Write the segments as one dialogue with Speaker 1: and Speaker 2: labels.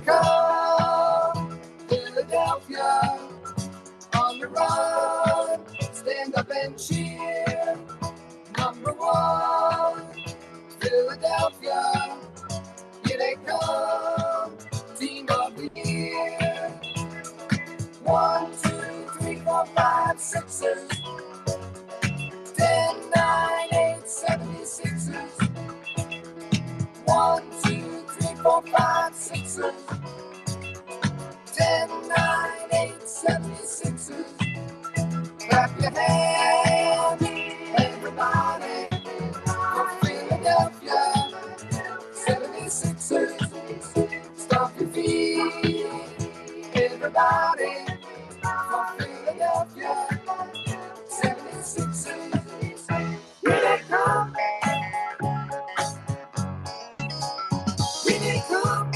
Speaker 1: come, Philadelphia, on the run, stand up and cheer. Number one, Philadelphia, here they come, team of the year. 1, 2, 3, 4, 5, 6ers. 10, 9, 8, 76ers. 1, 2, 3, 4, 5, 6ers. 10, 9, 8, 76ers. Clap your hands, everybody, for Philadelphia 76ers. Stomp your feet, everybody, for Philadelphia 76ers. Here they come. Here they come.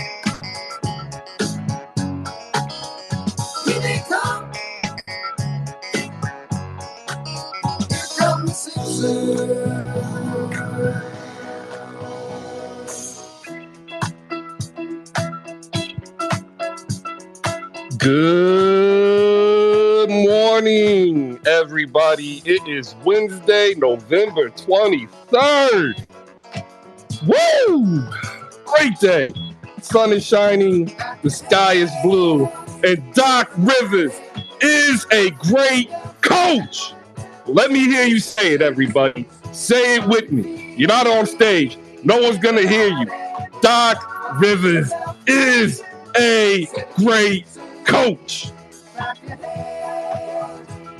Speaker 1: Here they come. Here come the Sixers.
Speaker 2: Good morning, everybody. It is Wednesday, November 23rd. Woo! Great day. Sun is shining, the sky is blue, and Doc Rivers is a great coach. Let me hear you say it, everybody. Say it with me. You're not on stage. No one's going to hear you. Doc Rivers is a great coach.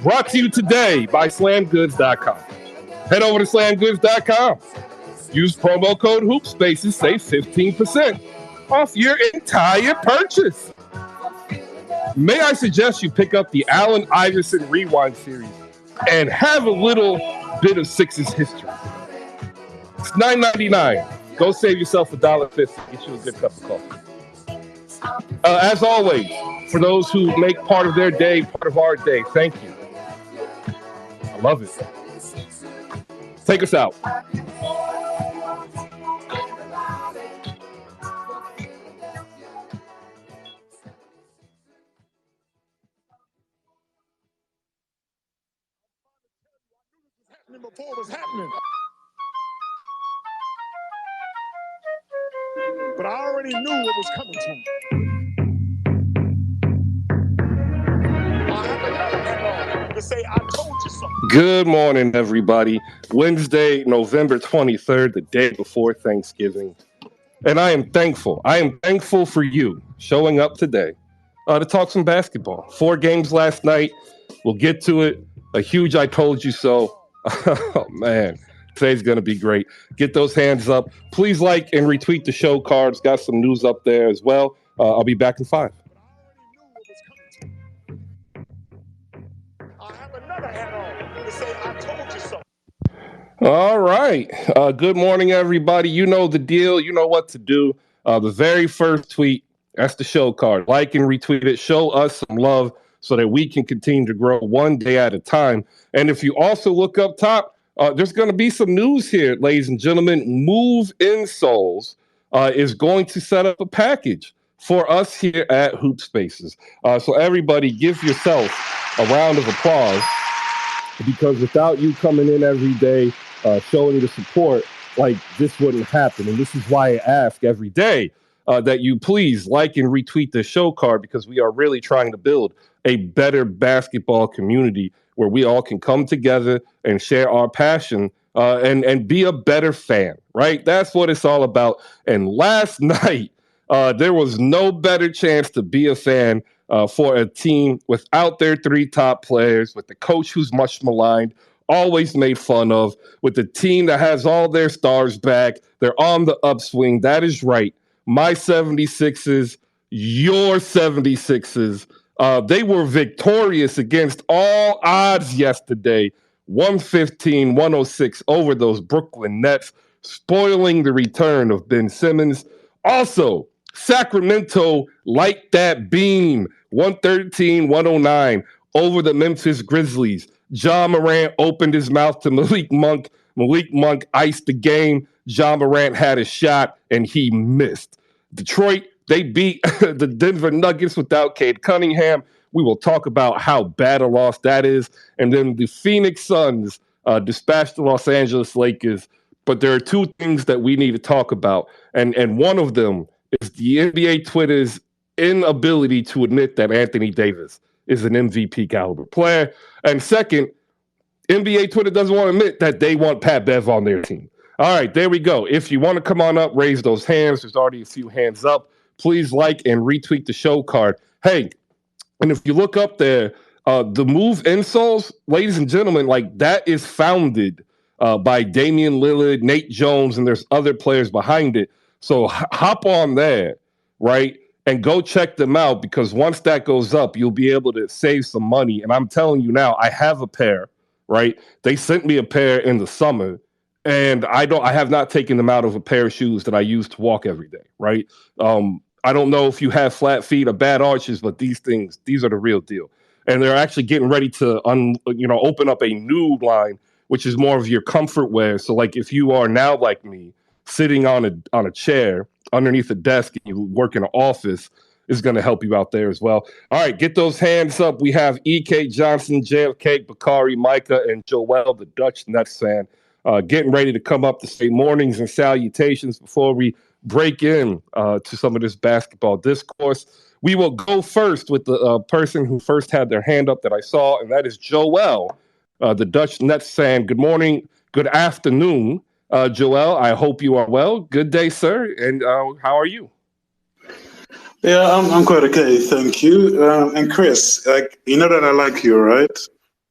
Speaker 2: Brought to you today by SlamGoods.com. Head over to SlamGoods.com. Use promo code HoopSpaces. Save 15% off your entire purchase. May I suggest you pick up the Allen Iverson Rewind series and have a little bit of Sixers history. It's $9.99. Go save yourself $1.50. Get you a good cup of coffee. As always, for those who make part of their day, part of our day, thank you. I love it. Take us out.
Speaker 3: Before it was happening. But I already knew what was coming to me. I have another hat on to say I told you something.
Speaker 2: Good morning, everybody. Wednesday, November 23rd, the day before Thanksgiving. And I am thankful. I am thankful for you showing up today to talk some basketball. 4 games last night. We'll get to it. A huge I told you so. Oh, man. Today's going to be great. Get those hands up. Please like and retweet the show cards. Got some news up there as well. I'll be back in 5.
Speaker 3: I have another hat on to say I told you so.
Speaker 2: All right. Good morning, everybody. You know the deal. You know what to do. The very first tweet, that's the show card. Like and retweet it. Show us some love so that we can continue to grow one day at a time. And if you also look up top, there's going to be some news here, ladies and gentlemen. Move Insoles is going to set up a package for us here at Hoop Spaces. So everybody give yourself a round of applause, because without you coming in every day, showing the support, like, this wouldn't happen. And this is why I ask every day that you please like and retweet the show card, because we are really trying to build a better basketball community where we all can come together and share our passion and be a better fan, right? That's what it's all about. And last night, there was no better chance to be a fan for a team without their 3 top players, with the coach who's much maligned, always made fun of, with the team that has all their stars back. They're on the upswing. That is right. My 76ers, your 76ers, they were victorious against all odds yesterday, 115-106 over those Brooklyn Nets, spoiling the return of Ben Simmons. Also, Sacramento light that beam, 113-109 over the Memphis Grizzlies. Ja Morant opened his mouth to Malik Monk. Malik Monk iced the game. Ja Morant had a shot, and he missed. Detroit They beat the Denver Nuggets without Cade Cunningham. We will talk about how bad a loss that is. And then the Phoenix Suns dispatched the Los Angeles Lakers. But there are two things that we need to talk about. And one of them is the NBA Twitter's inability to admit that Anthony Davis is an MVP caliber player. And second, NBA Twitter doesn't want to admit that they want Pat Bev on their team. All right, there we go. If you want to come on up, raise those hands. There's already a few hands up. Please like and retweet the show card. Hey, and if you look up there, the move insoles, ladies and gentlemen, like that is founded by Damian Lillard, Nate Jones, and there's other players behind it. So hop on there, right? And go check them out, because once that goes up, you'll be able to save some money. And I'm telling you now, I have a pair, right? They sent me a pair in the summer, and I have not taken them out of a pair of shoes that I use to walk every day, right? I don't know if you have flat feet or bad arches, but these are the real deal. And they're actually getting ready to open up a new line, which is more of your comfort wear. So like if you are now like me, sitting on a chair underneath a desk and you work in an office, is going to help you out there as well. All right, get those hands up. We have E.K. Johnson, JFK, Bakari, Micah, and Joel, the Dutch Nuts fan, getting ready to come up to say mornings and salutations before we break in to some of this basketball discourse. We will go first with the person who first had their hand up that I saw, and that is Joel, the Dutch Nets fan. Good morning, good afternoon, Joel. I hope you are well. Good day, sir. And how are you?
Speaker 4: Yeah, I'm quite okay, thank you. And Chris, you know that I like you, right?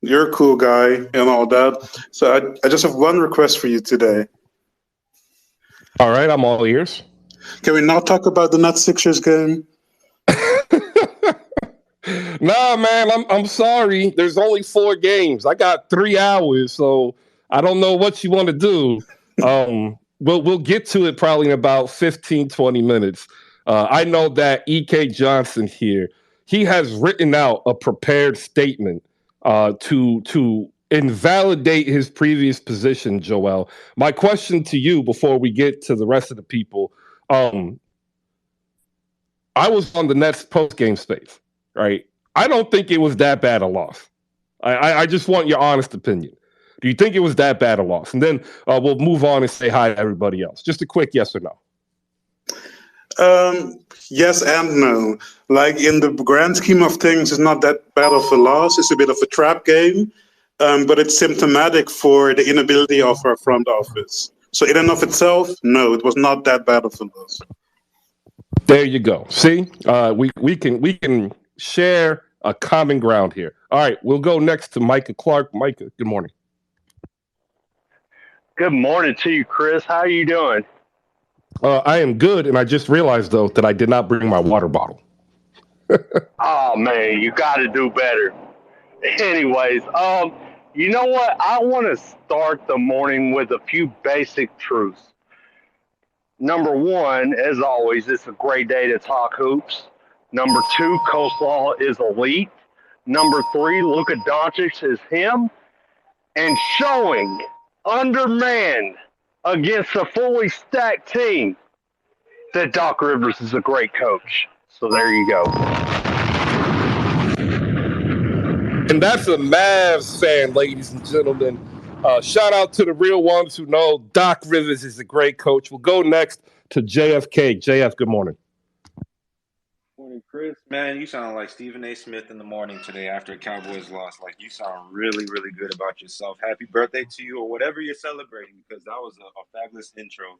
Speaker 4: You're a cool guy and all that. So I just have one request for you today.
Speaker 2: All right, I'm all ears.
Speaker 4: Can we not talk about the Nets Sixers game?
Speaker 2: Nah, man, I'm sorry. There's only 4 games. I got 3 hours, so I don't know what you want to do. We'll get to it probably in about 15, 20 minutes. I know that E.K. Johnson here, he has written out a prepared statement to invalidate his previous position, Joel. My question to you before we get to the rest of the people, I was on the Nets post-game space, right? I don't think it was that bad a loss. I just want your honest opinion. Do you think it was that bad a loss? And then we'll move on and say hi to everybody else. Just a quick yes or no.
Speaker 4: Yes and no. Like in the grand scheme of things, it's not that bad of a loss. It's a bit of a trap game, but it's symptomatic for the inability of our front office. So in and of itself, no, it was not that bad of a loss.
Speaker 2: There you go. See, we can share a common ground here. All right, we'll go next to Micah Clark. Micah, good morning.
Speaker 5: Good morning to you, Chris. How are you doing?
Speaker 2: I am good, and I just realized, though, that I did not bring my water bottle.
Speaker 5: Oh, man, you got to do better. Anyways, you know what? I want to start the morning with a few basic truths. Number one, as always, it's a great day to talk hoops. Number two, Coleslaw is elite. Number three, Luka Doncic is him. And showing undermanned against a fully stacked team that Doc Rivers is a great coach. So there you go.
Speaker 2: And that's a Mavs fan, ladies and gentlemen. Shout out to the real ones who know Doc Rivers is a great coach. We'll go next to JFK. JF, good morning.
Speaker 6: Morning, Chris. Man, you sound like Stephen A. Smith in the morning today after a Cowboys loss. Like, you sound really, really good about yourself. Happy birthday to you or whatever you're celebrating, because that was a fabulous intro.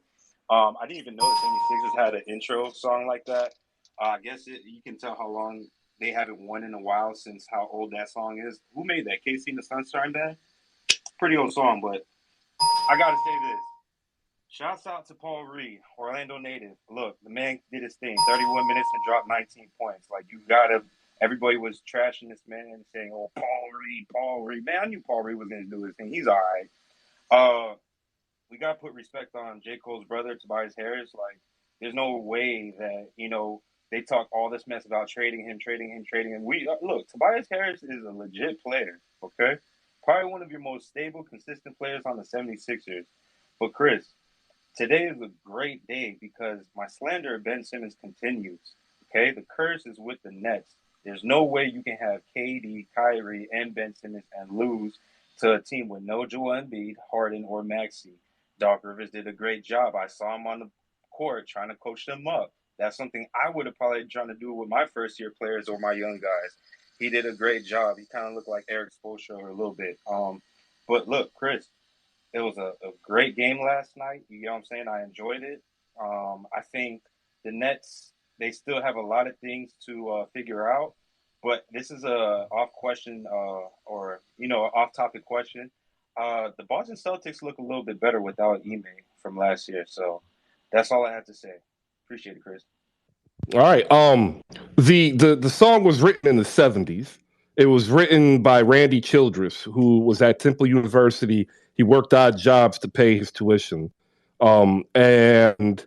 Speaker 6: I didn't even know the 76ers had an intro song like that. I guess you can tell how long they haven't won in a while since how old that song is. Who made that? Casey and the Sunshine Band? Pretty old song, but I got to say this. Shouts out to Paul Reed, Orlando native. Look, the man did his thing. 31 minutes and dropped 19 points. Like, you got to – everybody was trashing this man and saying, oh, Paul Reed. Man, I knew Paul Reed was going to do his thing. He's all right. We got to put respect on J. Cole's brother, Tobias Harris. Like, there's no way that, they talk all this mess about trading him. Look, Tobias Harris is a legit player, okay? Probably one of your most stable, consistent players on the 76ers. But, Chris, Today is a great day because my slander of Ben Simmons continues. Okay, the curse is with the Nets. There's no way you can have KD, Kyrie, and Ben Simmons and lose to a team with no Joel Embiid, Harden, or Maxey. Doc Rivers did a great job. I saw him on the court trying to coach them up. That's something I would have probably trying to do with my first year players or my young guys. He did a great job. He kind of looked like Eric Spoelstra a little bit. But look, Chris, it was a great game last night. You know what I'm saying? I enjoyed it. I think the Nets, they still have a lot of things to figure out. But this is a off question or, off topic question. The Boston Celtics look a little bit better without Ime from last year. So that's all I have to say. Appreciate it, Chris.
Speaker 2: All right. The song was written in the 70s. It was written by Randy Childress, who was at Temple University. He worked odd jobs to pay his tuition. And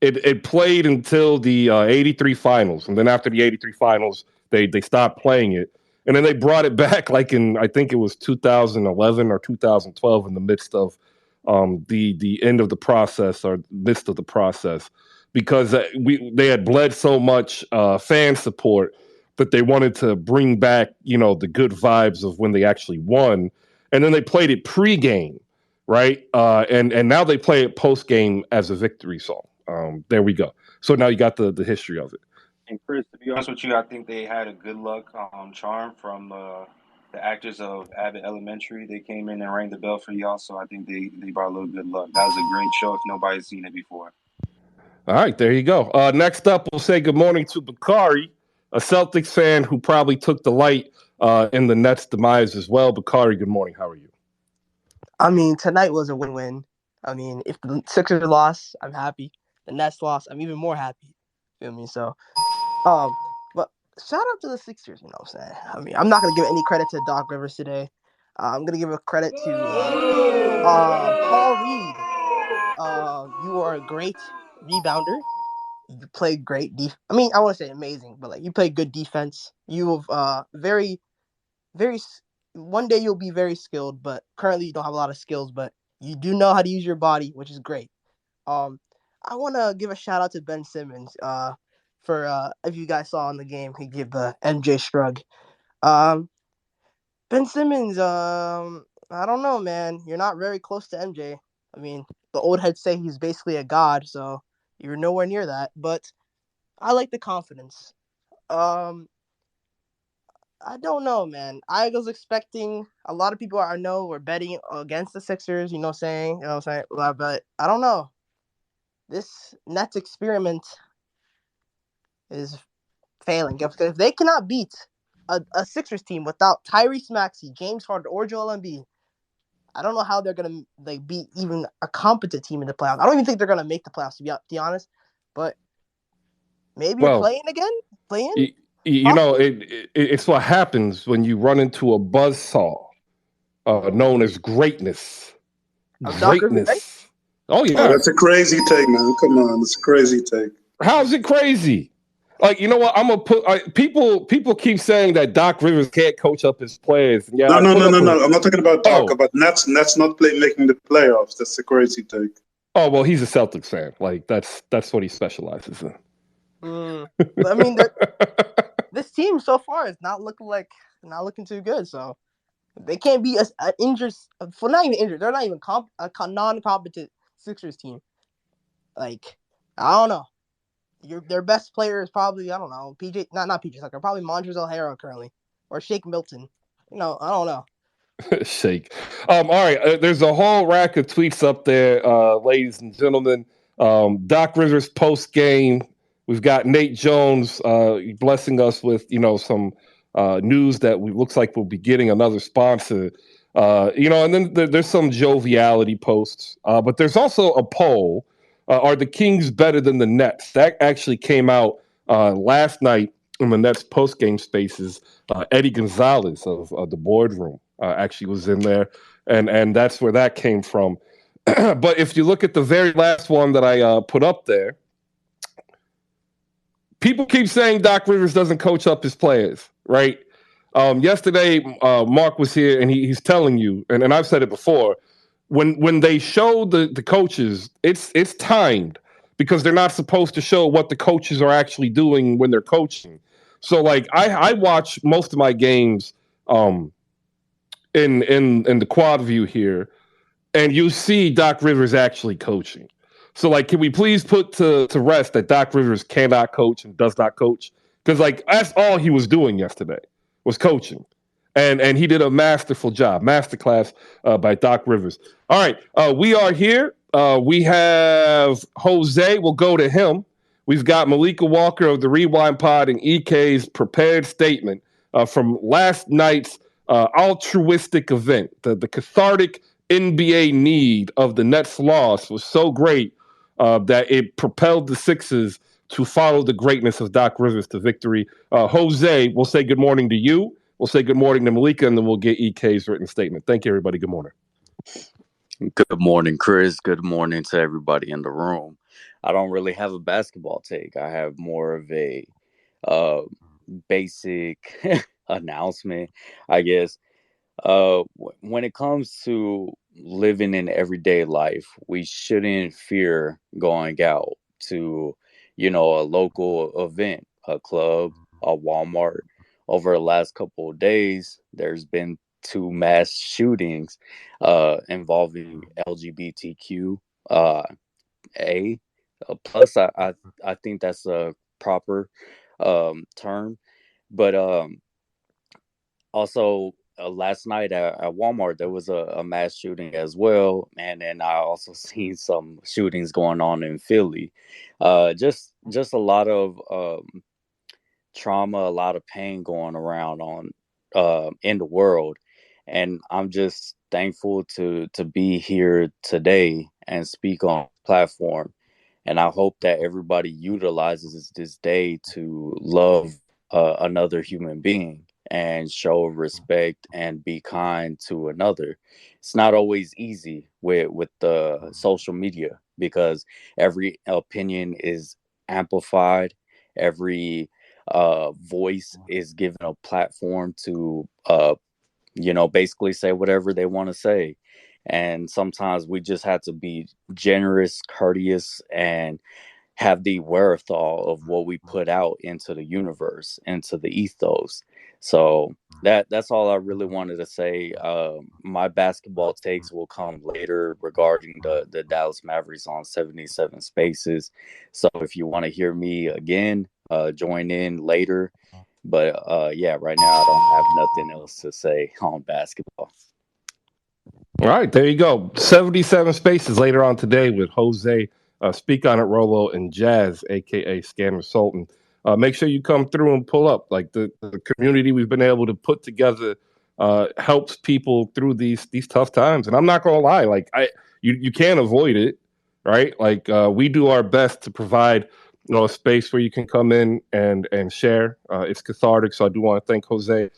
Speaker 2: it played until the 83 finals. And then after the 83 finals, they stopped playing it. And then they brought it back like in, I think it was 2011 or 2012 in the midst of the end of the process or midst of the process, because they had bled so much fan support that they wanted to bring back, the good vibes of when they actually won. And then they played it pre-game, right? And now they play it post-game as a victory song. There we go. So now you got the history of it.
Speaker 6: And Chris, to be honest with you, I think they had a good luck charm from the actors of Abbott Elementary. They came in and rang the bell for y'all, so I think they brought a little good luck. That was a great show if nobody's seen it before.
Speaker 2: All right, there you go. Next up, we'll say good morning to Bakari, a Celtics fan who probably took delight in the Nets' demise as well. Bakari, good morning. How are you?
Speaker 7: I mean, tonight was a win-win. I mean, if the Sixers lost, I'm happy. The Nets lost, I'm even more happy. Feel me? So, but shout out to the Sixers. You know what I'm saying? I mean, I'm not gonna give any credit to Doc Rivers today. I'm gonna give a credit to Paul Reed. You are a great rebounder. You played great I mean, I want to say amazing, but like you played good defense. You have very, very. One day you'll be very skilled, but currently you don't have a lot of skills. But you do know how to use your body, which is great. I want to give a shout out to Ben Simmons. For if you guys saw in the game, he gave the MJ shrug. Ben Simmons. I don't know, man. You're not very close to MJ. I mean, the old heads say he's basically a god, so you're nowhere near that. But I like the confidence. I don't know, man. I was expecting a lot of people I know were betting against the Sixers. You know what I'm saying? But I don't know. This Nets experiment is failing. If they cannot beat a Sixers team without Tyrese Maxey, James Harden, or Joel Embiid, I don't know how they're gonna beat even a competent team in the playoffs. I don't even think they're gonna make the playoffs, to be honest. But maybe playing again.
Speaker 2: It's what happens when you run into a buzzsaw known as greatness. Greatness. Oh yeah,
Speaker 4: that's a crazy take, man. Come on, it's a crazy take.
Speaker 2: How's it crazy? Like, you know what? I'm gonna put people keep saying that Doc Rivers can't coach up his players. Yeah,
Speaker 4: no. I'm not talking about Doc. About Nets not making the playoffs. That's a crazy take.
Speaker 2: Oh well, he's a Celtics fan. Like that's what he specializes in.
Speaker 7: I mean, this team so far is not looking too good. So they can't be an injured. For not even injured, they're not even a non-competent Sixers team. Like, I don't know. Their best player is probably, I don't know, not PJ Tucker, probably Montrezl Harrell currently, or Shake Milton. I don't know.
Speaker 2: Shake. All right. There's a whole rack of tweets up there, ladies and gentlemen. Doc Rivers post game. We've got Nate Jones blessing us with some news that looks like we'll be getting another sponsor. And then there's some joviality posts, but there's also a poll. Are the Kings better than the Nets? That actually came out last night in the Nets post-game spaces. Eddie Gonzalez of the boardroom actually was in there, and that's where that came from. But if you look at the very last one that I put up there, people keep saying Doc Rivers doesn't coach up his players, right? Yesterday, Mark was here, and he's telling you, and I've said it before, when they show the coaches, it's timed because they're not supposed to show what the coaches are actually doing when they're coaching. So like I watch most of my games in the quad view here, and you see Doc Rivers actually coaching. So like, can we please put to rest that Doc Rivers cannot coach and does not coach? Because like that's all he was doing yesterday was coaching, and he did a masterful job, masterclass by Doc Rivers. All right, we are here. We have Jose. We'll go to him. We've got Malika Walker of the Rewind Pod and EK's prepared statement from last night's altruistic event. The cathartic NBA need of the Nets' loss was so great that it propelled the Sixers to follow the greatness of Doc Rivers to victory. Jose, we'll say good morning to you. We'll say good morning to Malika, and then we'll get EK's written statement. Thank you, everybody. Good morning.
Speaker 8: Good morning, Chris. Good morning to everybody in the room. I don't really have a basketball take. I have more of a basic announcement, I guess. When it comes to living in everyday life, we shouldn't fear going out to, a local event, a club, a Walmart. Over the last couple of days, there's been 2 mass shootings involving LGBTQ A plus. I think that's a proper term, but also last night at Walmart there was a mass shooting as well, and then I also seen some shootings going on in Philly. Just a lot of trauma, a lot of pain going around on in the world, and I'm just thankful to be here today and speak on the platform. And I hope that everybody utilizes this day to love another human being and show respect and be kind to another. It's not always easy with the social media because every opinion is amplified. Every voice is given a platform to basically say whatever they want to say. And sometimes we just have to be generous, courteous, and have the wherewithal of what we put out into the universe, into the ethos. So that's all I really wanted to say. My basketball takes will come later regarding the Dallas Mavericks on 77 Spaces. So if you want to hear me again, join in later. But yeah, right now I don't have nothing else to say on basketball.
Speaker 2: All right, there you go. 77 Spaces later on today with Jose, Speak On It, Rolo, and Jazz, a.k.a. Scanner Sultan. Make sure you come through and pull up. Like the community we've been able to put together helps people through these tough times. And I'm not going to lie, like you can't avoid it, right? Like we do our best to provide a space where you can come in and share. It's cathartic. So I do want to thank Jose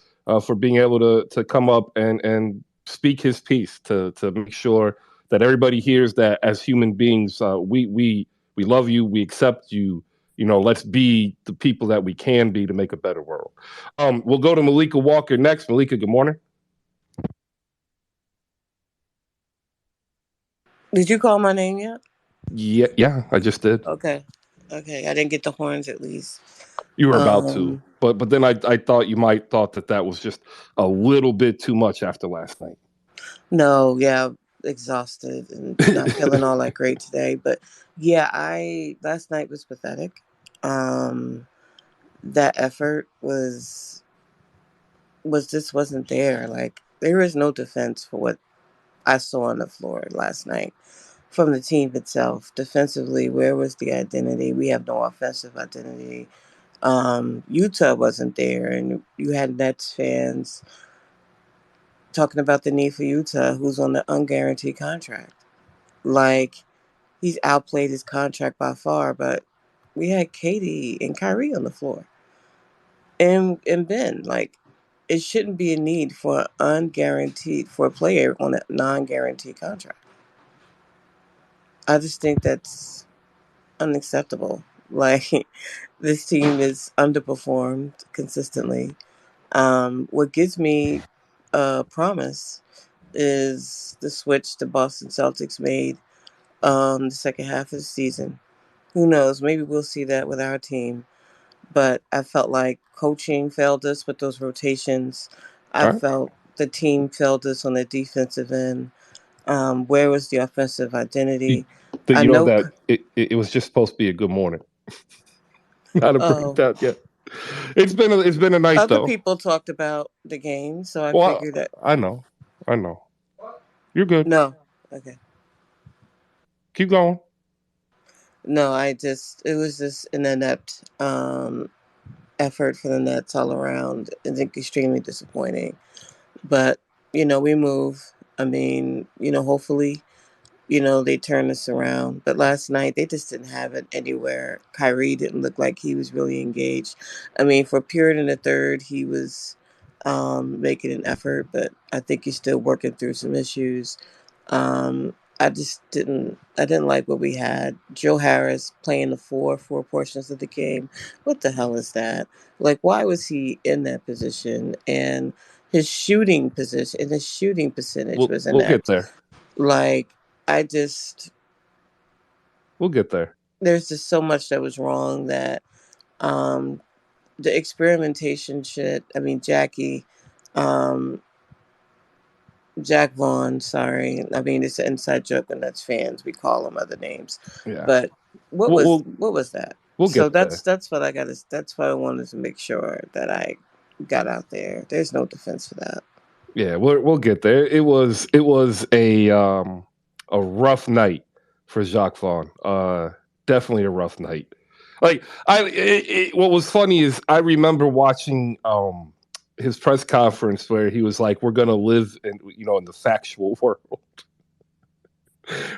Speaker 2: for being able to come up and speak his piece to make sure that everybody hears that as human beings, we love you, we accept you. Let's be the people that we can be to make a better world. We'll go to Malika Walker next. Malika, good morning.
Speaker 9: Did you call my name yet?
Speaker 2: Yeah, I just did.
Speaker 9: Okay, I didn't get the horns at least.
Speaker 2: You were about to, but then I thought you might thought that was just a little bit too much after last night.
Speaker 9: No, yeah, exhausted and not feeling all that great today. But yeah, last night was pathetic. That effort was just wasn't there. Like there is no defense for what I saw on the floor last night from the team itself. Defensively, where was the identity? We have no offensive identity. Utah wasn't there, and you had Nets fans talking about the need for Utah, who's on the unguaranteed contract. Like, he's outplayed his contract by far, but we had Katie and Kyrie on the floor. And Ben, like, it shouldn't be a need for a player on a non-guaranteed contract. I just think that's unacceptable. Like, this team is underperformed consistently. What gives me promise is the switch the Boston Celtics made the second half of the season. Who knows? Maybe we'll see that with our team. But I felt like coaching failed us with those rotations. I
Speaker 2: All right.
Speaker 9: felt the team failed us on the defensive end. Where was the offensive
Speaker 2: You,
Speaker 9: identity? I
Speaker 2: you know
Speaker 9: know.
Speaker 2: that it was just supposed to be a good morning. Not a
Speaker 9: Oh,
Speaker 2: breakdown yet. It's been a night
Speaker 9: other
Speaker 2: though.
Speaker 9: people talked about the game, so I
Speaker 2: Well,
Speaker 9: figured that.
Speaker 2: I know. I know. You're good.
Speaker 9: No, okay.
Speaker 2: Keep going.
Speaker 9: No, it was just an inept effort for the Nets all around. I think extremely disappointing. But, we move. I mean, hopefully, they turn this around. But last night, they just didn't have it anywhere. Kyrie didn't look like he was really engaged. I mean, for a period in the third, he was making an effort, but I think he's still working through some issues. I didn't like what we had. Joe Harris playing the four portions of the game. What the hell is that? Like, why was he in that position? And his shooting percentage was
Speaker 2: We'll get
Speaker 9: inept.
Speaker 2: there.
Speaker 9: Like, I just,
Speaker 2: We'll get there.
Speaker 9: there's just so much that was wrong that, um, the experimentation shit. I mean, um, Jack Vaughn, sorry. I mean, it's an inside joke and that's fans. We call them other names.
Speaker 2: Yeah.
Speaker 9: But what
Speaker 2: We'll
Speaker 9: was
Speaker 2: we'll,
Speaker 9: what was that?
Speaker 2: we'll
Speaker 9: So
Speaker 2: get there.
Speaker 9: that's what I wanted to make sure that I got out there. There's no defense for that.
Speaker 2: Yeah, we'll get there. It was a rough night for Jacques Vaughn. Definitely a rough night. Like what was funny is I remember watching his press conference where he was like, "We're gonna live in the factual world."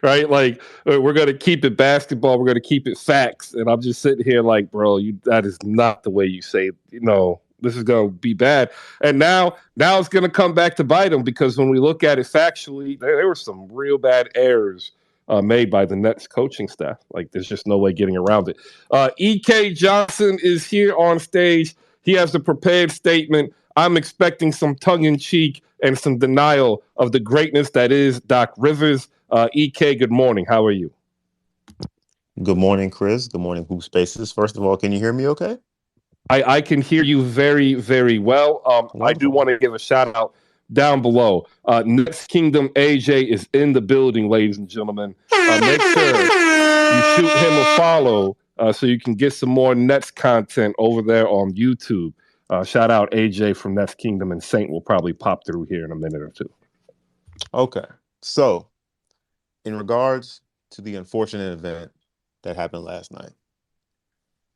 Speaker 2: Right? Like we're gonna keep it basketball. We're gonna keep it facts. And I'm just sitting here like, bro, that is not the way you say. This is gonna be bad. And now it's gonna come back to bite him because when we look at it factually, there were some real bad errors made by the Nets coaching staff. Like there's just no way getting around it. E.K. Johnson is here on stage. He has a prepared statement. I'm expecting some tongue in cheek and some denial of the greatness that is Doc Rivers. EK, good morning. How are you?
Speaker 10: Good morning, Chris. Good morning, Hoop Spaces. First of all, can you hear me okay?
Speaker 2: I can hear you very, very well. I do
Speaker 10: Wonderful.
Speaker 2: want to give a shout out down below. Next Kingdom AJ is in the building, ladies and gentlemen. Make sure you shoot him a follow so you can get some more Nets content over there on YouTube. Shout out AJ from Nets Kingdom, and Saint will probably pop through here in a minute or two.
Speaker 10: Okay. So, in regards to the unfortunate event that happened last night,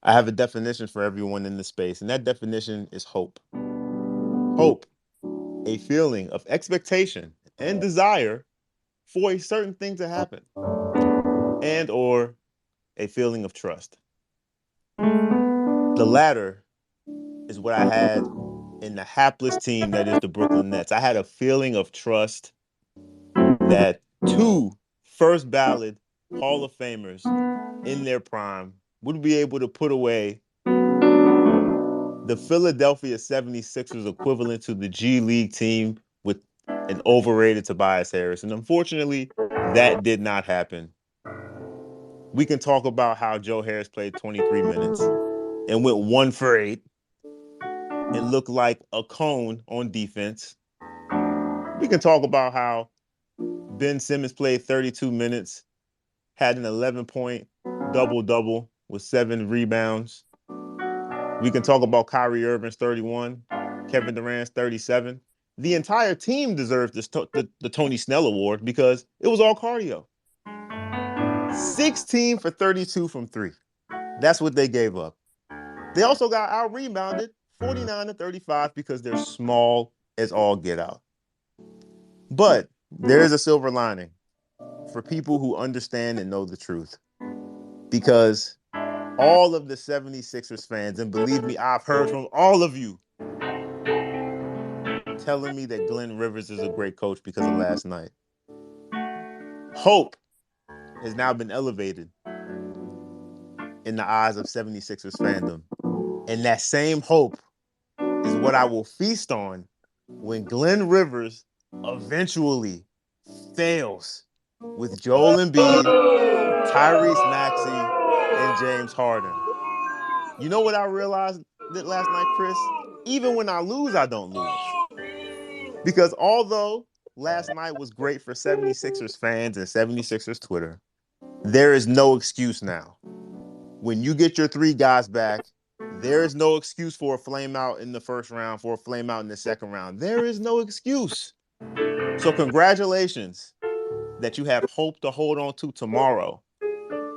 Speaker 10: I have a definition for everyone in the space, and that definition is hope. Hope, a feeling of expectation and desire for a certain thing to happen, and or a feeling of trust. The latter is what I had in the hapless team that is the Brooklyn Nets. I had a feeling of trust that two first ballot Hall of Famers in their prime would be able to put away the Philadelphia 76ers equivalent to the G League team with an overrated Tobias Harris. And unfortunately, that did not happen. We can talk about how Joe Harris played 23 minutes and went 1 for 8 and looked like a cone on defense. We can talk about how Ben Simmons played 32 minutes, had an 11-point double-double with 7 rebounds. We can talk about Kyrie Irving's 31, Kevin Durant's 37. The entire team deserves the Tony Snell Award because it was all cardio. 16 for 32 from 3. That's what they gave up. They also got out-rebounded 49 to 35 because they're small as all get out. But there is a silver lining for people who understand and know the truth. Because all of the 76ers fans, and believe me, I've heard from all of you telling me that Glenn Rivers is a great coach because of last night. Hope has now been elevated in the eyes of 76ers fandom. And that same hope is what I will feast on when Glenn Rivers eventually fails with Joel Embiid, Tyrese Maxey, and James Harden. You know what I realized that last night, Chris? Even when I lose, I don't lose. Because although last night was great for 76ers fans and 76ers Twitter, there is no excuse now. When you get your three guys back, there is no excuse for a flame out in the first round, for a flame out in the second round. There is no excuse. So congratulations that you have hope to hold on to tomorrow,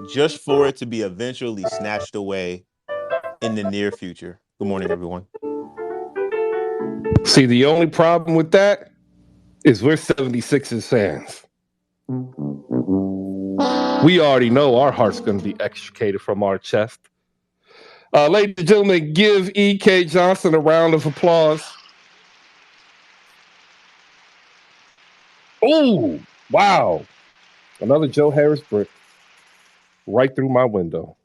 Speaker 10: just for it to be eventually snatched away in the near future. Good morning, everyone.
Speaker 2: See, the only problem with that is we're 76ers fans. We already know our heart's going to be extricated from our chest. Ladies and gentlemen, give E.K. Johnson a round of applause. Oh, wow. Another Joe Harris brick right through my window.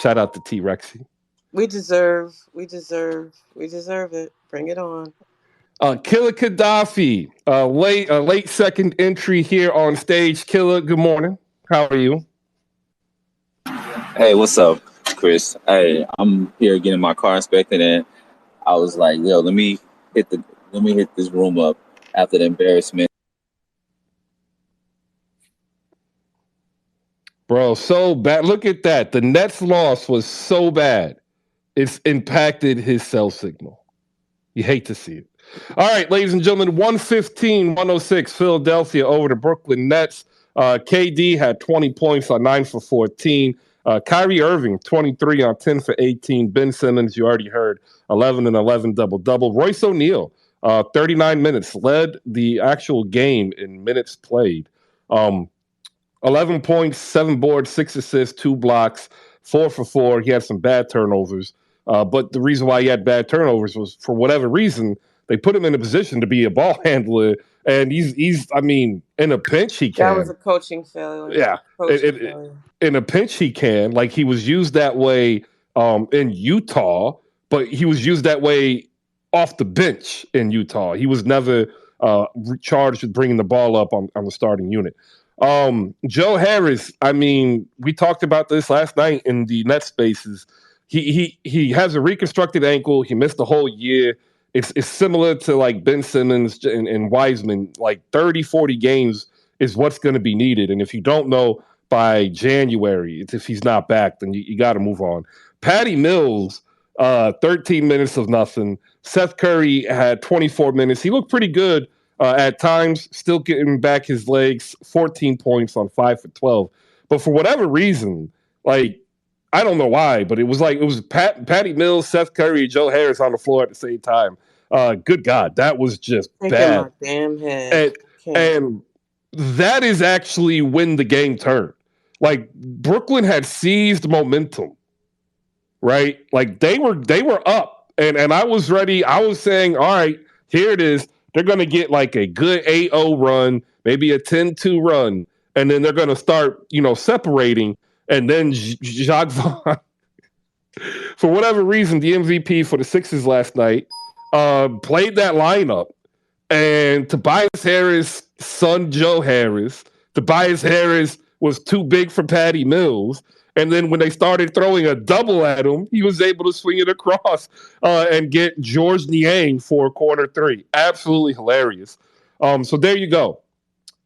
Speaker 2: Shout out to T-Rexy.
Speaker 9: We deserve it. Bring it on.
Speaker 2: Killer Gaddafi, late second entry here on stage. Killer, good morning. How are you?
Speaker 11: Hey, what's up, Chris? Hey, I'm here getting my car inspected, and I was like, yo, let me hit this room up after the embarrassment.
Speaker 2: Bro, so bad. Look at that. The Nets loss was so bad. It's impacted his cell signal. You hate to see it. All right, ladies and gentlemen, 115-106 Philadelphia over the Brooklyn Nets. KD had 20 points on 9 for 14. Kyrie Irving, 23 on 10 for 18. Ben Simmons, you already heard, 11 and 11 double-double. Royce O'Neal, 39 minutes, led the actual game in minutes played. 11 points, 7 boards, 6 assists, 2 blocks, 4 for 4. He had some bad turnovers. But the reason why he had bad turnovers was, for whatever reason, they put him in a position to be a ball handler. And he's I mean, in a pinch, he can.
Speaker 9: That was a coaching failure.
Speaker 2: Yeah. In a pinch, he can. Like, he was used that way in Utah, but he was used that way off the bench in Utah. He was never charged with bringing the ball up on the starting unit. Joe Harris, I mean, we talked about this last night in the net spaces. He has a reconstructed ankle. He missed the whole year. It's similar to like Ben Simmons and Wiseman. Like 30, 40 games is what's going to be needed. And if you don't know by January, if he's not back, then you got to move on. Patty Mills, 13 minutes of nothing. Seth Curry had 24 minutes. He looked pretty good at times, still getting back his legs, 14 points on 5 for 12. But for whatever reason, like, I don't know why, but it was Patty Mills, Seth Curry, Joe Harris on the floor at the same time. Good God, that was just bad.
Speaker 9: My damn head.
Speaker 2: And that is actually when the game turned. Like, Brooklyn had seized momentum, right? Like, they were up, and I was ready. I was saying, all right, here it is. They're going to get like a good 8-0 run, maybe a 10-2 run, and then they're going to start, separating. And then Jacques Vaughn, for whatever reason, the MVP for the Sixers last night, played that lineup. And Tobias Harris' son, Joe Harris, Tobias Harris was too big for Patty Mills. And then when they started throwing a double at him, he was able to swing it across and get George Niang for a corner three. Absolutely hilarious. So there you go.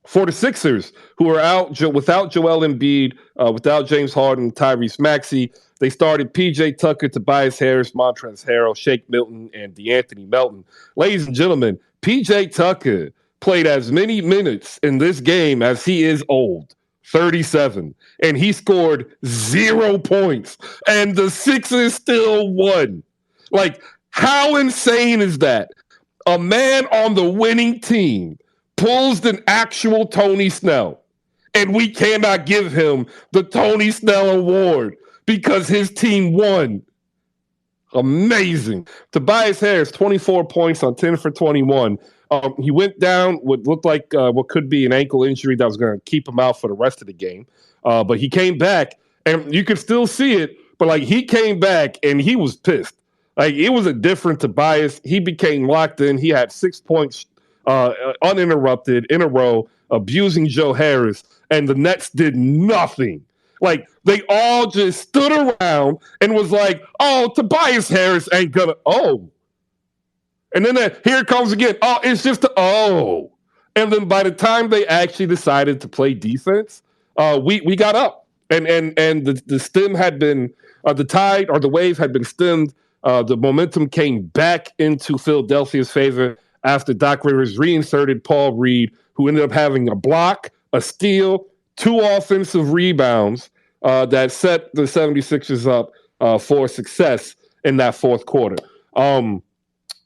Speaker 2: For the Sixers, who are out without Joel Embiid, without James Harden, Tyrese Maxey, they started P.J. Tucker, Tobias Harris, Montrezl Harrell, Shake Milton, and DeAnthony Melton. Ladies and gentlemen, P.J. Tucker played as many minutes in this game as he is old, 37, and he scored 0 points, and the Sixers still won. Like, how insane is that? A man on the winning team pulls an actual Tony Snell, and we cannot give him the Tony Snell Award because his team won. Amazing. Tobias Harris, 24 points on 10 for 21. He went down what looked like what could be an ankle injury that was going to keep him out for the rest of the game. But he came back, and you could still see it, but like he came back, and he was pissed. Like, it was a different Tobias. He became locked in. He had 6 points uninterrupted in a row, abusing Joe Harris, and the Nets did nothing. Like, they all just stood around and was like, oh, Tobias Harris ain't gonna, oh. And then here it comes again. Oh, it's just, oh. And then by the time they actually decided to play defense, we got up. And the stem had been, the tide or the wave had been stemmed. The momentum came back into Philadelphia's favor after Doc Rivers reinserted Paul Reed, who ended up having a block, a steal, 2 offensive rebounds that set the 76ers up for success in that fourth quarter.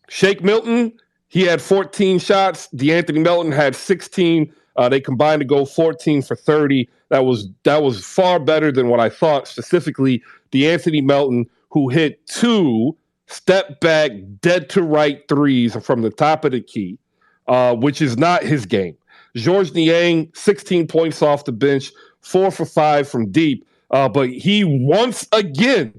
Speaker 2: Shake Milton, he had 14 shots. DeAnthony Melton had 16. They combined to go 14 for 30. That was far better than what I thought, specifically DeAnthony Melton, who hit 2 step-back, dead-to-right threes from the top of the key, which is not his game. Georges Niang, 16 points off the bench, 4 for 5 from deep. But he once again,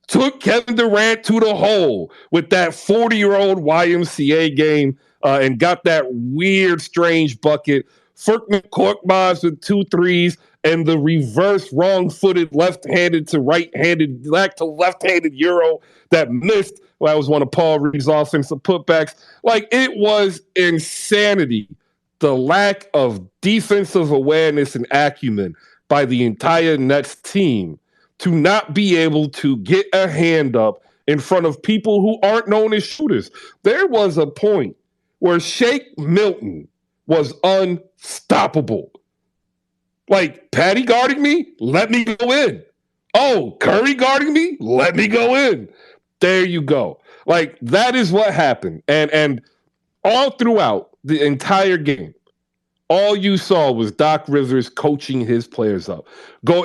Speaker 2: took Kevin Durant to the hole with that 40-year-old YMCA game and got that weird, strange bucket. Furkan Korkmaz with 2 threes and the reverse wrong-footed left-handed to right-handed, back to left-handed Euro that missed. Well, that was one of Paul Reed's offensive putbacks. Like, it was insanity. The lack of defensive awareness and acumen by the entire Nets team to not be able to get a hand up in front of people who aren't known as shooters. There was a point where Shake Milton was unstoppable. Like, Patty guarding me? Let me go in. Oh, Curry guarding me? Let me go in. There you go. Like, that is what happened. And all throughout the entire game, all you saw was Doc Rivers coaching his players up,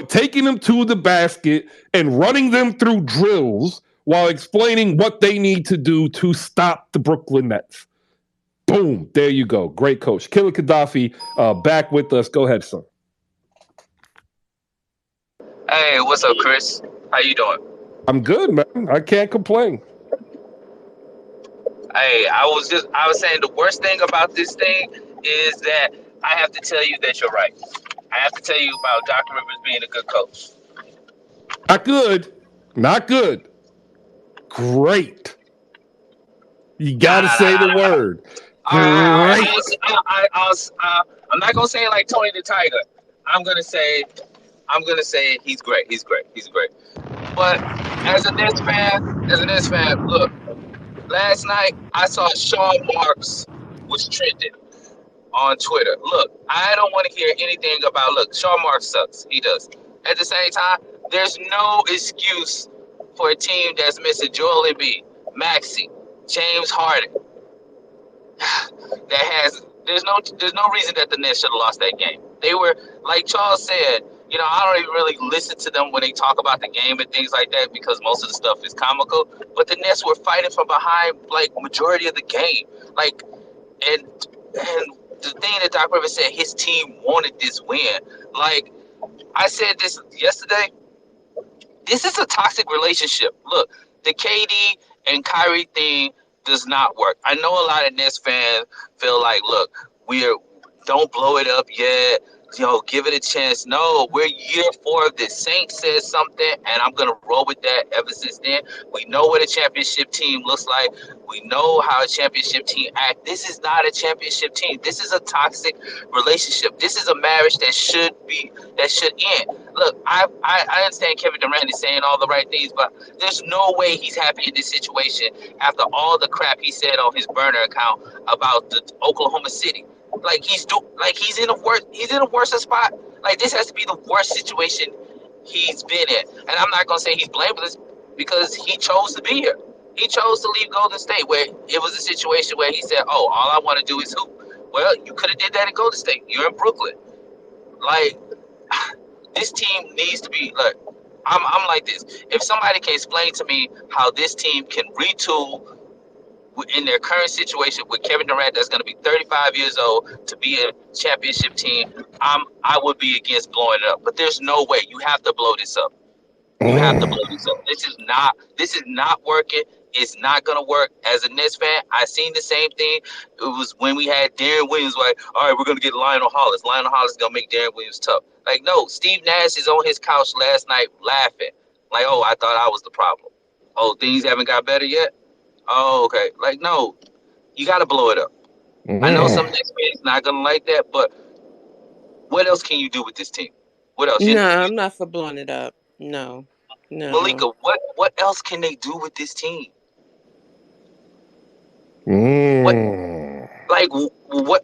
Speaker 2: taking them to the basket and running them through drills while explaining what they need to do to stop the Brooklyn Nets. Boom. There you go. Great coach. Killer Gaddafi back with us. Go ahead, son.
Speaker 12: Hey, what's up, Chris? How you doing?
Speaker 2: I'm good, man. I can't complain.
Speaker 12: Hey, I was saying the worst thing about this thing is that I have to tell you that you're right. I have to tell you about Doc Rivers being a good coach.
Speaker 2: Not good. Not good. Great. You got to say the word. Great.
Speaker 12: I'm not gonna say it like Tony the Tiger. I'm gonna say he's great. He's great. He's great. But as a Nets fan, look, last night I saw Sean Marks was trending on Twitter. Look, I don't want to hear anything about, Sean Marks sucks. He does. At the same time, there's no excuse for a team that's missing Joel Embiid, Maxey, James Harden. There's no reason that the Nets should have lost that game. They were, like Charles said, I don't even really listen to them when they talk about the game and things like that because most of the stuff is comical. But the Nets were fighting from behind majority of the game. And the thing that Doc Rivers said, his team wanted this win. Like I said this yesterday, this is a toxic relationship. Look, the KD and Kyrie thing does not work. I know a lot of Nets fans feel like, look, don't blow it up yet. Give it a chance. No, we're year 4 of this. Saints said something, and I'm going to roll with that ever since then. We know what a championship team looks like. We know how a championship team acts. This is not a championship team. This is a toxic relationship. This is a marriage that should end. Look, I understand Kevin Durant is saying all the right things, but there's no way he's happy in this situation after all the crap he said on his burner account about the Oklahoma City. He's in a worse spot. Like, this has to be the worst situation he's been in. And I'm not gonna say he's blameless because he chose to be here. He chose to leave Golden State where it was a situation where he said, "Oh, all I want to do is hoop." Well, you could have did that in Golden State. You're in Brooklyn. Like, this team needs to be. Look, I'm like this. If somebody can explain to me how this team can retool in their current situation with Kevin Durant, that's going to be 35 years old, to be a championship team, I would be against blowing it up. But there's no way. You have to blow this up. You have to blow this up. This is not working. It's not gonna work. As a Nets fan, I seen the same thing. It was when we had Darren Williams. Like, all right, we're gonna get Lionel Hollis. Lionel Hollis is gonna make Darren Williams tough. Like, no, Steve Nash is on his couch last night laughing. Like, oh, I thought I was the problem. Oh, things haven't got better yet. Oh, okay. Like, no, you got to blow it up. I know some Nets fans not gonna like that, but what else can you do with this team? What else?
Speaker 9: No, I'm not for blowing it up. No.
Speaker 12: Malika, what else can they do with this team? What?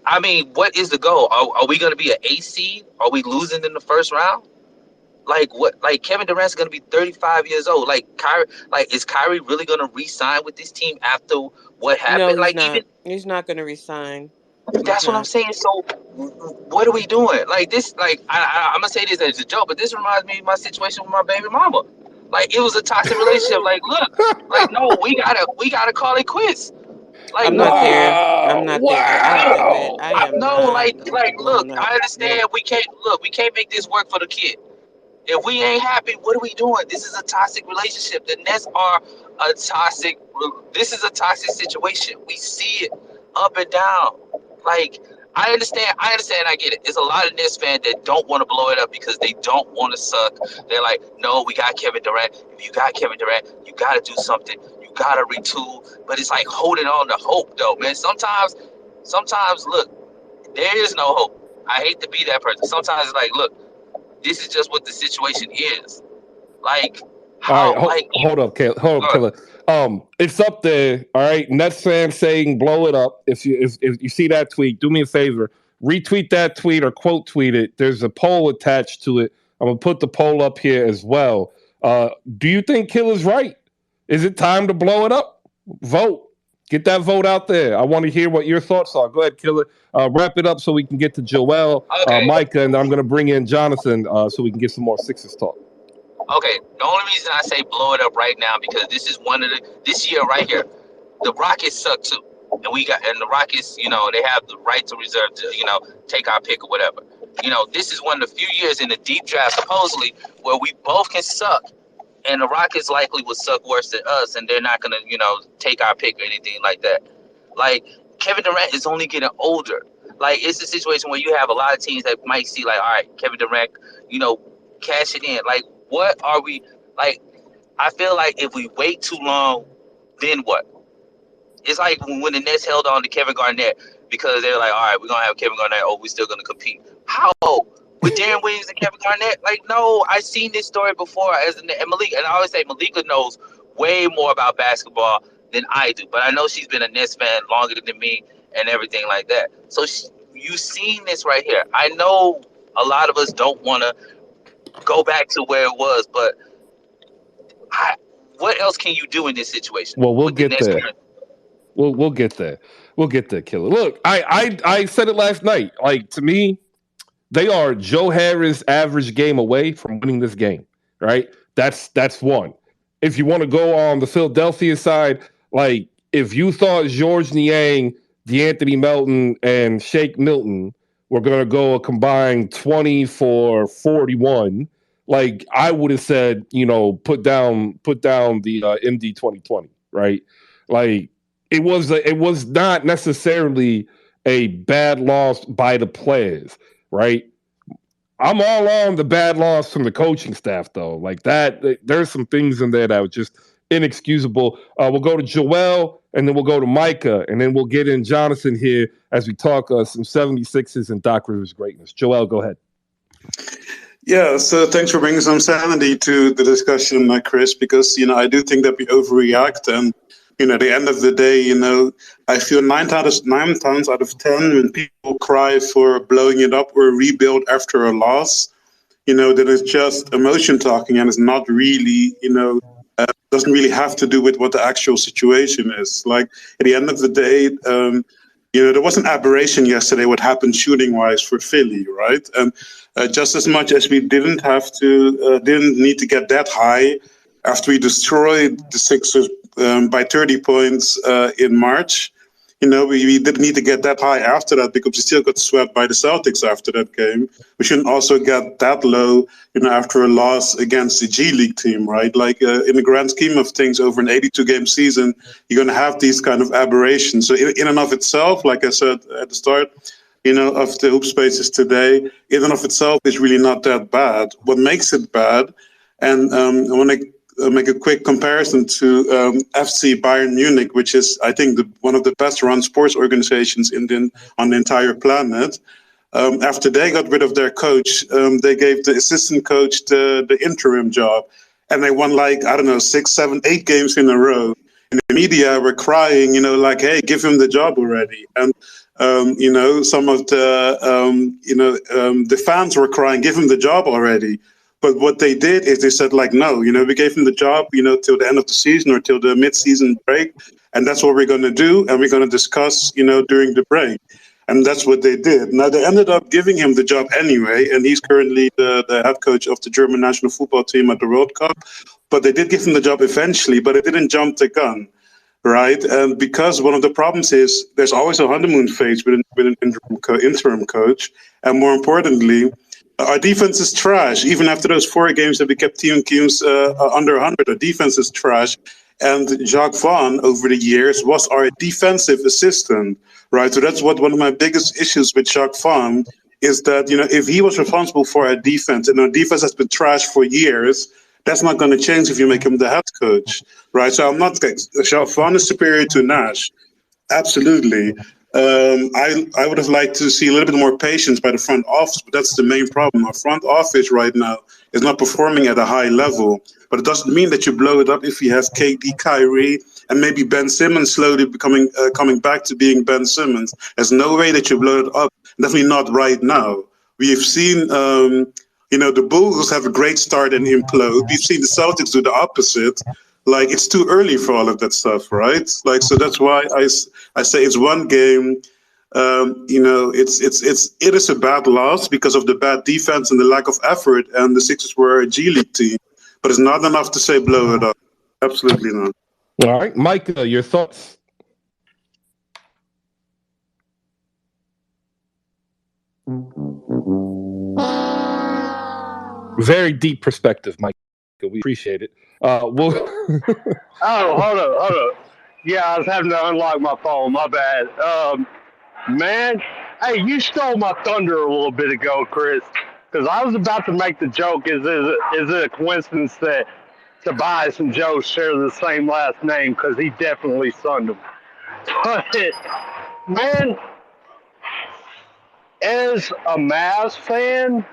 Speaker 12: I mean, what is the goal? Are we going to be an 8 seed? Are we losing in the first round? Like what? Like Kevin Durant's going to be 35 years old. Like Kyrie, is Kyrie really going to re-sign with this team after what happened?
Speaker 9: No, he's not. He's not going to re-sign.
Speaker 12: That's what I'm saying. So, what are we doing? Like this? Like I'm gonna say this as a joke, but this reminds me of my situation with my baby mama. Like it was a toxic relationship. Like look, like no, we gotta call it quits. Like
Speaker 9: I'm not there. I'm not there. I am
Speaker 12: no,
Speaker 9: not.
Speaker 12: like look, I understand we can't make this work for the kid. If we ain't happy, what are we doing? This is a toxic relationship. The Nets are a toxic. This is a toxic situation. We see it up and down. Like I understand, I get it. There's a lot of Nets fans that don't want to blow it up because they don't want to suck. They're like, no, we got Kevin Durant. If you got Kevin Durant, you got to do something. You got to retool. But it's like holding on to hope, though, man. Sometimes, look, there is no hope. I hate to be that person. Sometimes it's like, look, this is just what the situation is. Like, how?
Speaker 2: All right, hold up, Killer. It's up there. All right, Nets fans saying blow it up. If you see that tweet, do me a favor, retweet that tweet or quote tweet it. There's a poll attached to it. I'm gonna put the poll up here as well. Do you think Killer's right? Is it time to blow it up? Vote. Get that vote out there. I want to hear what your thoughts are. Go ahead, Killer. Wrap it up so we can get to Joel, Micah, and I'm going to bring in Jonathan so we can get some more Sixers talk.
Speaker 12: Okay, the only reason I say blow it up right now because this is this year right here. The Rockets suck too, and the Rockets, they have the right to reserve to, take our pick or whatever. This is one of the few years in the deep draft supposedly where we both can suck. And the Rockets likely would suck worse than us, and they're not going to, take our pick or anything like that. Like, Kevin Durant is only getting older. Like, it's a situation where you have a lot of teams that might see, like, all right, Kevin Durant, cash it in. Like, what are we – like, I feel like if we wait too long, then what? It's like when the Nets held on to Kevin Garnett because they're like, all right, we're going to have Kevin Garnett. Oh, we're still going to compete. How? With Darren Williams and Kevin Garnett? Like, no, I've seen this story before. And Malika, and I always say Malika knows way more about basketball than I do. But I know she's been a Nets fan longer than me and everything like that. So you've seen this right here. I know a lot of us don't want to go back to where it was, but what else can you do in this situation?
Speaker 2: Well, we'll get there. We'll get there. We'll get there, Killer. Look, I said it last night. Like, to me, they are Joe Harris' average game away from winning this game, right? That's one. If you want to go on the Philadelphia side, like if you thought Georges Niang, DeAnthony Melton, and Shake Milton were going to go a combined 20 for 41, like I would have said, put down the MD 2020, right? Like it was not necessarily a bad loss by the players. Right, I'm all on the bad loss from the coaching staff, though. Like that, there's some things in there that were just inexcusable. We'll go to Joel, and then we'll go to Micah, and then we'll get in Jonathan here as we talk some 76ers and Doc Rivers greatness. Joel, go ahead.
Speaker 4: Yeah, so thanks for bringing some sanity to the discussion, Chris, because, I do think that we overreact. And, at the end of the day, I feel 9 times out of 10 when people cry for blowing it up or rebuild after a loss, that it's just emotion talking and it's not really, doesn't really have to do with what the actual situation is. Like at the end of the day, there was an aberration yesterday what happened shooting-wise for Philly, right? And just as much as we didn't need to get that high after we destroyed the Sixers by 30 points in March, we didn't need to get that high after that because we still got swept by the Celtics after that game. We shouldn't also get that low, after a loss against the G League team, right? Like in the grand scheme of things, over an 82-game season, you're going to have these kind of aberrations. So in and of itself, like I said at the start, of the Hoop Spaces today, in and of itself is really not that bad. What makes it bad, and I want to make a quick comparison to FC Bayern Munich, which is, I think, one of the best-run sports organizations on the entire planet. After they got rid of their coach, they gave the assistant coach the interim job, and they won 6, 7, 8 games in a row. And the media were crying, like, "Hey, give him the job already!" And some of the fans were crying, "Give him the job already!" But what they did is they said, no, we gave him the job, till the end of the season or till the mid-season break. And that's what we're going to do. And we're going to discuss, during the break. And that's what they did. Now, they ended up giving him the job anyway. And he's currently the head coach of the German national football team at the World Cup. But they did give him the job eventually, but it didn't jump the gun. Right. And because one of the problems is there's always a honeymoon phase with an interim coach. And more importantly, our defense is trash. Even after those 4 games that we kept teams under 100, our defense is trash. And Jacques Vaughn, over the years, was our defensive assistant, right? So that's one of my biggest issues with Jacques Vaughn is that, if he was responsible for our defense, and our defense has been trash for years, that's not going to change if you make him the head coach, right? So Jacques Vaughn is superior to Nash, absolutely. I would have liked to see a little bit more patience by the front office, but that's the main problem. Our front office right now is not performing at a high level, but it doesn't mean that you blow it up if you have KD, Kyrie, and maybe Ben Simmons slowly coming back to being Ben Simmons. There's no way that you blow it up. Definitely not right now. We have seen, the Bulls have a great start and implode. We've seen the Celtics do the opposite. It's too early for all of that stuff, right? So that's why I say it's one game. It is a bad loss because of the bad defense and the lack of effort. And the Sixers were a G League team, but it's not enough to say blow it up. Absolutely not.
Speaker 2: All right, Mike, your thoughts? Very deep perspective, Mike. We appreciate it.
Speaker 5: Oh, hold up. Yeah, I was having to unlock my phone. My bad. Man, hey, you stole my thunder a little bit ago, Chris, because I was about to make the joke. Is it a coincidence that Tobias and Joe share the same last name? Because he definitely sunned them. But, man, as a Mavs fan,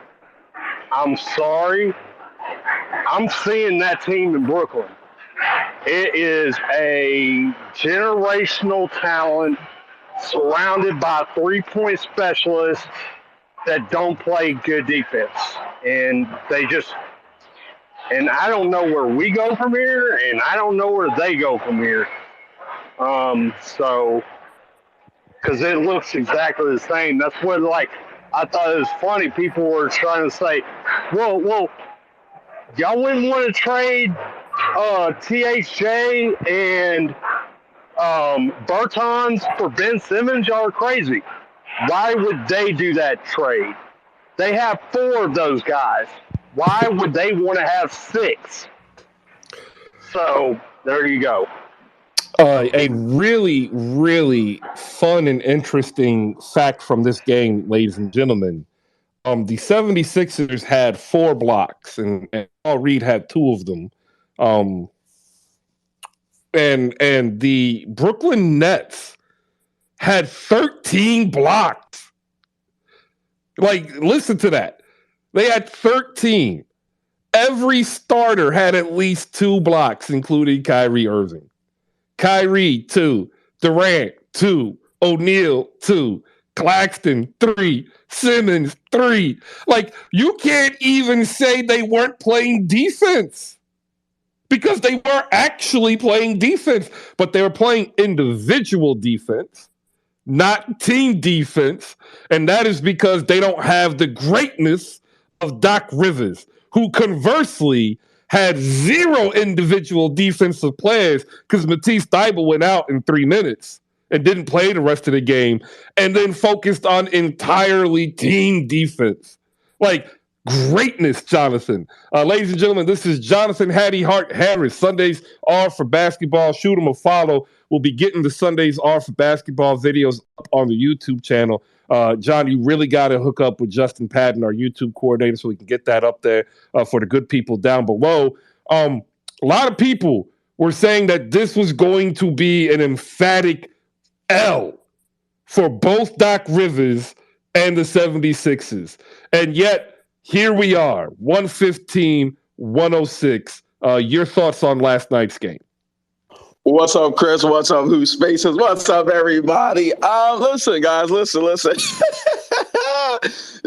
Speaker 5: I'm sorry. I'm seeing that team in Brooklyn. It is a generational talent surrounded by three-point specialists that don't play good defense. And I don't know where we go from here, and I don't know where they go from here. Because it looks exactly the same. That's what, I thought it was funny. People were trying to say, well, y'all wouldn't want to trade THJ and Bertans for Ben Simmons? Y'all are crazy. Why would they do that trade? They have 4 of those guys. Why would they want to have 6? So there you go.
Speaker 2: A really, really fun and interesting fact from this game, ladies and gentlemen. The 76ers had 4 blocks, and Paul Reed had 2 of them. And the Brooklyn Nets had 13 blocks. Listen to that. They had 13. Every starter had at least 2 blocks, including Kyrie Irving. Kyrie, 2. Durant, 2. O'Neal, 2. Claxton, 3. Simmons, 3. You can't even say they weren't playing defense because they weren't actually playing defense, but they were playing individual defense, not team defense. And that is because they don't have the greatness of Doc Rivers, who conversely had 0 individual defensive players because Matisse Thybulle went out in 3 minutes. and didn't play the rest of the game, and then focused on entirely team defense. Like, greatness, Jonathan. Ladies and gentlemen, this is Jonathan Hattie Hart Harris. Sundays are for basketball. Shoot him a follow. We'll be getting the Sundays are for basketball videos up on the YouTube channel. John, you really got to hook up with Justin Patton, our YouTube coordinator, so we can get that up there for the good people down below. A lot of people were saying that this was going to be an emphatic L for both Doc Rivers and the 76ers. And yet, here we are, 115-106. Your thoughts on last night's game?
Speaker 13: What's up, Chris? What's up, Who Spaces? What's up, everybody? Listen, guys, listen.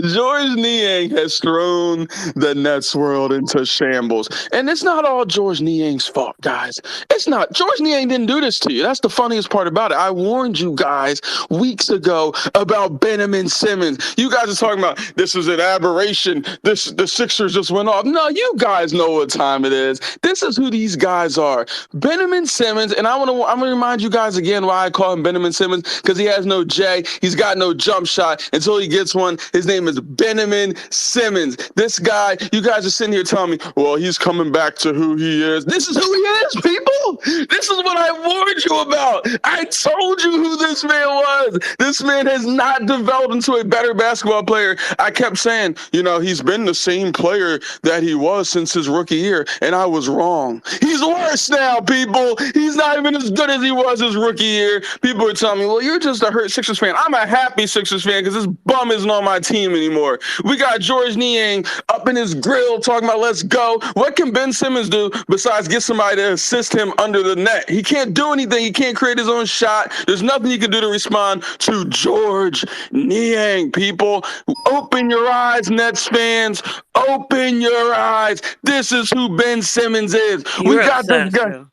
Speaker 13: Georges Niang has thrown the Nets world into shambles. And it's not all Georges Niang's fault, guys. It's not. Georges Niang didn't do this to you. That's the funniest part about it. I warned you guys weeks ago about Benjamin Simmons. You guys are talking about this is an aberration. The Sixers just went off. No, you guys know what time it is. This is who these guys are. Benjamin Simmons, and I'm gonna remind you guys again why I call him Benjamin Simmons, because he has no J. He's got no jump shot until he gets one. His name is Benjamin Simmons. This guy, you guys are sitting here telling me, well, he's coming back to who he is. This is who he is, people. This is what I warned you about. I told you who this man was. This man has not developed into a better basketball player. I kept saying, he's been the same player that he was since his rookie year, and I was wrong. He's worse now, people. He's not even as good as he was his rookie year. People are telling me, well, you're just a hurt Sixers fan. I'm a happy Sixers fan because this bum isn't on my team anymore. We got Georges Niang up in his grill talking about let's go. What can Ben Simmons do besides get somebody to assist him under the net? He can't do anything. He can't create his own shot. There's nothing he can do to respond to Georges Niang, people. Open your eyes, Nets fans. Open your eyes. This is who Ben Simmons is. We got this guy.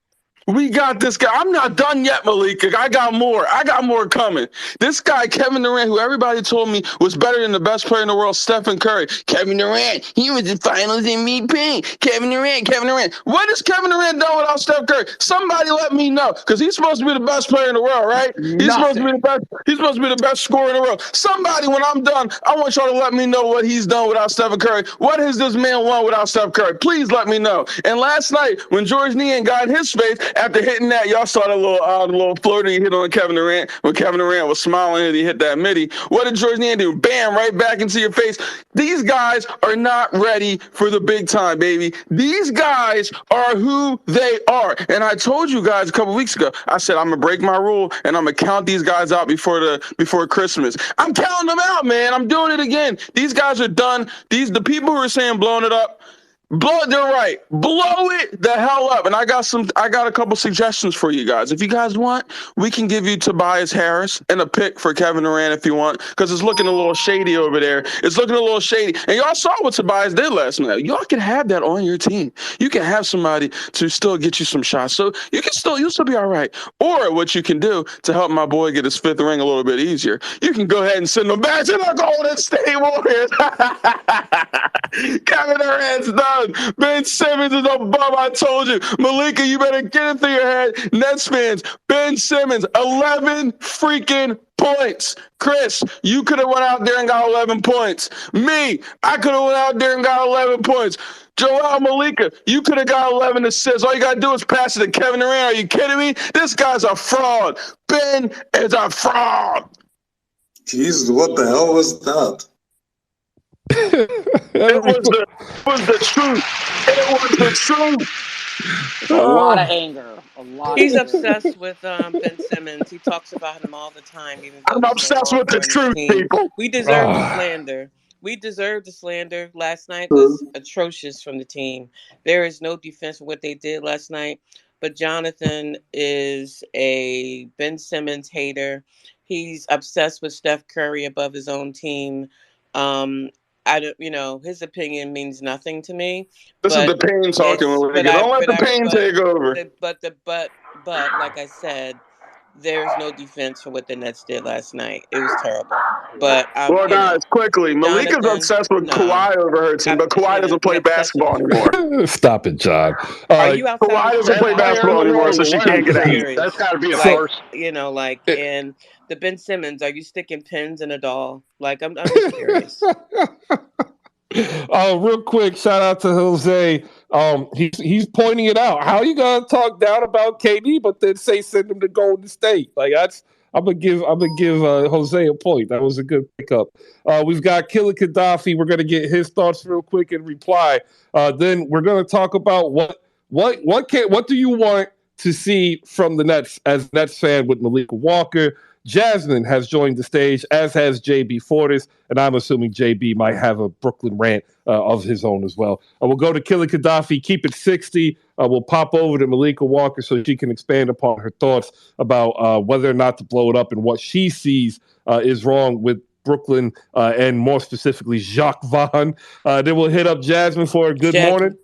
Speaker 13: We got this guy. I'm not done yet, Malika. I got more. I got more coming. This guy, Kevin Durant, who everybody told me was better than the best player in the world, Stephen Curry. Kevin Durant, he was the finals MVP. Kevin Durant. What has Kevin Durant done without Steph Curry? Somebody let me know, because he's supposed to be the best player in the world, right? He's supposed to be the best. He's supposed to be the best scorer in the world. Somebody, when I'm done, I want y'all to let me know what he's done without Stephen Curry. What has this man won without Steph Curry? Please let me know. And last night, when Georges Niang got in his space, after hitting that, y'all saw the little floater he hit on Kevin Durant when Kevin Durant was smiling and he hit that midi. What did Georges Niang do? Bam, right back into your face. These guys are not ready for the big time, baby. These guys are who they are. And I told you guys a couple weeks ago, I said I'm going to break my rule and I'm going to count these guys out before Christmas. I'm counting them out, man. I'm doing it again. These guys are done. The people who are saying blowing it up, they're right. Blow it the hell up. And I got a couple suggestions for you guys. If you guys want, we can give you Tobias Harris and a pick for Kevin Durant if you want, because it's looking a little shady over there. It's looking a little shady. And y'all saw what Tobias did last night. Y'all can have that on your team. You can have somebody to still get you some shots. So you'll still be all right. Or what you can do to help my boy get his fifth ring a little bit easier, you can go ahead and send him back to the Golden State Warriors. Kevin Durant's done. Ben Simmons is a bum. I told you. Malika, you better get it through your head. Nets fans, Ben Simmons, 11 freaking points. Chris, you could have went out there and got 11 points. Me, I could have went out there and got 11 points. Joel Malika, you could have got 11 assists. All you got to do is pass it to Kevin Durant. Are you kidding me? This guy's a fraud. Ben is a fraud.
Speaker 4: Jesus, what the hell was that?
Speaker 13: It was the truth. It was the truth.
Speaker 14: A lot of anger.
Speaker 9: He's obsessed with Ben Simmons. He talks about him all the time. Even
Speaker 13: I'm obsessed with the truth, people.
Speaker 9: We deserve the slander. We deserve the slander. Last night was atrocious from the team. There is no defense for what they did last night. But Jonathan is a Ben Simmons hater. He's obsessed with Steph Curry above his own team. I don't, his opinion means nothing to me.
Speaker 13: This is the pain talking. Don't let the pain take over.
Speaker 9: But like I said, there's no defense for what the Nets did last night. It was terrible. But
Speaker 13: Well, guys, quickly, Malika's
Speaker 9: Jonathan,
Speaker 13: obsessed with
Speaker 9: no.
Speaker 13: Kawhi over her team, but Kawhi doesn't play basketball anymore.
Speaker 2: Stop it, John.
Speaker 9: Are you outside?
Speaker 13: Kawhi doesn't play basketball anymore, so she can't get at it.
Speaker 12: That's got to be a
Speaker 9: like,
Speaker 12: first.
Speaker 9: You know, like, and the Ben Simmons, are you sticking pins in a doll? Like, I'm just curious.
Speaker 2: Real quick, shout out to Jose. He's pointing it out. How you gonna talk down about KD, but then say send him to Golden State? Like I'm gonna give Jose a point. That was a good pickup. We've got Killer Gaddafi. We're gonna get his thoughts real quick and reply. Then we're gonna talk about what do you want to see from the Nets as a Nets fan with Malika Walker. Jasmine has joined the stage, as has JB Fortis, and I'm assuming JB might have a Brooklyn rant of his own as well. We'll go to Killer Gaddafi, keep it 60. We'll pop over to Malika Walker so she can expand upon her thoughts about whether or not to blow it up and what she sees is wrong with Brooklyn and more specifically Jacques Vaughn. Then we'll hit up Jasmine for a good morning.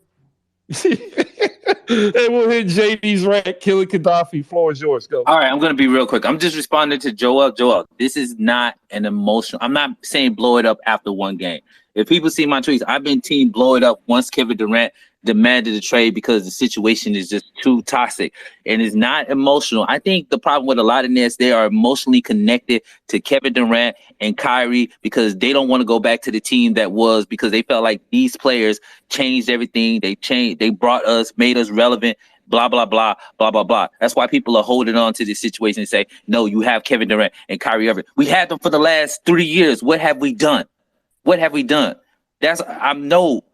Speaker 2: And we'll hit JB's rant. Killer Gaddafi, floor is yours. Go.
Speaker 11: All right, I'm going to be real quick. I'm just responding to Joel. Joel, this is not an emotional. I'm not saying blow it up after one game. If people see my tweets, I've been team blow it up once Kevin Durant demanded a trade because the situation is just too toxic and it's not emotional. I think the problem with a lot of Nets, they are emotionally connected to Kevin Durant and Kyrie because they don't want to go back to the team that was, because they felt like these players changed everything. They brought us, made us relevant, blah, blah, blah, blah, blah, blah. That's why people are holding on to this situation and say, no, you have Kevin Durant and Kyrie Irving. We had them for the last 3 years. What have we done? What have we done? No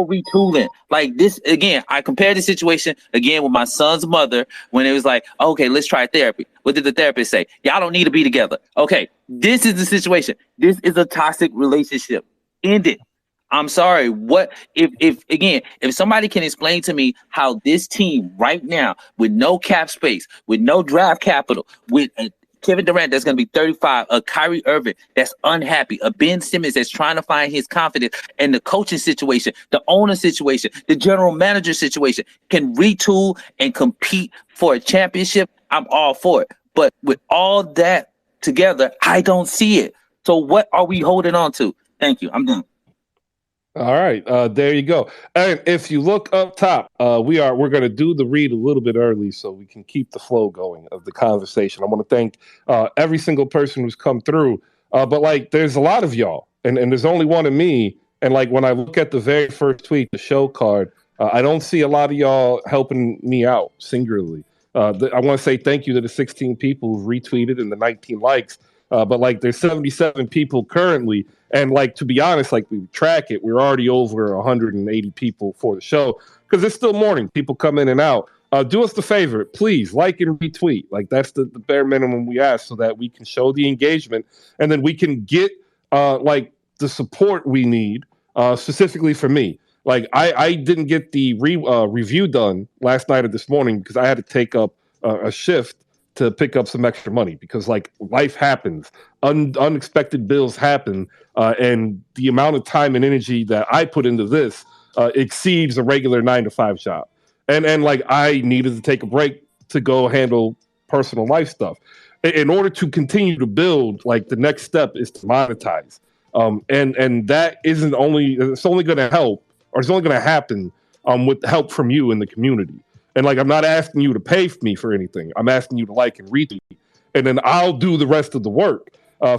Speaker 11: retooling. Like this, again, I compared the situation again with my son's mother when it was like, okay, let's try therapy. What did the therapist say? Y'all don't need to be together. Okay, this is the situation. This is a toxic relationship. End it. I'm sorry. What if somebody can explain to me how this team right now, with no cap space, with no draft capital, with Kevin Durant that's going to be 35, a Kyrie Irving that's unhappy, a Ben Simmons that's trying to find his confidence, and the coaching situation, the owner situation, the general manager situation can retool and compete for a championship, I'm all for it. But with all that together, I don't see it. So what are we holding on to? Thank you. I'm done.
Speaker 2: All right, there you go. And if you look up top, we're going to do the read a little bit early so we can keep the flow going of the conversation. I want to thank every single person who's come through. But like, there's a lot of y'all, and there's only one of me. And like, when I look at the very first tweet, the show card, I don't see a lot of y'all helping me out singularly. I want to say thank you to the 16 people who retweeted and the 19 likes. But like, there's 77 people currently. And like, to be honest, like, we track it, we're already over 180 people for the show because it's still morning. People come in and out. Do us the favor, please, like and retweet. Like, that's the bare minimum we ask so that we can show the engagement and then we can get like the support we need specifically for me. Like, I didn't get the review done last night or this morning because I had to take up a shift to pick up some extra money because like life happens, unexpected bills happen, and the amount of time and energy that I put into this exceeds a regular 9-to-5 job. And like, I needed to take a break to go handle personal life stuff. In order to continue to build, like, the next step is to monetize. And that it's only going to help, or it's only going to happen with help from you in the community. And like, I'm not asking you to pay me for anything. I'm asking you to like and retweet, and then I'll do the rest of the work.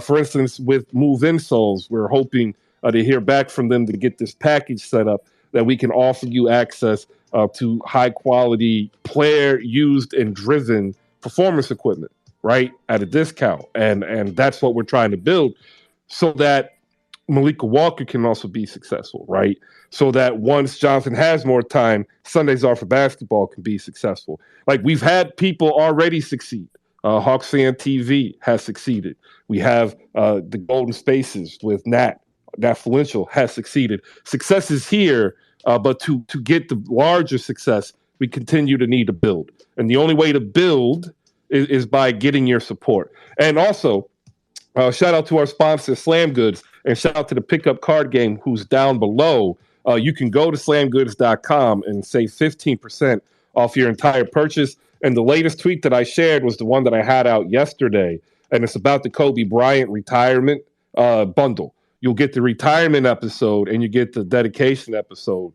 Speaker 2: For instance, with Move Insoles, we're hoping to hear back from them to get this package set up that we can offer you access to high quality player used and driven performance equipment, right, at a discount. And that's what we're trying to build so that Malika Walker can also be successful, right? So that once Johnson has more time, Sundays Are for Basketball can be successful. Like, we've had people already succeed. Hawks Fan TV has succeeded. We have the Golden Spaces with Nat Fluential has succeeded. Success is here, but to get the larger success, we continue to need to build. And the only way to build is by getting your support. And also, shout out to our sponsor, Slam Goods, and shout out to the Pickup Card Game, who's down below. You can go to slamgoods.com and save 15% off your entire purchase. And the latest tweet that I shared was the one that I had out yesterday. and it's about the Kobe Bryant retirement bundle. You'll get the retirement episode and you get the dedication episode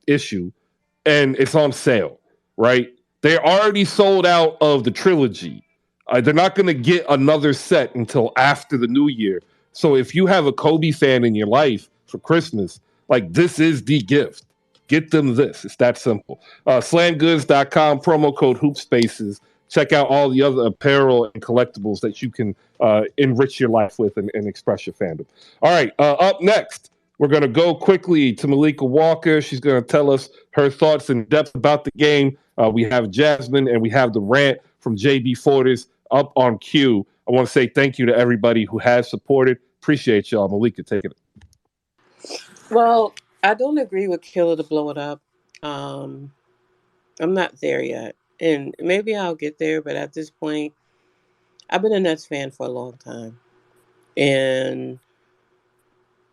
Speaker 2: issue, and it's on sale, right? They're already sold out of the trilogy. They're not going to get another set until after the new year. So if you have a Kobe fan in your life for Christmas, like, this is the gift. Get them this. It's that simple. Slamgoods.com, promo code HoopSpaces. Check out all the other apparel and collectibles that you can enrich your life with and express your fandom. All right, up next, we're going to go quickly to Malika Walker. She's going to tell us her thoughts in depth about the game. We have Jasmine, and we have the rant from JB Fortis up on cue. I want to say thank you to everybody who has supported. Appreciate y'all. Malika, take it.
Speaker 9: Well, I don't agree with Killer to blow it up. I'm not there yet. And maybe I'll get there, but at this point, I've been a Nets fan for a long time. And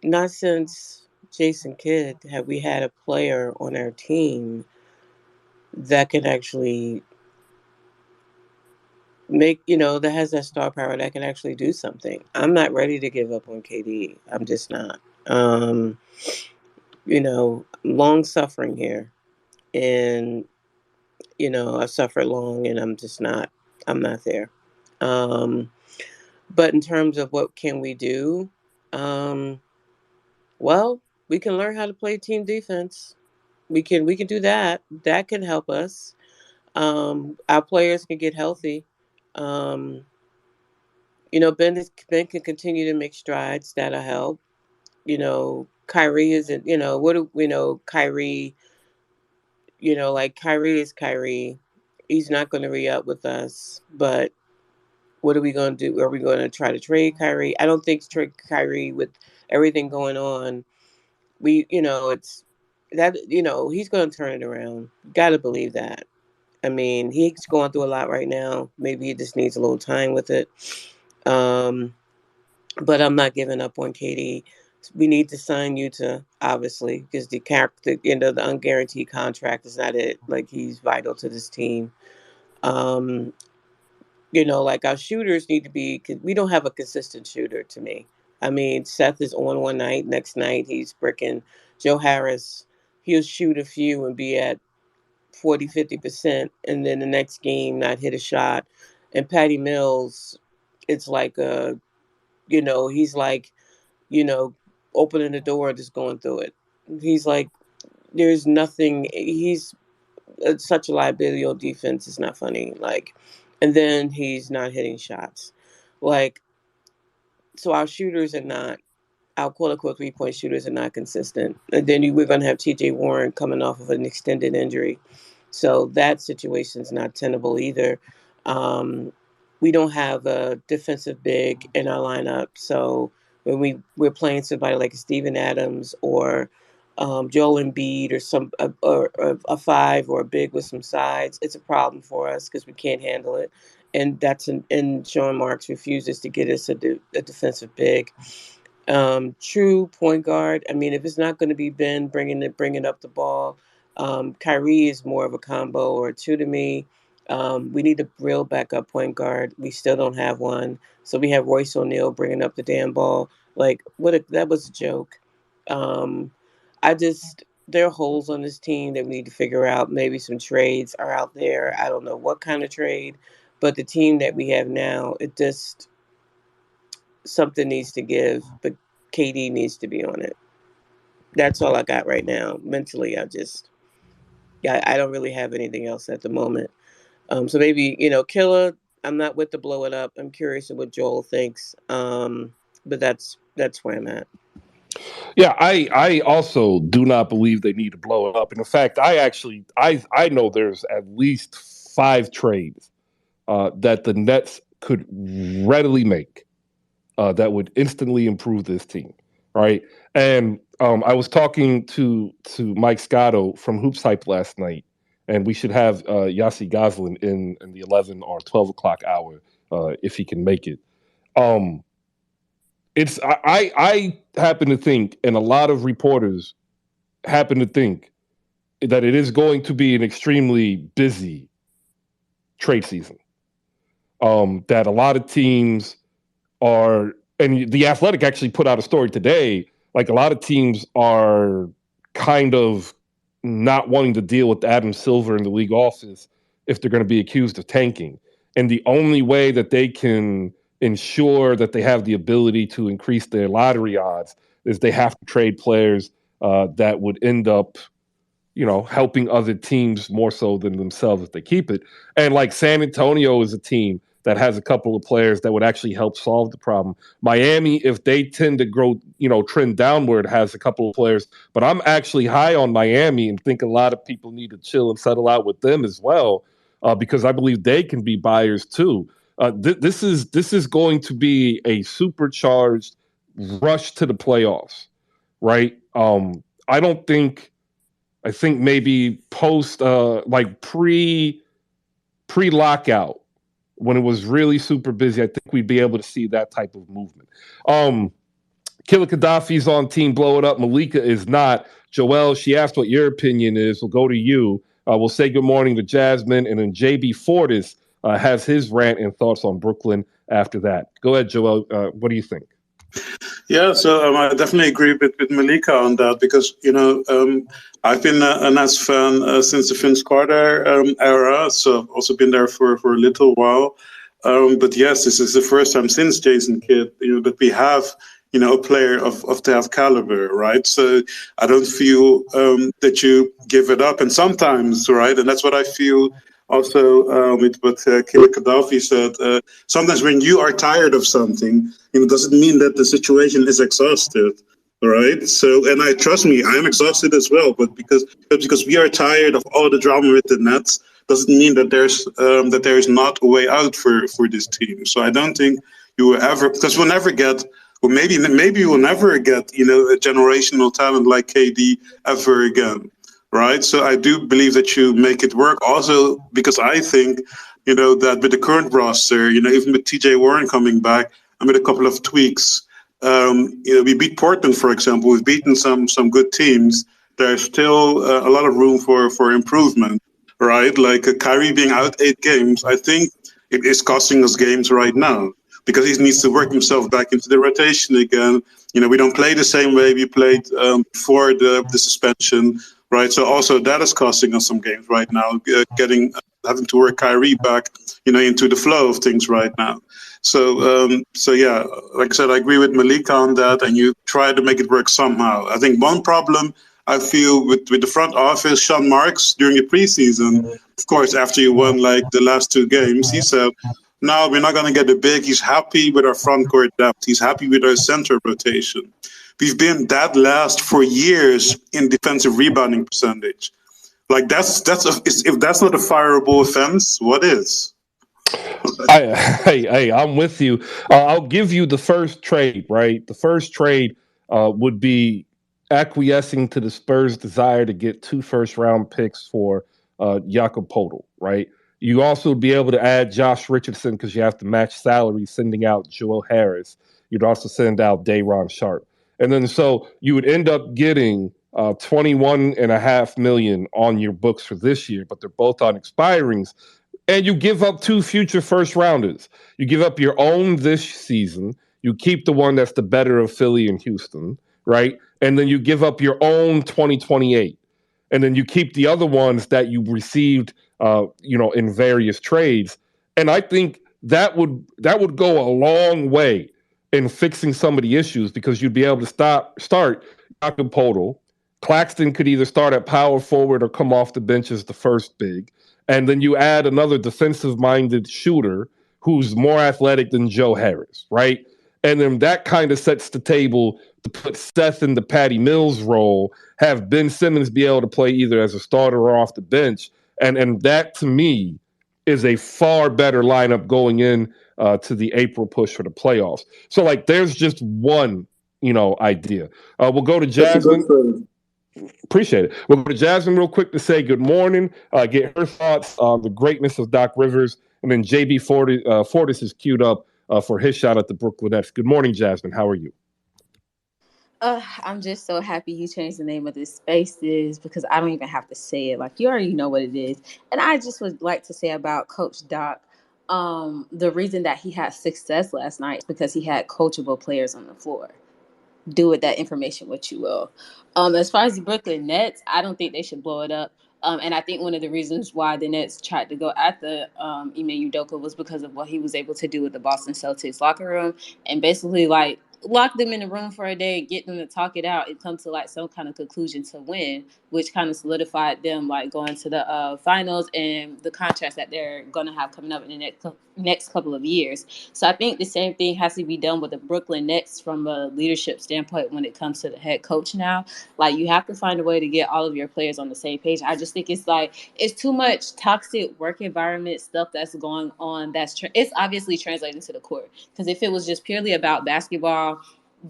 Speaker 9: not since Jason Kidd have we had a player on our team that can actually make, that has that star power that can actually do something. I'm not ready to give up on KD. I'm just not. Long suffering here. And, I've suffered long and I'm not there. But in terms of what can we do, well, we can learn how to play team defense. We can do that. That can help us. Our players can get healthy. Ben can continue to make strides. That'll help. Kyrie isn't, what do we know? Kyrie, Kyrie is Kyrie. He's not going to re-up with us, but what are we going to do? Are we going to try to trade Kyrie? I don't think trade Kyrie with everything going on. It's that, he's going to turn it around. Got to believe that. I mean, he's going through a lot right now. Maybe he just needs a little time with it. But I'm not giving up on KD. We need to sign Utah, obviously, because the unguaranteed contract is not it. Like, he's vital to this team. Our shooters need to be, we don't have a consistent shooter to me. I mean, Seth is on one night, next night he's bricking. Joe Harris, he'll shoot a few and be at 40, 50%, and then the next game not hit a shot. And Patty Mills, it's like, he's like, opening the door and just going through it. He's like, there's nothing, he's such a liability on defense, it's not funny. And then he's not hitting shots. So our shooters are not, our quote-unquote three-point shooters are not consistent. And then we're going to have T.J. Warren coming off of an extended injury. So that situation's not tenable either. We don't have a defensive big in our lineup. So when we're playing somebody like Steven Adams or Joel Embiid or a five or a big with some sides, it's a problem for us because we can't handle it. And and Sean Marks refuses to get us a defensive big. True point guard. I mean, if it's not going to be Ben bringing up the ball, Kyrie is more of a combo or two to me. We need a real backup point guard. We still don't have one. So we have Royce O'Neal bringing up the damn ball. That was a joke. There are holes on this team that we need to figure out. Maybe some trades are out there. I don't know what kind of trade, but the team that we have now, something needs to give, but KD needs to be on it. That's all I got right now. Mentally, I don't really have anything else at the moment. So maybe, Killer, I'm not with the blow it up. I'm curious of what Joel thinks. But that's where I'm at.
Speaker 2: Yeah, I also do not believe they need to blow it up. And in fact, I know there's at least 5 trades that the Nets could readily make that would instantly improve this team, right? And I was talking to Mike Scotto from Hoops Hype last night, and we should have Yassi Goslin in the 11 or 12 o'clock hour if he can make it. I happen to think, and a lot of reporters happen to think, that it is going to be an extremely busy trade season. that a lot of teams are, and the Athletic actually put out a story today, like a lot of teams are kind of not wanting to deal with Adam Silver in the league office if they're going to be accused of tanking. And the only way that they can ensure that they have the ability to increase their lottery odds is they have to trade players that would end up, helping other teams more so than themselves if they keep it. And like San Antonio is a team that has a couple of players that would actually help solve the problem. Miami, if they tend to grow, trend downward, has a couple of players. But I'm actually high on Miami and think a lot of people need to chill and settle out with them as well, because I believe they can be buyers too. This is going to be a supercharged rush to the playoffs, right? I think maybe post like pre lockout, when it was really super busy, I think we'd be able to see that type of movement. Killer Gaddafi's on Team Blow It Up. Malika is not. Joelle, she asked what your opinion is. We'll go to you. We'll say good morning to Jasmine, and then JB Fortis has his rant and thoughts on Brooklyn after that. Go ahead, Joelle. What do you think?
Speaker 4: Yeah, so I definitely agree with Malika on that because, I've been a Nets fan since the Vince Carter era, so I've also been there for a little while. But yes, this is the first time since Jason Kidd, that we have, a player of that caliber, right? So I don't feel that you give it up. And sometimes, right, and that's what I feel also with what Killer Gaddafi said, sometimes when you are tired of something, it doesn't mean that the situation is exhausted, right? So, and trust me, I'm exhausted as well, but because we are tired of all the drama with the Nets, doesn't mean that there's not a way out for this team. So I don't think you will ever, because we'll never get, or maybe you will never get, a generational talent like KD ever again. Right. So I do believe that you make it work also because I think, that with the current roster, even with TJ Warren coming back and with a couple of tweaks, we beat Portland, for example. We've beaten some good teams. There's still a lot of room for improvement. Right. Like Kyrie being out 8 games, I think it is costing us games right now because he needs to work himself back into the rotation again. We don't play the same way we played before the suspension. Right, so also that is costing us some games right now. Having to work Kyrie back, into the flow of things right now. So yeah, like I said, I agree with Malika on that, and you try to make it work somehow. I think one problem I feel with the front office, Sean Marks during the preseason, of course, after you won like the last 2 games, he said, "No, we're not going to get it big." He's happy with our front court depth. He's happy with our center rotation. We've been dead last for years in defensive rebounding percentage. Like if that's not a fireable offense, what is?
Speaker 2: Hey, I'm with you. I'll give you the first trade, right? The first trade would be acquiescing to the Spurs' desire to get 2 first-round picks for Jakob Poeltl, right? You also would be able to add Josh Richardson because you have to match salary, sending out Joe Harris. You'd also send out Day'Ron Sharpe. And then so you would end up getting $21.5 million on your books for this year, but they're both on expirings. And you give up 2 future first rounders. You give up your own this season. You keep the one that's the better of Philly and Houston, right? And then you give up your own 2028. And then you keep the other ones that you received, in various trades. And I think that would go a long way in fixing some of the issues because you'd be able to start Jakob Poeltl. Claxton could either start at power forward or come off the bench as the first big. And then you add another defensive-minded shooter who's more athletic than Joe Harris, right? And then that kind of sets the table to put Seth in the Patty Mills role, have Ben Simmons be able to play either as a starter or off the bench. And that, to me, is a far better lineup going in to the April push for the playoffs. So, like, there's just one, idea. We'll go to Jasmine. Appreciate it. We'll go to Jasmine real quick to say good morning, get her thoughts on the greatness of Doc Rivers, and then JB Fortis is queued up for his shot at the Brooklyn Nets. Good morning, Jasmine. How are you?
Speaker 15: I'm just so happy you changed the name of this Spaces because I don't even have to say it. Like, you already know what it is. And I just would like to say about Coach Doc, the reason that he had success last night is because he had coachable players on the floor. Do with that information what you will. As far as the Brooklyn Nets, I don't think they should blow it up. And I think one of the reasons why the Nets tried to go at the Ime Udoka was because of what he was able to do with the Boston Celtics locker room and basically like lock them in the room for a day, get them to talk it out and come to like some kind of conclusion to win, which kind of solidified them like going to the finals and the contracts that they're going to have coming up in the next couple of years. So I think the same thing has to be done with the Brooklyn Nets from a leadership standpoint when it comes to the head coach now. Like you have to find a way to get all of your players on the same page. I just think it's like it's too much toxic work environment stuff that's going on. It's obviously translating to the court, because if it was just purely about basketball,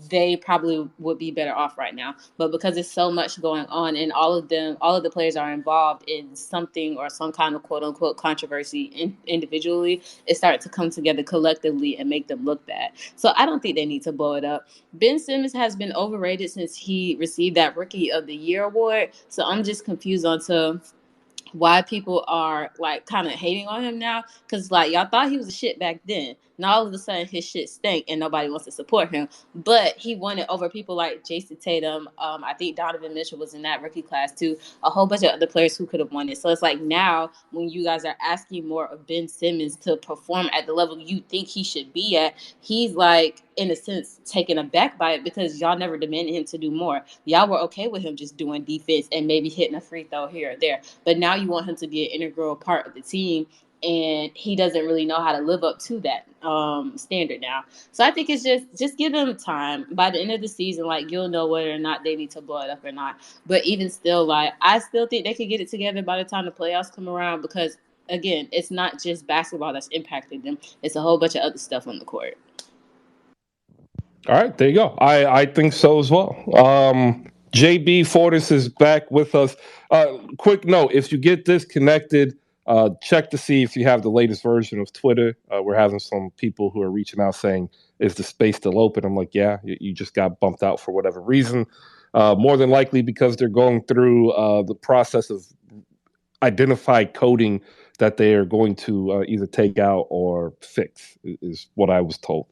Speaker 15: they probably would be better off right now. But because there's so much going on and all of the players are involved in something or some kind of quote unquote controversy individually, it started to come together collectively and make them look bad. So I don't think they need to blow it up. Ben Simmons has been overrated since he received that Rookie of the Year award. So I'm just confused on to why people are like kind of hating on him now, because like y'all thought he was a shit back then. Now all of a sudden his shit stank and nobody wants to support him. But he won it over people like Jason Tatum. I think Donovan Mitchell was in that rookie class too. A whole bunch of other players who could have won it. So it's like now when you guys are asking more of Ben Simmons to perform at the level you think he should be at, he's like in a sense taken aback by it because y'all never demanded him to do more. Y'all were okay with him just doing defense and maybe hitting a free throw here or there. But now you want him to be an integral part of the team, and he doesn't really know how to live up to that standard now. So I think it's just give them time. By the end of the season, like you'll know whether or not they need to blow it up or not. But even still, like I still think they could get it together by the time the playoffs come around, because again, it's not just basketball that's impacting them. It's a whole bunch of other stuff on the court.
Speaker 2: All right, there you go. I think so as well. JB Fortis is back with us. Quick note, if you get disconnected, check to see if you have the latest version of Twitter. We're having some people who are reaching out saying, is the space still open? I'm like, yeah, you just got bumped out for whatever reason. More than likely because they're going through the process of identified coding that they are going to either take out or fix, is what I was told.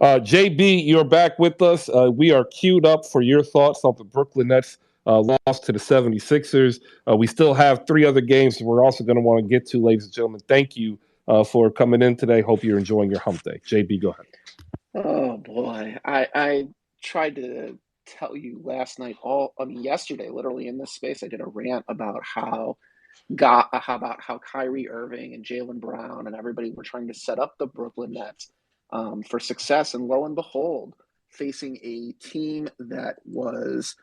Speaker 2: JB, you're back with us. We are queued up for your thoughts on the Brooklyn Nets loss to the 76ers. We still have 3 other games we're also going to want to get to, ladies and gentlemen. Thank you for coming in today. Hope you're enjoying your hump day. JB, go ahead.
Speaker 16: Oh, boy. I tried to tell you yesterday, literally in this space, I did a rant about how Kyrie Irving and Jaylen Brown and everybody were trying to set up the Brooklyn Nets for success. And lo and behold, facing a team that was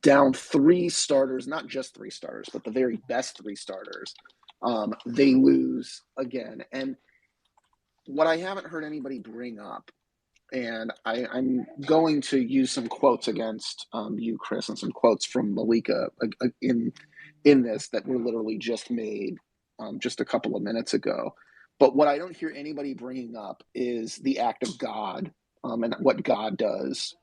Speaker 16: down 3 starters, not just 3 starters, but the very best 3 starters, they lose again. And what I haven't heard anybody bring up, and I'm going to use some quotes against you, Chris, and some quotes from Malika in this that were literally just made just a couple of minutes ago. But what I don't hear anybody bringing up is the act of God and what God does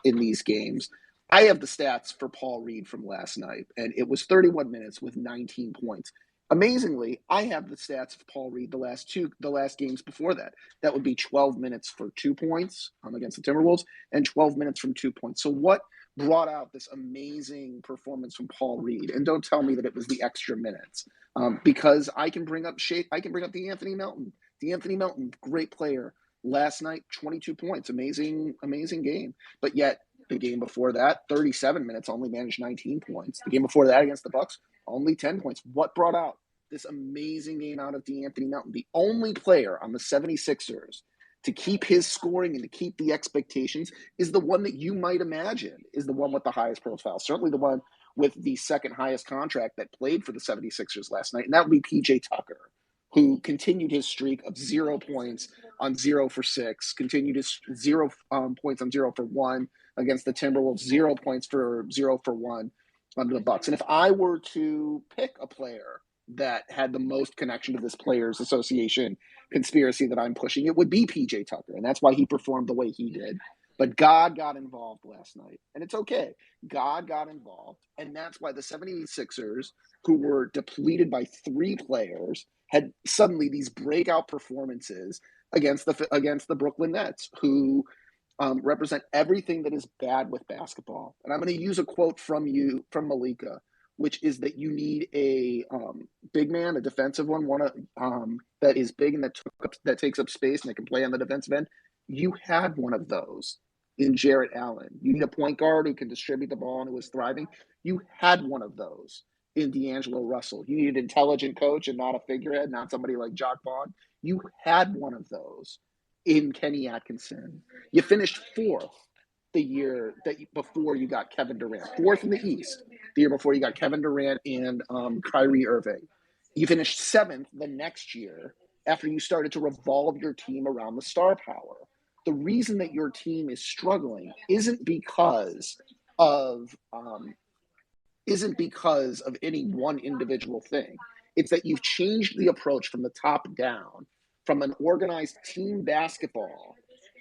Speaker 16: in these games. I have the stats for Paul Reed from last night, and it was 31 minutes with 19 points. Amazingly, I have the stats of Paul Reed the last games before that. That would be 12 minutes for 2 points against the Timberwolves and 12 minutes from 2 points. So what brought out this amazing performance from Paul Reed? And don't tell me that it was the extra minutes, because I can bring up DeAnthony Melton. DeAnthony Melton, great player. Last night, 22 points, amazing game. But yet the game before that, 37 minutes, only managed 19 points. The game before that against the Bucks, only 10 points. What brought out this amazing game out of DeAnthony Melton? The only player on the 76ers to keep his scoring and to keep the expectations is the one that you might imagine is the one with the highest profile. Certainly the one with the second highest contract that played for the 76ers last night, and that would be PJ Tucker, who continued his streak of 0 points on 0 for 6, continued his 0 points on 0 for 1 against the Timberwolves, 0 points for 0 for 1 under the Bucks. And if I were to pick a player that had the most connection to this players association conspiracy that I'm pushing, it would be PJ Tucker. And that's why he performed the way he did. But God got involved last night. And it's okay. God got involved. And that's why the 76ers, who were depleted by 3 players, had suddenly these breakout performances against the Brooklyn Nets, who represent everything that is bad with basketball. And I'm going to use a quote from Malika, which is that you need a big man, a defensive one that is big and that takes up space and that can play on the defensive end. You had one of those in Jarrett Allen. You need a point guard who can distribute the ball and who is thriving. You had one of those in D'Angelo Russell. You need an intelligent coach and not a figurehead, not somebody like Jock Vaughn. You had one of those in Kenny Atkinson. You finished fourth the year before you got Kevin Durant. Fourth in the East the year before you got Kevin Durant and Kyrie Irving. You finished seventh the next year after you started to revolve your team around the star power. The reason that your team is struggling isn't because of any one individual thing. It's that you've changed the approach from the top down, from an organized team basketball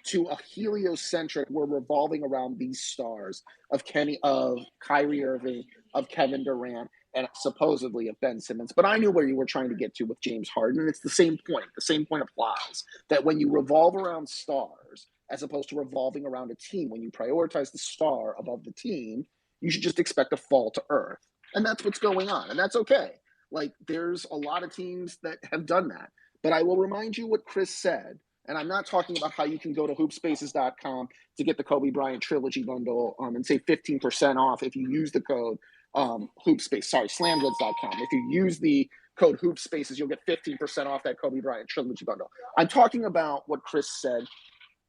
Speaker 16: to a heliocentric, we're revolving around these stars of Kyrie Irving, of Kevin Durant, and supposedly of Ben Simmons. But I knew where you were trying to get to with James Harden. It's the same point. The same point applies, that when you revolve around stars, as opposed to revolving around a team, when you prioritize the star above the team, you should just expect a fall to earth. And that's what's going on. And that's okay. Like, there's a lot of teams that have done that. But I will remind you what Chris said. And I'm not talking about how you can go to hoopspaces.com to get the Kobe Bryant trilogy bundle and save 15% off if you use the code slamgoods.com. If you use the code hoopspaces, you'll get 15% off that Kobe Bryant trilogy bundle. I'm talking about what Chris said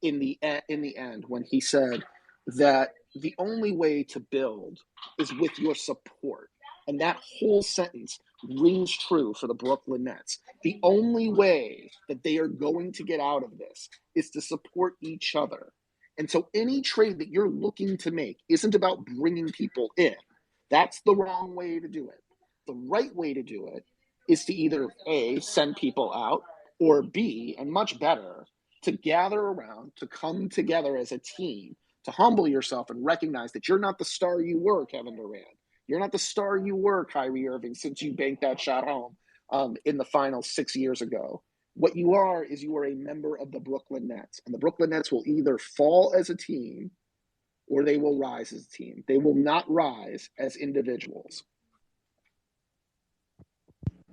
Speaker 16: in the end when he said that the only way to build is with your support. And that whole sentence rings true for the Brooklyn Nets. The only way that they are going to get out of this is to support each other. And so any trade that you're looking to make isn't about bringing people in. That's the wrong way to do it. The right way to do it is to either A, send people out, or B, and much better, to gather around, to come together as a team, to humble yourself and recognize that you're not the star you were, Kevin Durant. You're not the star you were, Kyrie Irving, since you banked that shot home in the finals 6 years ago. What you are is you are a member of the Brooklyn Nets. And the Brooklyn Nets will either fall as a team or they will rise as a team. They will not rise as individuals.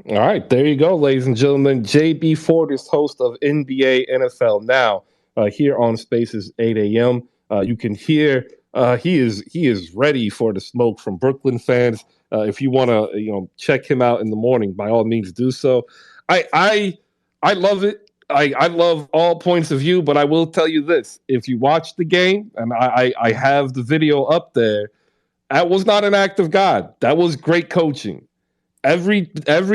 Speaker 2: All right, there you go, ladies and gentlemen. JB Fortis, host of NBA NFL Now, here on Spaces 8 a.m. You can hear he is ready for the smoke from Brooklyn fans. If you want to check him out in the morning, by all means do so. I love it. I love all points of view, but I will tell you this: if you watch the game, and I have the video up there, that was not an act of God. That was great coaching. Every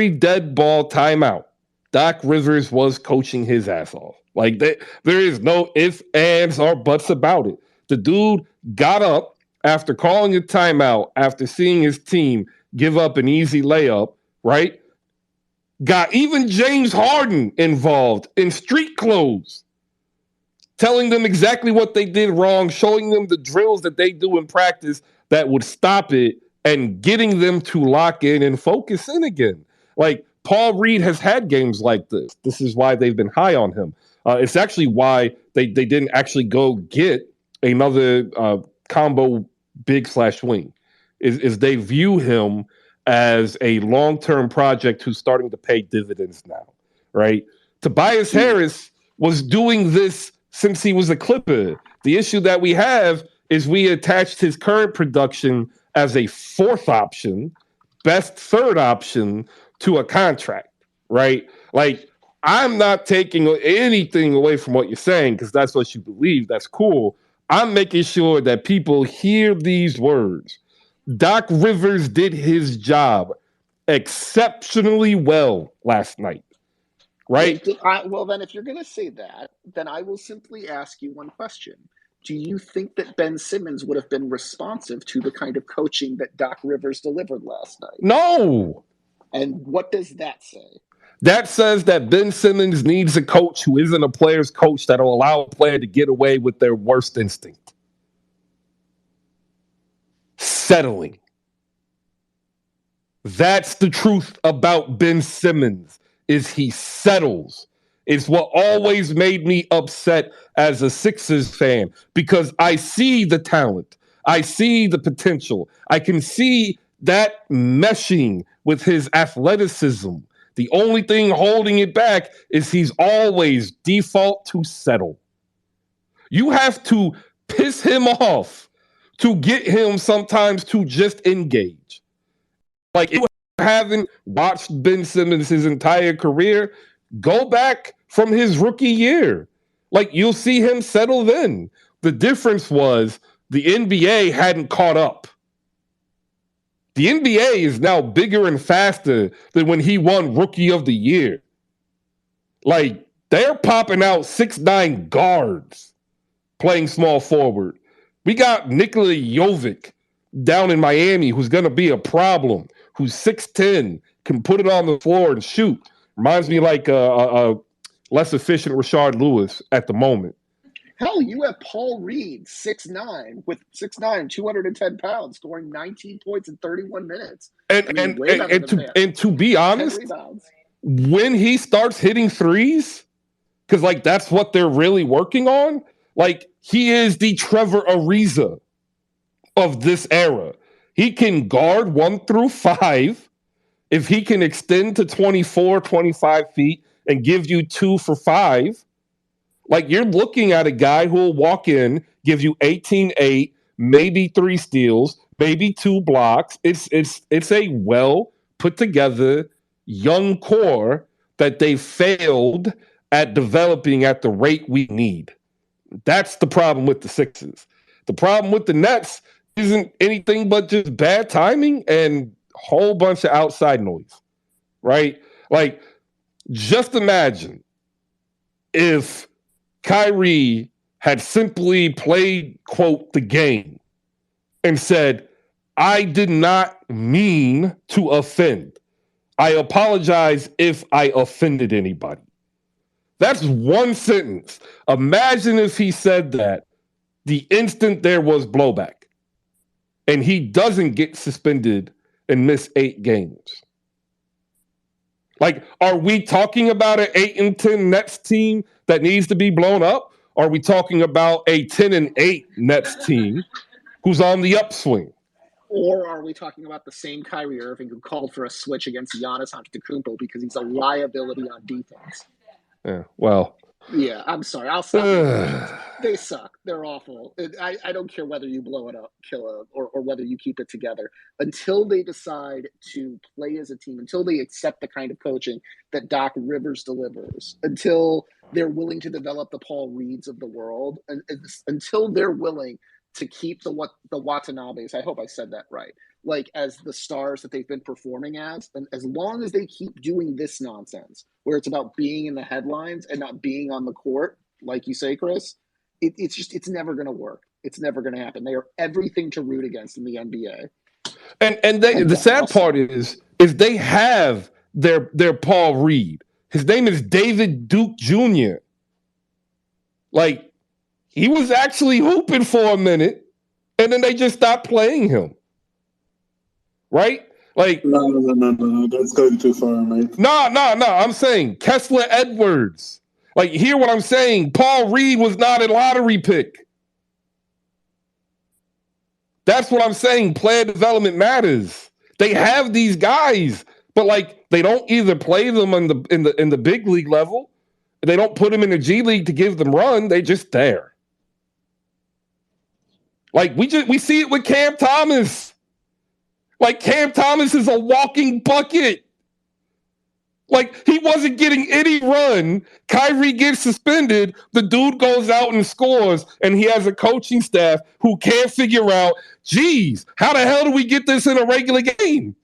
Speaker 2: dead ball timeout, Doc Rivers was coaching his ass off. Like, there is no ifs, ands, or buts about it. The dude got up after calling a timeout, after seeing his team give up an easy layup, right? Got even James Harden involved in street clothes, telling them exactly what they did wrong, showing them the drills that they do in practice that would stop it, and getting them to lock in and focus in again. Like, Paul Reed has had games like this. This is why they've been high on him. It's actually why they didn't actually go get another combo big/wing. Is they view him as a long-term project who's starting to pay dividends now, right? Tobias Harris was doing this since he was a Clipper. The issue that we have is we attached his current production as a fourth option, best third option to a contract, right? Like, I'm not taking anything away from what you're saying because that's what you believe. That's cool. I'm making sure that people hear these words. Doc Rivers did his job exceptionally well last night, right?
Speaker 16: Well, then if you're going to say that, then I will simply ask you one question. Do you think that Ben Simmons would have been responsive to the kind of coaching that Doc Rivers delivered last night?
Speaker 2: No.
Speaker 16: And what does that say?
Speaker 2: That says that Ben Simmons needs a coach who isn't a player's coach that will allow a player to get away with their worst instinct. Settling. That's the truth about Ben Simmons. is he settles. It's what always made me upset as a Sixers fan because I see the talent. I see the potential. I can see that meshing with his athleticism. The only thing holding it back is he's always default to settle. You have to piss him off to get him sometimes to just engage. Like, if you haven't watched Ben Simmons his entire career, go back from his rookie year. Like, you'll see him settle then. The difference was the NBA hadn't caught up. The NBA is now bigger and faster than when he won Rookie of the Year. Like, they're popping out 6'9" guards playing small forward. We got Nikola Jovic down in Miami who's going to be a problem, who's 6'10", can put it on the floor and shoot. Reminds me like a less efficient Rashard Lewis at the moment.
Speaker 16: Hell, you have Paul Reed, 6'9", with 6'9", 210 pounds, scoring 19 points in 31 minutes.
Speaker 2: And to be honest, when he starts hitting threes, because like that's what they're really working on, like he is the Trevor Ariza of this era. He can guard 1 through 5. If he can extend to 24, 25 feet and give you 2 for 5, like you're looking at a guy who will walk in, give you 18-8, maybe 3 steals, maybe 2 blocks. It's a well put together young core that they failed at developing at the rate we need. That's the problem with the Sixers. The problem with the Nets isn't anything but just bad timing and a whole bunch of outside noise, right? Like, just imagine if Kyrie had simply played, quote, the game and said, I did not mean to offend. I apologize if I offended anybody. That's one sentence. Imagine if he said that the instant there was blowback and he doesn't get suspended and miss 8 games. Like, are we talking about an 8-10 Nets team that needs to be blown up? Or are we talking about a 10-8 Nets team who's on the upswing?
Speaker 16: Or are we talking about the same Kyrie Irving who called for a switch against Giannis Antetokounmpo because he's a liability on defense?
Speaker 2: Yeah, well.
Speaker 16: Yeah, I'm sorry. I'll stop. They suck. They're awful. I don't care whether you blow it up, kill it, or whether you keep it together. Until they decide to play as a team, until they accept the kind of coaching that Doc Rivers delivers, until they're willing to develop the Paul Reeds of the world, and until they're willing to keep the Watanabes, I hope I said that right, like as the stars that they've been performing as, and as long as they keep doing this nonsense, where it's about being in the headlines and not being on the court, like you say, Chris, it's never going to work. It's never going to happen. They are everything to root against in the NBA.
Speaker 2: And the sad part is they have their Paul Reed. His name is David Duke Jr. Like, he was actually hooping for a minute, and then they just stopped playing him. Right? Like,
Speaker 4: no, that's going too far, mate.
Speaker 2: No. I'm saying Kessler Edwards. Like, hear what I'm saying. Paul Reed was not a lottery pick. That's what I'm saying. Player development matters. They have these guys, but like they don't either play them in the big league level. They don't put them in the G League to give them run. They just there. Like we see it with Cam Thomas. Like Cam Thomas is a walking bucket. Like he wasn't getting any run. Kyrie gets suspended. The dude goes out and scores, and he has a coaching staff who can't figure out, geez, how the hell do we get this in a regular game?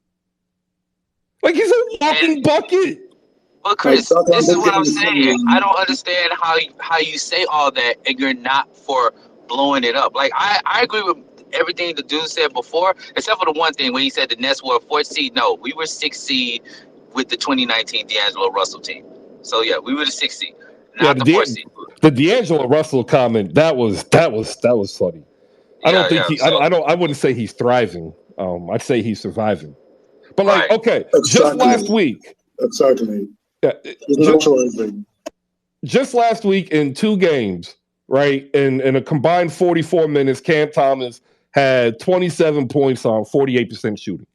Speaker 2: Like he's a walking bucket.
Speaker 12: But Chris, this is what I'm saying. I don't understand how you say all that and you're not for blowing it up. Like I agree with everything the dude said before, except for the one thing when he said the Nets were a 4th seed. No, we were 6th seed with the 2019 D'Angelo Russell team. So yeah, we were the 6th seed, not the 4th seed.
Speaker 2: The D'Angelo Russell comment that was funny. I wouldn't say he's thriving. I'd say he's surviving. But like, okay, just last week.
Speaker 4: Exactly.
Speaker 2: Yeah,
Speaker 4: There's no choice.
Speaker 2: just last week in 2 games, right? In a combined 44 minutes, Cam Thomas had 27 points on 48% shooting.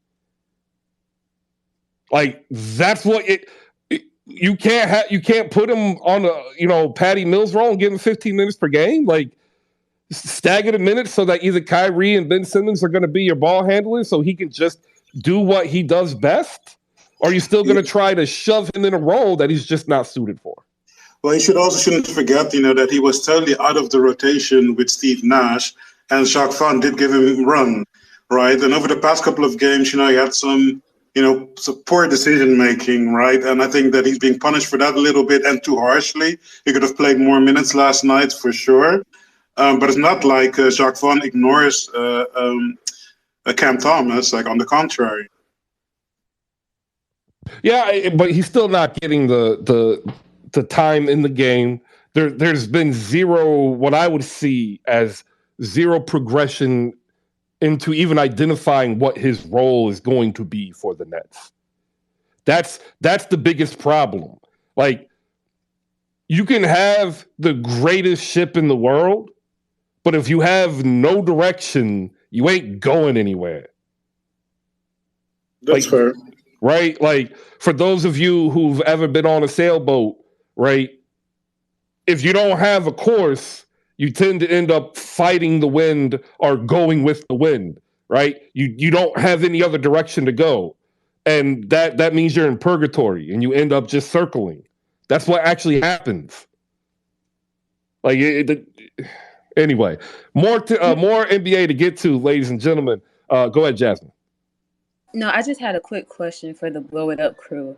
Speaker 2: Like that's what you can't put him on a Patty Mills role and give him 15 minutes per game. Like stagger the minutes so that either Kyrie and Ben Simmons are going to be your ball handlers so he can just do what he does best. Or are you still going to try to shove him in a role that he's just not suited for?
Speaker 4: Well, you shouldn't forget, that he was totally out of the rotation with Steve Nash, and Jacques Vaughn did give him a run, right? And over the past couple of games, he had some poor decision making, right? And I think that he's being punished for that a little bit and too harshly. He could have played more minutes last night for sure. But it's not like Jacques Vaughn ignores Cam Thomas, like on the contrary.
Speaker 2: Yeah, but he's still not getting the time in the game. There's been what I would see as zero progression into even identifying what his role is going to be for the Nets. That's the biggest problem. Like, you can have the greatest ship in the world, but if you have no direction, you ain't going anywhere.
Speaker 4: That's fair.
Speaker 2: Right? Like, for those of you who've ever been on a sailboat, right? If you don't have a course, you tend to end up fighting the wind or going with the wind, right? You don't have any other direction to go. And that means you're in purgatory and you end up just circling. That's what actually happens. Like, anyway, more NBA to get to, ladies and gentlemen. Go ahead, Jasmine.
Speaker 15: No, I just had a quick question for the Blow It Up crew.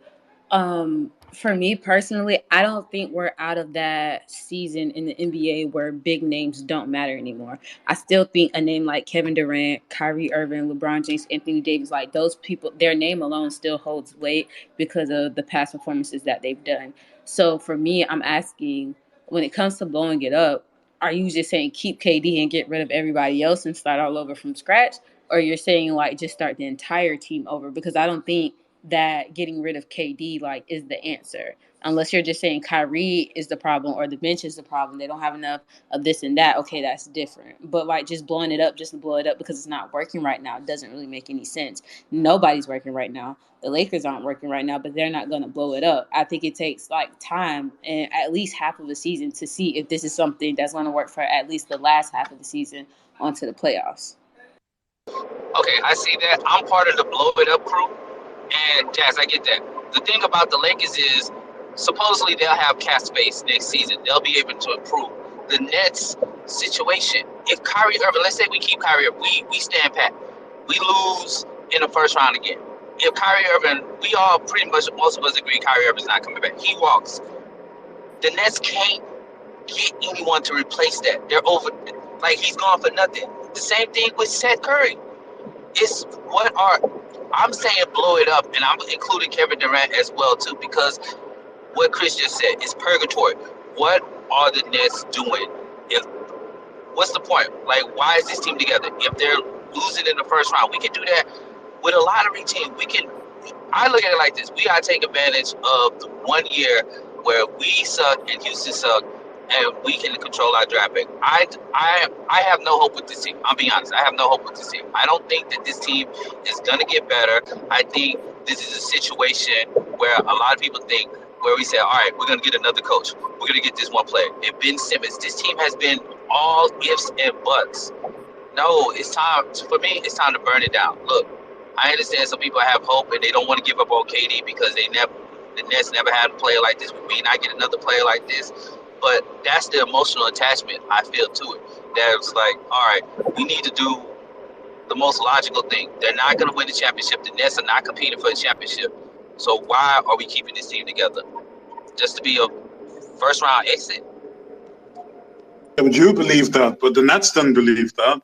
Speaker 15: For me personally, I don't think we're out of that season in the NBA where big names don't matter anymore. I still think a name like Kevin Durant, Kyrie Irving, LeBron James, Anthony Davis, like those people, their name alone still holds weight because of the past performances that they've done. So for me, I'm asking, when it comes to blowing it up, are you just saying keep KD and get rid of everybody else and start all over from scratch? Or you're saying like just start the entire team over? Because I don't think that getting rid of KD like is the answer, unless you're just saying Kyrie is the problem or the bench is the problem. They don't have enough of this and that. Okay, that's different. But like just blowing it up just to blow it up because it's not working right now doesn't really make any sense. Nobody's working right now. The Lakers aren't working right now, but they're not going to blow it up. I think it takes like time and at least half of the season to see if this is something that's going to work for at least the last half of the season onto the playoffs.
Speaker 12: Okay, I see that. I'm part of the Blow It Up crew. And Jazz, I get that. The thing about the Lakers is supposedly they'll have cap space next season. They'll be able to improve. The Nets situation, if Kyrie Irving, let's say we keep Kyrie Irving, we stand pat. We lose in the first round again. If Kyrie Irving, we all pretty much, most of us agree Kyrie Irving's not coming back. He walks. The Nets can't get anyone to replace that. They're over, like he's gone for nothing. The same thing with Seth Curry. I'm saying blow it up, and I'm including Kevin Durant as well too, because what Chris just said is purgatory. What are the Nets doing? What's the point? Like, why is this team together? If they're losing in the first round, we can do that with a lottery team. I look at it like this: we gotta take advantage of the 1 year where we suck and Houston suck, and we can control our draft pick. I have no hope with this team. I'll be honest. I have no hope with this team. I don't think that this team is going to get better. I think this is a situation where a lot of people think where we say, all right, we're going to get another coach. We're going to get this one player. And Ben Simmons, this team has been all ifs and buts. No, it's time. For me, it's time to burn it down. Look, I understand some people have hope and they don't want to give up on KD because the Nets never had a player like this. We may not get another player like this. But that's the emotional attachment I feel to it. That's like, all right, we need to do the most logical thing. They're not going to win the championship. The Nets are not competing for a championship. So why are we keeping this team together? Just to be a first-round exit?
Speaker 4: Yeah, but you believe that, but the Nets don't believe that.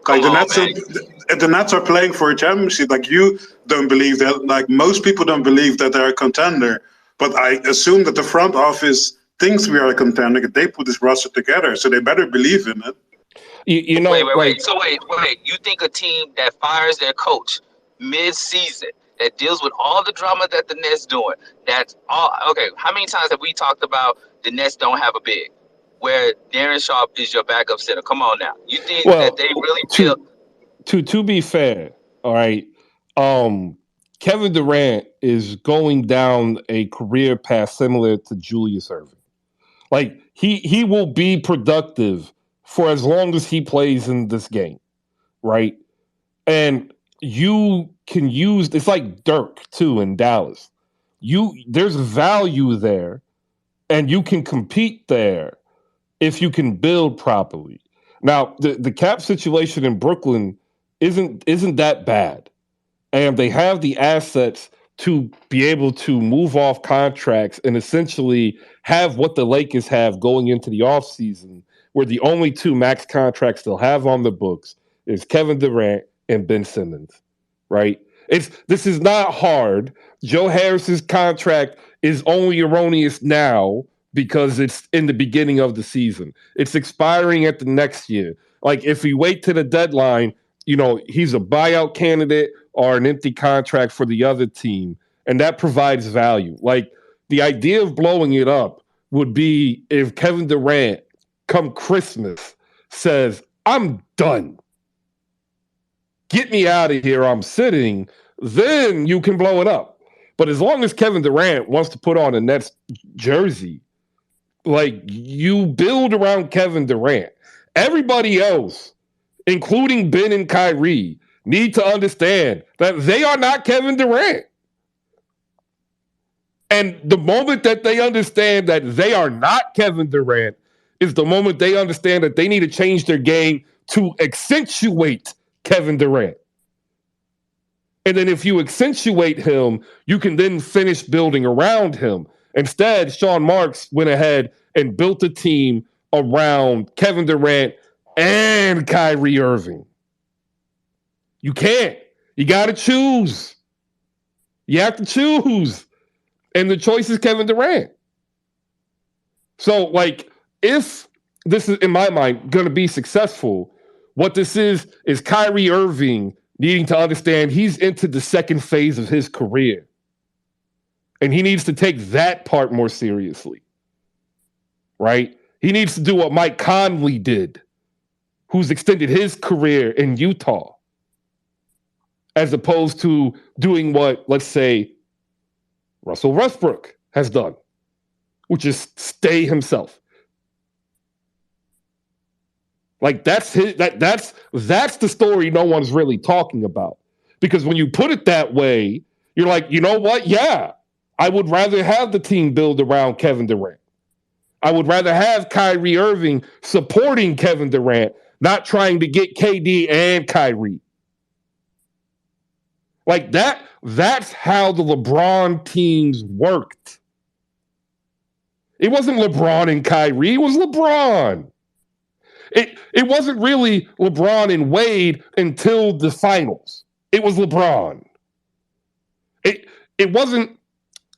Speaker 4: Like the Nets are playing for a championship. Like you don't believe that. Like most people don't believe that they're a contender. But I assume that the front office thinks we are a contender. They put this roster together, so they better believe in it.
Speaker 12: Wait. So wait. You think a team that fires their coach mid-season that deals with all the drama that the Nets doing. That's all. Okay, how many times have we talked about the Nets don't have a big, where Darren Sharp is your backup center? Come on now. You think that
Speaker 2: Well,
Speaker 12: they really feel?
Speaker 2: to be fair, all right. Kevin Durant is going down a career path similar to Julius Erving. Like he will be productive for as long as he plays in this game, right? And you can use it's like Dirk too in Dallas. There's value there, and you can compete there if you can build properly. Now, the cap situation in Brooklyn isn't that bad, and they have the assets to be able to move off contracts and essentially have what the Lakers have going into the offseason, where the only two max contracts they'll have on the books is Kevin Durant and Ben Simmons, right? This is not hard. Joe Harris's contract is only erroneous now because it's in the beginning of the season. It's expiring at the next year. Like if we wait to the deadline, he's a buyout candidate or an empty contract for the other team, and that provides value. Like the idea of blowing it up would be if Kevin Durant, come Christmas, says, "I'm done. Get me out of here. I'm sitting," then you can blow it up. But as long as Kevin Durant wants to put on a Nets jersey, like you build around Kevin Durant. Everybody else, including Ben and Kyrie, need to understand that they are not Kevin Durant. And the moment that they understand that they are not Kevin Durant is the moment they understand that they need to change their game to accentuate Kevin Durant. And then if you accentuate him, you can then finish building around him. Instead, Sean Marks went ahead and built a team around Kevin Durant and Kyrie Irving. You can't. You got to choose. You have to choose. And the choice is Kevin Durant. So, if this is, in my mind, going to be successful, what this is Kyrie Irving needing to understand he's into the second phase of his career. And he needs to take that part more seriously. Right? He needs to do what Mike Conley did, who's extended his career in Utah, as opposed to doing what, let's say, Russell Westbrook has done, which is stay himself. Like that's the story no one's really talking about. Because when you put it that way, you're like, you know what? Yeah, I would rather have the team build around Kevin Durant. I would rather have Kyrie Irving supporting Kevin Durant, not trying to get KD and Kyrie. Like that's how the LeBron teams worked. It wasn't LeBron and Kyrie, it was LeBron. It wasn't really LeBron and Wade until the finals. It was LeBron. It wasn't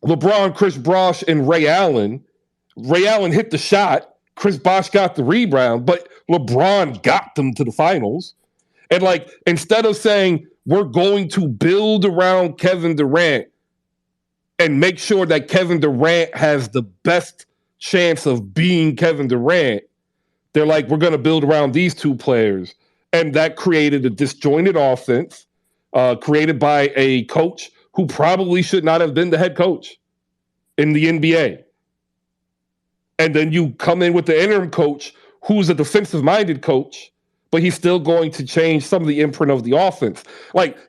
Speaker 2: LeBron, Chris Bosh, and Ray Allen. Ray Allen hit the shot. Chris Bosh got the rebound, but LeBron got them to the finals. And instead of saying we're going to build around Kevin Durant and make sure that Kevin Durant has the best chance of being Kevin Durant, they're like, we're going to build around these two players. And that created a disjointed offense created by a coach who probably should not have been the head coach in the NBA. And then you come in with the interim coach who's a defensive-minded coach, but he's still going to change some of the imprint of the offense.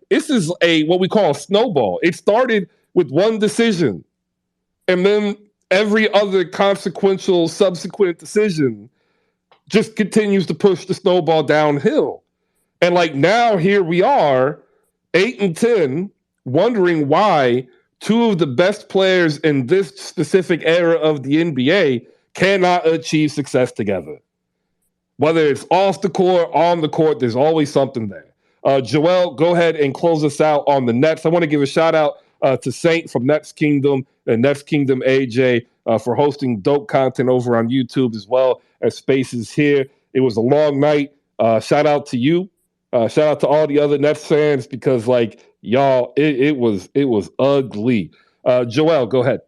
Speaker 2: This is what we call a snowball. It started with one decision, and then every other consequential subsequent decision just continues to push the snowball downhill. And now here we are, 8-10, wondering why two of the best players in this specific era of the NBA cannot achieve success together. Whether it's off the court, on the court, there's always something there. Joel, go ahead and close us out on the Nets. I want to give a shout out to Saint from Nets Kingdom and Nets Kingdom AJ for hosting dope content over on YouTube as well as Spaces here. It was a long night. Shout out to you. Shout out to all the other Nets fans because, like, y'all, it was ugly. Joel, go ahead.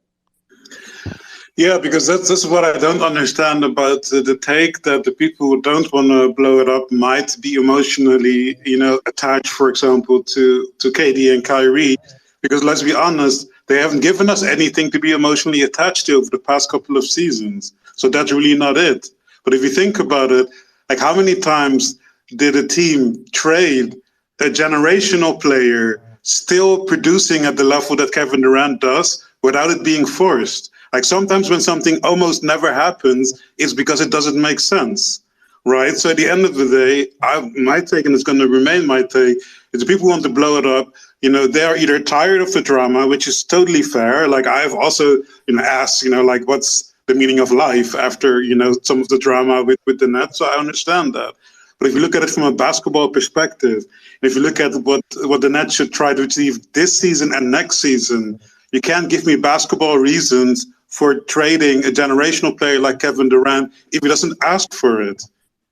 Speaker 4: Yeah, because that's what I don't understand about the take that the people who don't want to blow it up might be emotionally, attached, for example, to KD and Kyrie. Because let's be honest, they haven't given us anything to be emotionally attached to over the past couple of seasons. So that's really not it. But if you think about it, like how many times did a team trade a generational player still producing at the level that Kevin Durant does without it being forced? Like sometimes when something almost never happens, it's because it doesn't make sense, right? So at the end of the day, my take, and it's going to remain my take, is the people who want to blow it up, they are either tired of the drama, which is totally fair. Like I've also, asked, like what's the meaning of life after, some of the drama with the Nets. So I understand that. But if you look at it from a basketball perspective, if you look at what the Nets should try to achieve this season and next season, you can't give me basketball reasons for trading a generational player like Kevin Durant if he doesn't ask for it,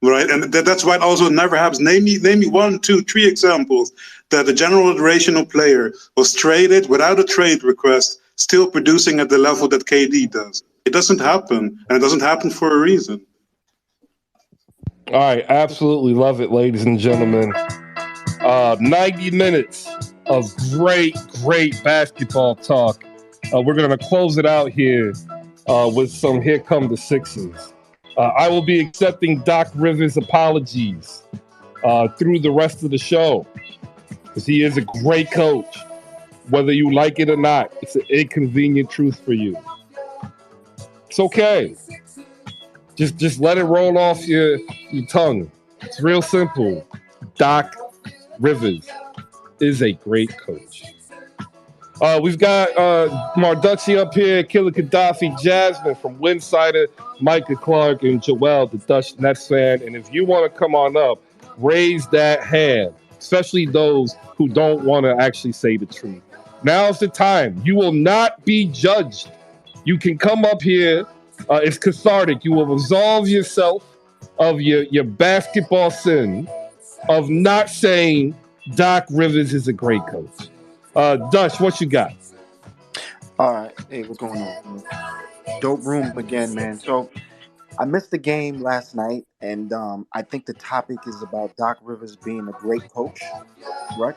Speaker 4: right? And that's why it also never happens. Name me 1, 2, 3 examples that a generational player was traded without a trade request, still producing at the level that KD does. It doesn't happen, and it doesn't happen for a reason.
Speaker 2: All right, absolutely love it, ladies and gentlemen. 90 minutes of great basketball talk. We're going to close it out here with some Here Come the Sixers. I will be accepting Doc Rivers' apologies through the rest of the show because he is a great coach. Whether you like it or not, it's an inconvenient truth for you. It's okay. Just let it roll off your tongue. It's real simple. Doc Rivers is a great coach. We've got Marducci up here, Killer Gaddafi, Jasmine from Winsider, Micah Clark, and Joel, the Dutch Nets fan. And if you want to come on up, raise that hand, especially those who don't want to actually say the truth. Now's the time. You will not be judged. You can come up here. It's cathartic. You will absolve yourself of your basketball sin of not saying Doc Rivers is a great coach. Dutch, what you got?
Speaker 17: All right. Hey, what's going on? Dope room again, man. So I missed the game last night, and I think the topic is about Doc Rivers being a great coach, right?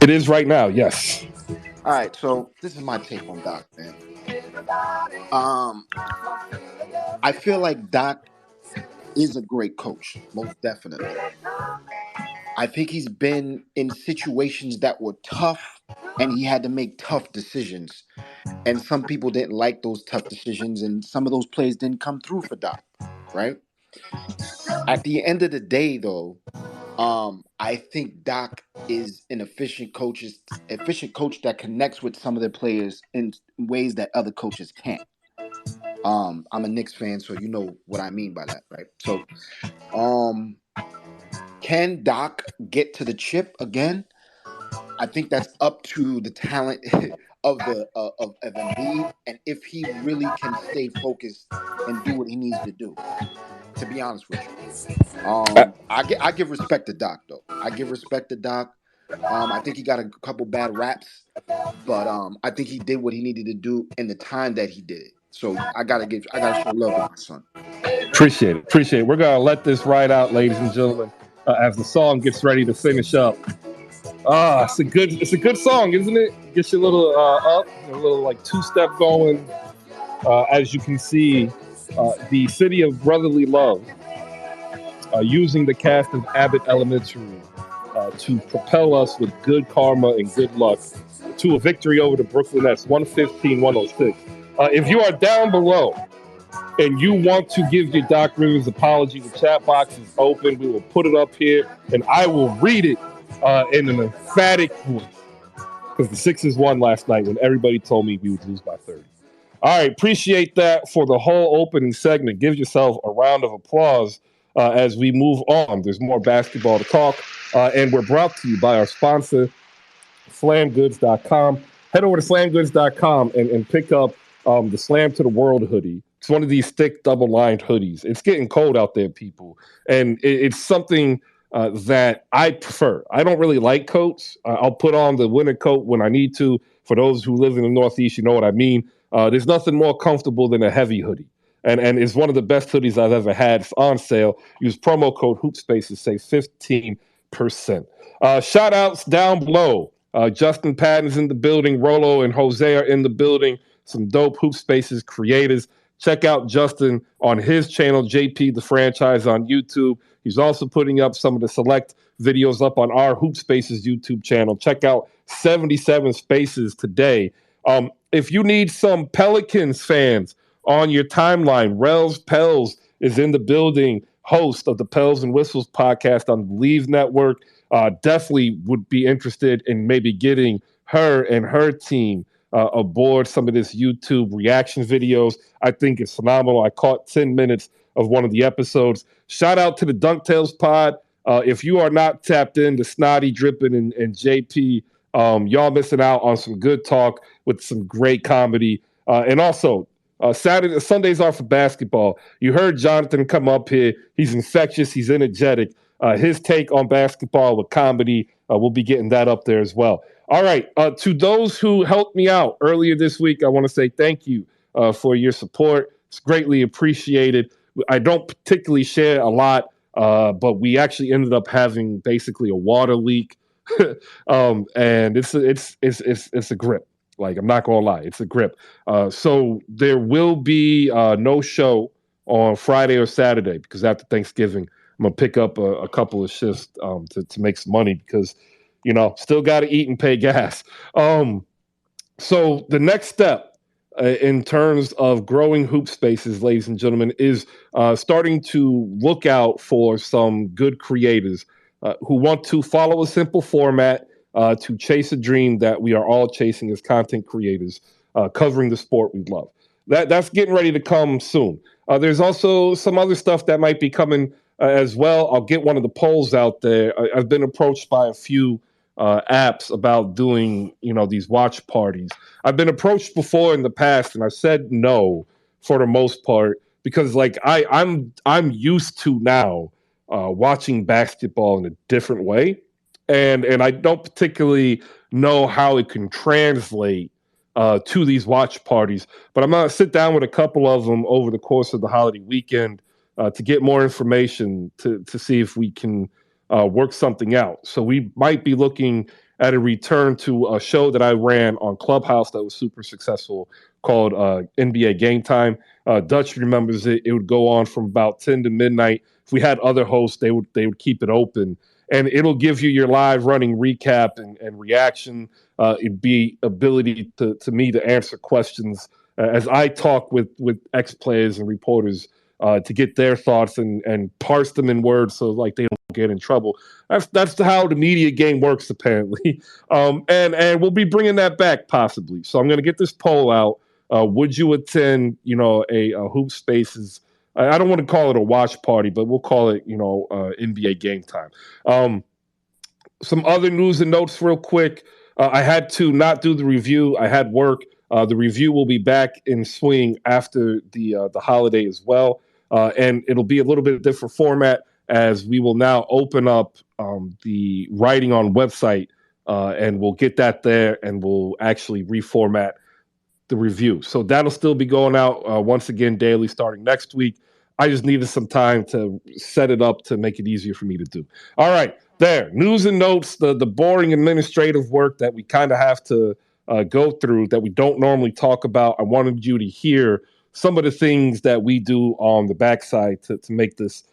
Speaker 2: It is right now, yes.
Speaker 17: All right. So this is my take on Doc, man. I feel like Doc is a great coach, most definitely. I think he's been in situations that were tough, and he had to make tough decisions. And some people didn't like those tough decisions, and some of those plays didn't come through for Doc, right? At the end of the day, though, I think Doc is an efficient coach that connects with some of the players in ways that other coaches can't. I'm a Knicks fan, so you know what I mean by that, right? So, can Doc get to the chip again? I think that's up to the talent of Embiid, and if he really can stay focused and do what he needs to do. To be honest with you, I give respect to Doc though. I give respect to Doc. I think he got a couple bad raps, but I think he did what he needed to do in the time that he did it. So I gotta show love to my son.
Speaker 2: Appreciate it. We're gonna let this ride out, ladies and gentlemen, as the song gets ready to finish up. It's a good song, isn't it? Gets you a little up, a little like two-step going. As you can see, the city of brotherly love using the cast of Abbott Elementary to propel us with good karma and good luck to a victory over the Brooklyn Nets, 115-106. If you are down below and you want to give your Doc Rivers apology, the chat box is open. We will put it up here, and I will read it in an emphatic voice because the Sixers won last night when everybody told me we would lose by 30. All right, appreciate that for the whole opening segment. Give yourself a round of applause as we move on. There's more basketball to talk, and we're brought to you by our sponsor, slamgoods.com. Head over to slamgoods.com and pick up the Slam to the World hoodie. It's one of these thick double-lined hoodies. It's getting cold out there, people, and it's something that I prefer. I don't really like coats. I'll put on the winter coat when I need to. For those who live in the Northeast, you know what I mean. There's nothing more comfortable than a heavy hoodie. And it's one of the best hoodies I've ever had. It's on sale. Use promo code HoopSpace to save 15%. Shout outs down below. Justin Patton's in the building. Rolo and Jose are in the building. Some dope Hoop Spaces creators. Check out Justin on his channel, JP the Franchise on YouTube. He's also putting up some of the select videos up on our Hoop Spaces YouTube channel. Check out 77 Spaces today. If you need some Pelicans fans on your timeline, Rels Pels is in the building, host of the Pels and Whistles podcast on the Leave Network. Definitely would be interested in maybe getting her and her team aboard some of this YouTube reaction videos. I think it's phenomenal. I caught 10 minutes of one of the episodes. Shout out to the Dunktails pod. If you are not tapped into Snotty, Drippin, and JP, y'all missing out on some good talk with some great comedy. And also, Sundays are for basketball. You heard Jonathan come up here. He's infectious. He's energetic. His take on basketball with comedy, we'll be getting that up there as well. All right. To those who helped me out earlier this week, I want to say thank you for your support. It's greatly appreciated. I don't particularly share a lot, but we actually ended up having basically a water leak, and it's a grip. Like, I'm not gonna lie, it's a grip. So there will be no show on Friday or Saturday because after Thanksgiving, I'm gonna pick up a couple of shifts to make some money because, still got to eat and pay gas. So the next step in terms of growing Hoop Spaces, ladies and gentlemen, is starting to look out for some good creators who want to follow a simple format to chase a dream that we are all chasing as content creators, covering the sport we love. That's getting ready to come soon. There's also some other stuff that might be coming as well. I'll get one of the polls out there. I've been approached by a few apps about doing, these watch parties. I've been approached before in the past, and I said no for the most part because, I'm used to now watching basketball in a different way, and I don't particularly know how it can translate to these watch parties. But I'm gonna sit down with a couple of them over the course of the holiday weekend to get more information to see if we can work something out. So we might be looking at a return to a show that I ran on Clubhouse that was super successful called NBA Game Time. Dutch remembers it. It would go on from about 10 to midnight. If we had other hosts, they would keep it open. And it'll give you your live running recap and reaction. It'd be ability to me to answer questions as I talk with ex-players and reporters to get their thoughts and parse them in words so they don't get in trouble. That's how the media game works, apparently. And we'll be bringing that back possibly. So I'm going to get this poll out. Would you attend, a Hoop Spaces? I don't want to call it a watch party, but we'll call it, NBA Game Time. Some other news and notes real quick. I had to not do the review. I had work. The review will be back in swing after the holiday as well. And it'll be a little bit different format as we will now open up the writing on website and we'll get that there and we'll actually reformat the review. So that'll still be going out once again daily starting next week. I just needed some time to set it up to make it easier for me to do. All right, there. News and notes, the boring administrative work that we kind of have to go through that we don't normally talk about. I wanted you to hear some of the things that we do on the backside to make this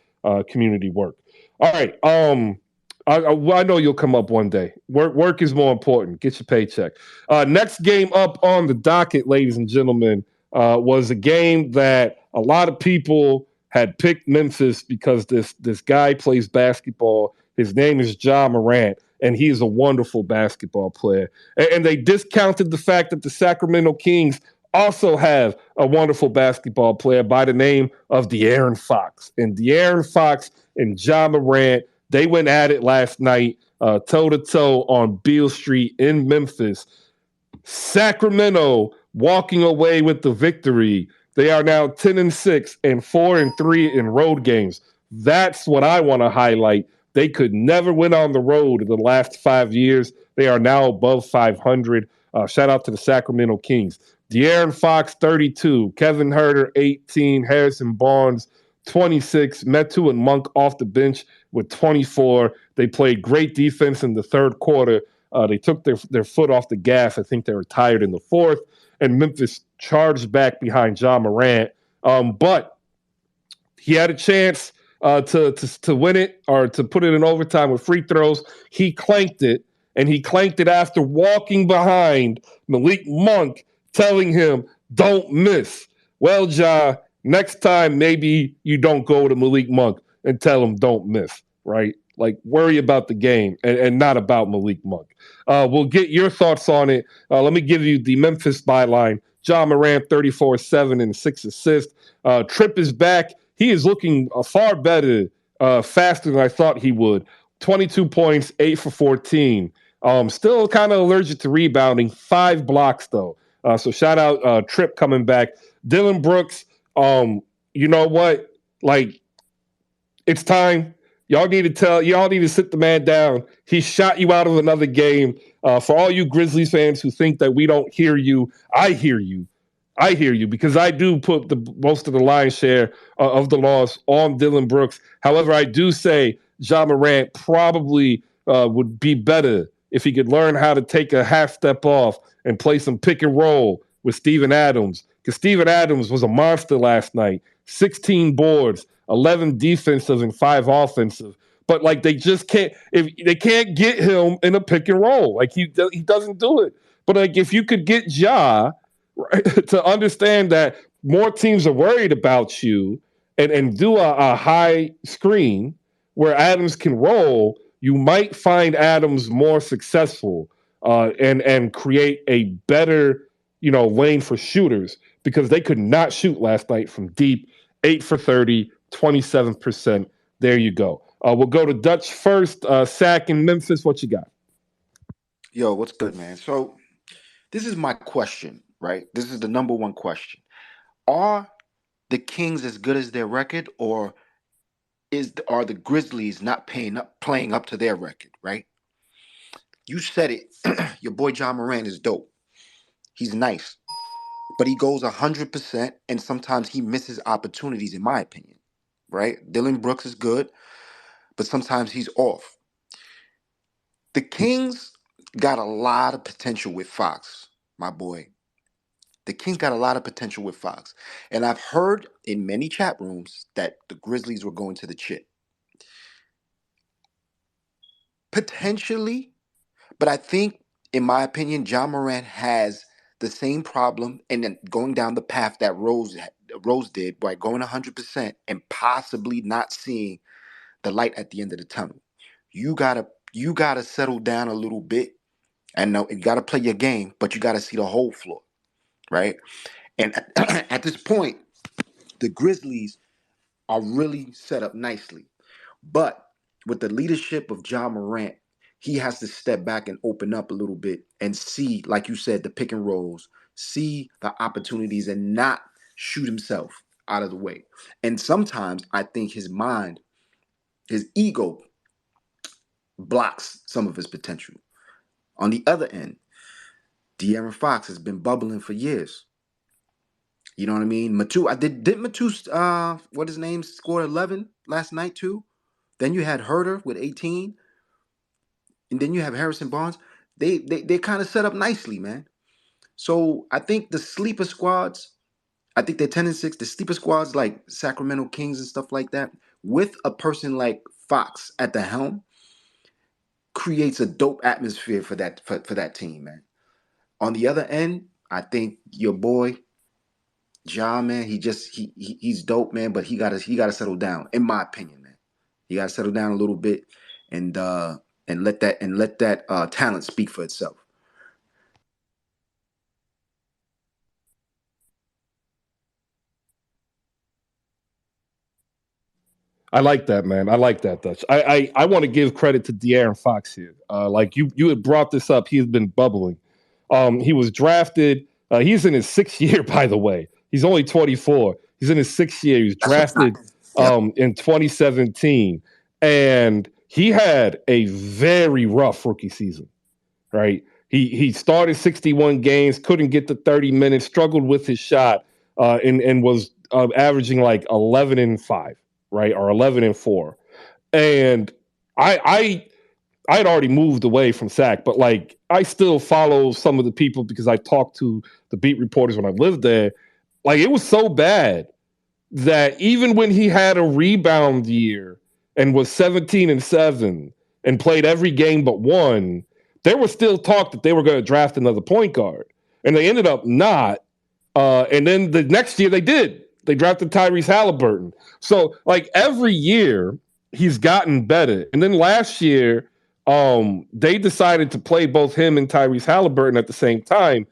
Speaker 2: community work. All right. I know you'll come up one day. Work is more important. Get your paycheck. Next game up on the docket, ladies and gentlemen, was a game that a lot of people had picked Memphis because this guy plays basketball. His name is Ja Morant, and he is a wonderful basketball player. And they discounted the fact that the Sacramento Kings also have a wonderful basketball player by the name of De'Aaron Fox. And De'Aaron Fox and Ja Morant, they went at it last night, toe-to-toe on Beale Street in Memphis. Sacramento walking away with the victory. They are now 10-6 and 4-3 in road games. That's what I want to highlight. They could never win on the road in the last 5 years. They are now above 500. Shout out to the Sacramento Kings. De'Aaron Fox, 32. Kevin Huerter, 18. Harrison Barnes, 26. Metu and Monk off the bench with 24. They played great defense in the third quarter. They took their foot off the gas. I think they were tired in the fourth. And Memphis charged back behind Ja Morant. But he had a chance to win it or to put it in overtime with free throws. He clanked it, and he clanked it after walking behind Malik Monk, telling him, don't miss. Well, Ja, next time maybe you don't go to Malik Monk and tell him don't miss, right? Like, worry about the game and not about Malik Monk. We'll get your thoughts on it. Let me give you the Memphis byline. Ja Morant, 34-7 and 6 assists. Tripp is back. He is looking far better, faster than I thought he would. 22 points, 8 for 14. Still kind of allergic to rebounding. 5 blocks, though. So shout out Tripp coming back. Dylan Brooks, you know what? Like, it's time. Y'all need to sit the man down. He shot you out of another game. For all you Grizzlies fans who think that we don't hear you, I hear you. I hear you because I do put most of the lion's share of the loss on Dylan Brooks. However, I do say Ja Morant probably would be better if he could learn how to take a half step off and play some pick and roll with Steven Adams, because Steven Adams was a monster last night. 16 boards, 11 defensive and 5 offensive. But like they just can't get him in a pick and roll. Like he doesn't do it. But like if you could get Ja, right, to understand that more teams are worried about you and do a high screen where Adams can roll, you might find Adams more successful and create a better, lane for shooters, because they could not shoot last night from deep. 8 for 30, 27%. There you go. We'll go to Dutch first. Sack in Memphis. What you got?
Speaker 17: Yo, what's good, man? So this is my question, right? This is the number one question. Are the Kings as good as their record, or are the Grizzlies not playing up to their record, right? You said it. Your boy Ja Morant is dope. He's nice. But he goes 100%, and sometimes he misses opportunities, in my opinion, right? Dylan Brooks is good, but sometimes he's off. The Kings got a lot of potential with Fox, my boy. The Kings got a lot of potential with Fox. And I've heard in many chat rooms that the Grizzlies were going to the chip. Potentially, but I think, in my opinion, Ja Morant has the same problem and then going down the path that Rose did by going 100% and possibly not seeing the light at the end of the tunnel. You gotta settle down a little bit, and no, you gotta play your game, but you gotta see the whole floor, right? And at this point, the Grizzlies are really set up nicely, but with the leadership of Ja Morant, he has to step back and open up a little bit and see, like you said, the pick and rolls, see the opportunities and not shoot himself out of the way. And sometimes I think his mind, his ego blocks some of his potential. On the other end, De'Aaron Fox has been bubbling for years. You know what I mean? Metu, did Metu, what his name, scored 11 last night too? Then you had Huerter with 18. And then you have Harrison Barnes. They kind of set up nicely, man. So I think the sleeper squads, I think they're 10-6. The sleeper squads like Sacramento Kings and stuff like that, with a person like Fox at the helm, creates a dope atmosphere for that team, man. On the other end, I think your boy Ja, man, he's dope, man, but he gotta settle down, in my opinion, man. He gotta settle down a little bit and let that talent speak for itself.
Speaker 2: I like that, man. I like that, Dutch. I want to give credit to De'Aaron Fox here. Like you had brought this up. He's been bubbling. He was drafted. He's in his 6th year, by the way. He's only 24. He's in his 6th year. He was drafted in 2017. And he had a very rough rookie season, right? He started 61 games, couldn't get to 30 minutes, struggled with his shot, and was averaging like 11-5, right, or 11-4. And I'd already moved away from Sac, but like I still follow some of the people because I talked to the beat reporters when I lived there. Like it was so bad that even when he had a rebound year and was 17-7 and played every game but one, there was still talk that they were going to draft another point guard. And they ended up not. And then the next year they did. They drafted Tyrese Halliburton. So like every year he's gotten better. And then last year they decided to play both him and Tyrese Halliburton at the same time.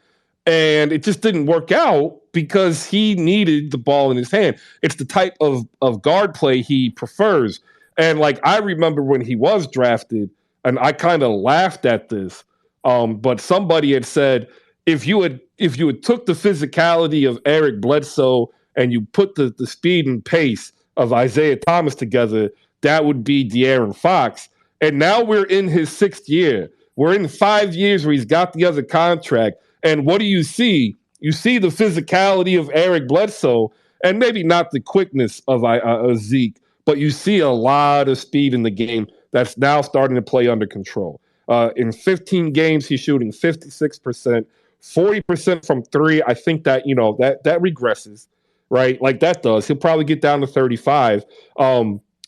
Speaker 2: And it just didn't work out because he needed the ball in his hand. It's the type of guard play he prefers. And like I remember when he was drafted, and I kind of laughed at this, but somebody had said if you had took the physicality of Eric Bledsoe and you put the speed and pace of Isaiah Thomas together, that would be De'Aaron Fox. And now we're in his 6th year. We're in 5 years where he's got the other contract. And what do you see? You see the physicality of Eric Bledsoe, and maybe not the quickness of Zeke, but you see a lot of speed in the game that's now starting to play under control. In 15 games, he's shooting 56%, 40% from three. I think that, that regresses, right? Like that does. He'll probably get down to 35.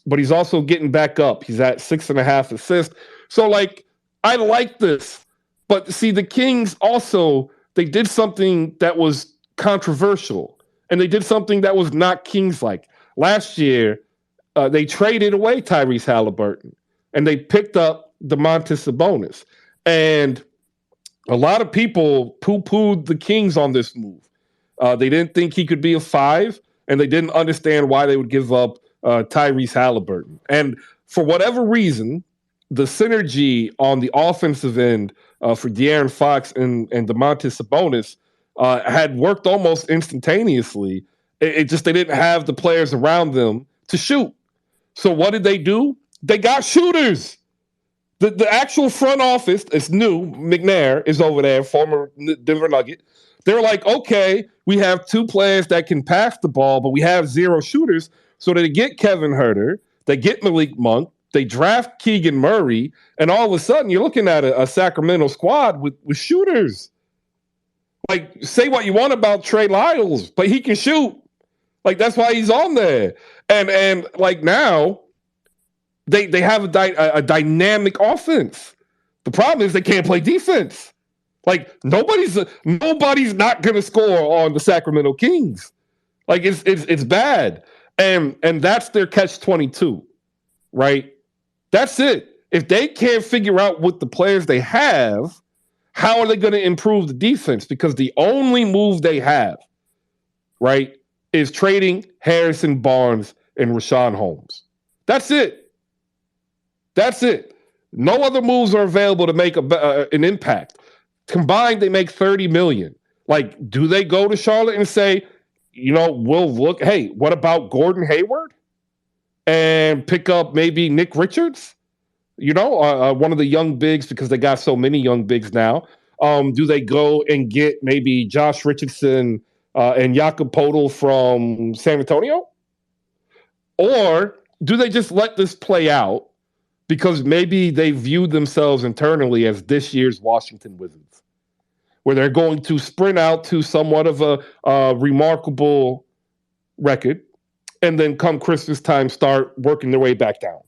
Speaker 2: But he's also getting back up. He's at 6.5 assists. So, like, I like this. But see, the Kings also, they did something that was controversial. And they did something that was not Kings-like. Last year, they traded away Tyrese Halliburton. And they picked up Domantas Sabonis. And a lot of people poo-pooed the Kings on this move. They didn't think he could be a 5, and they didn't understand why they would give up Tyrese Halliburton. And for whatever reason, the synergy on the offensive end for De'Aaron Fox and Domantas Sabonis had worked almost instantaneously. It just they didn't have the players around them to shoot. So what did they do? They got shooters. The actual front office is new. McNair is over there, former Denver Nugget. They're like, okay, we have 2 players that can pass the ball, but we have 0 shooters. So they get Kevin Huerter, they get Malik Monk, they draft Keegan Murray, and all of a sudden you're looking at a Sacramento squad with shooters. Like, say what you want about Trey Lyles, but he can shoot. Like, that's why he's on there. And like now, they have a dynamic offense. The problem is they can't play defense. Like nobody's not going to score on the Sacramento Kings. Like it's bad, and that's their catch-22, right? That's it. If they can't figure out what the players they have, how are they going to improve the defense? Because the only move they have, right, is trading Harrison Barnes and Rashawn Holmes. That's it. That's it. No other moves are available to make an impact. Combined, they make $30 million. Like, do they go to Charlotte and say, we'll look, hey, what about Gordon Hayward? And pick up maybe Nick Richards? One of the young bigs, because they got so many young bigs now. Do they go and get maybe Josh Richardson and Jakob Poeltl from San Antonio? Or do they just let this play out because maybe they view themselves internally as this year's Washington Wizards, where they're going to sprint out to somewhat of a remarkable record, and then come Christmas time start working their way back down?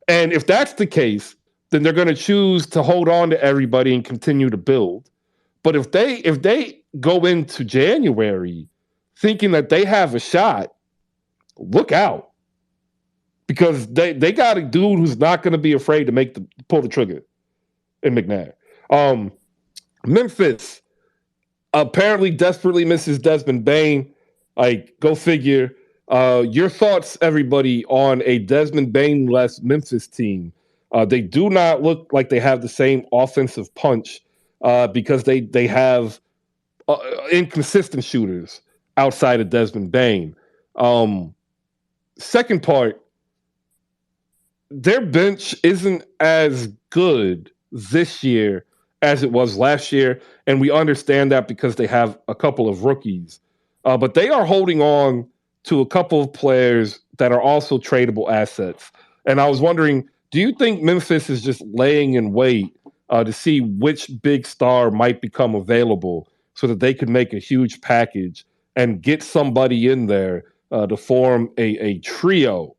Speaker 2: And if that's the case, then they're going to choose to hold on to everybody and continue to build. But if they go into January thinking that they have a shot, look out. Because they got a dude who's not going to be afraid to pull the trigger in McNair. Memphis apparently desperately misses Desmond Bane. Like, go figure. Your thoughts, everybody, on a Desmond Bane-less Memphis team. They do not look like they have the same offensive punch because they have inconsistent shooters outside of Desmond Bane. Second part, their bench isn't as good this year as it was last year, and we understand that because they have a couple of rookies. But they are holding on to a couple of players that are also tradable assets. And I was wondering, do you think Memphis is just laying in wait to see which big star might become available so that they could make a huge package and get somebody in there to form a trio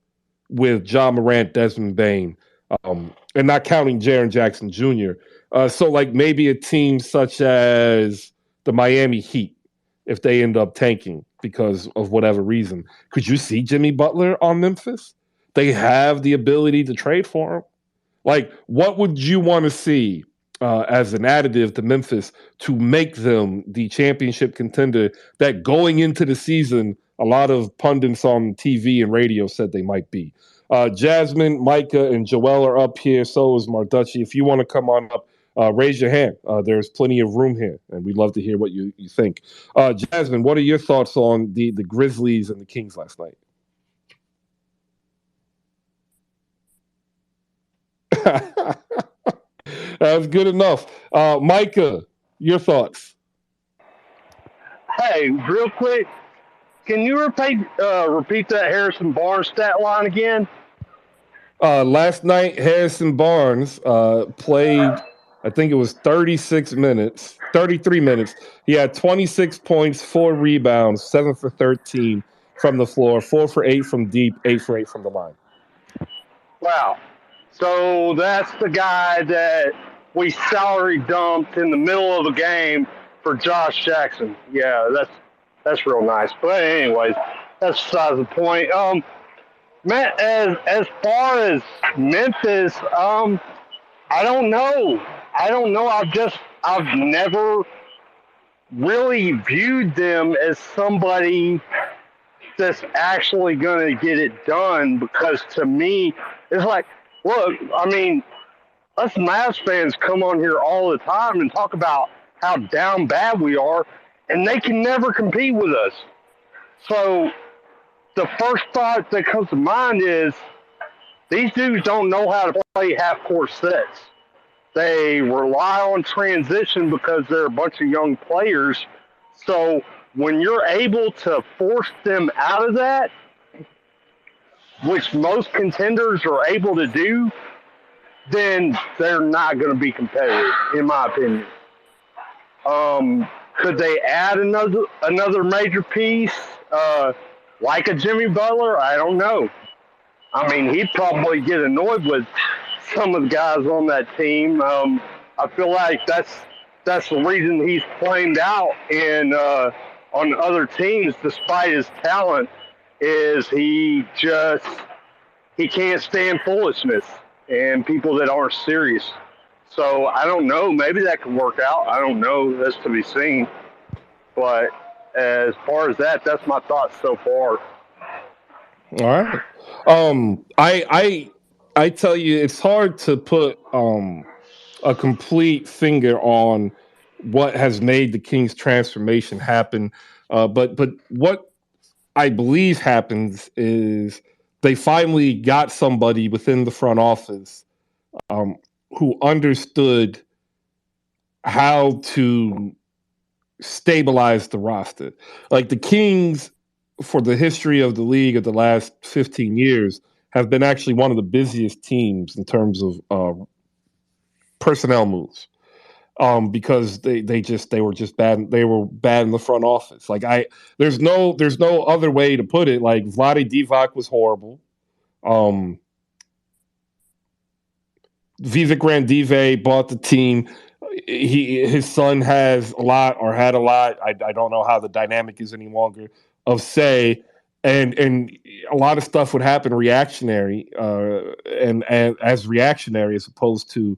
Speaker 2: with John Morant, Desmond Bain, and not counting Jaren Jackson Jr. So like maybe a team such as the Miami Heat, if they end up tanking because of whatever reason. Could you see Jimmy Butler on Memphis? They have the ability to trade for him. Like, what would you want to see as an additive to Memphis to make them the championship contender that going into the season, a lot of pundits on TV and radio said they might be? Jasmine, Micah, and Joel are up here. So is Marducci. If you want to come on up, raise your hand. There's plenty of room here, and we'd love to hear what you think. Jasmine, what are your thoughts on the Grizzlies and the Kings last night? That's good enough. Micah, your thoughts?
Speaker 5: Hey, real quick, can you repeat that Harrison Barnes stat line again?
Speaker 2: Last night, Harrison Barnes played, I think it was 33 minutes. He had 26 points, 4 rebounds, 7 for 13 from the floor, 4 for 8 from deep, 8 for 8 from the line.
Speaker 5: Wow. So that's the guy that we salary dumped in the middle of a game for Josh Jackson. Yeah, that's real nice. But anyways, that's besides the point. Man, as far as Memphis, I don't know. I've never really viewed them as somebody that's actually going to get it done, because to me, it's like, look, I mean, us Mavs fans come on here all the time and talk about how down bad we are, and they can never compete with us. So the first thought that comes to mind is these dudes don't know how to play half-court sets. They rely on transition because they're a bunch of young players. So when you're able to force them out of that, which most contenders are able to do, then they're not going to be competitive, in my opinion. Could they add another major piece, like a Jimmy Butler? I don't know. I mean, he'd probably get annoyed with some of the guys on that team. I feel like that's the reason he's flamed out on other teams, despite his talent, is he can't stand foolishness and people that aren't serious. So I don't know. Maybe that could work out. I don't know. That's to be seen. But as far as that, that's my thoughts so far.
Speaker 2: All right. I tell you, it's hard to put a complete finger on what has made the Kings transformation happen. But what I believe happens is they finally got somebody within the front office who understood how to stabilize the roster. Like the Kings, for the history of the league of the last 15 years, have been actually one of the busiest teams in terms of personnel moves. Because they were just bad. They were bad in the front office. Like there's no other way to put it. Like Vlade Divac was horrible. Vivek Randive bought the team. His son has a lot, or had a lot. I don't know how the dynamic is any longer, of say, and a lot of stuff would happen reactionary, and as reactionary as opposed to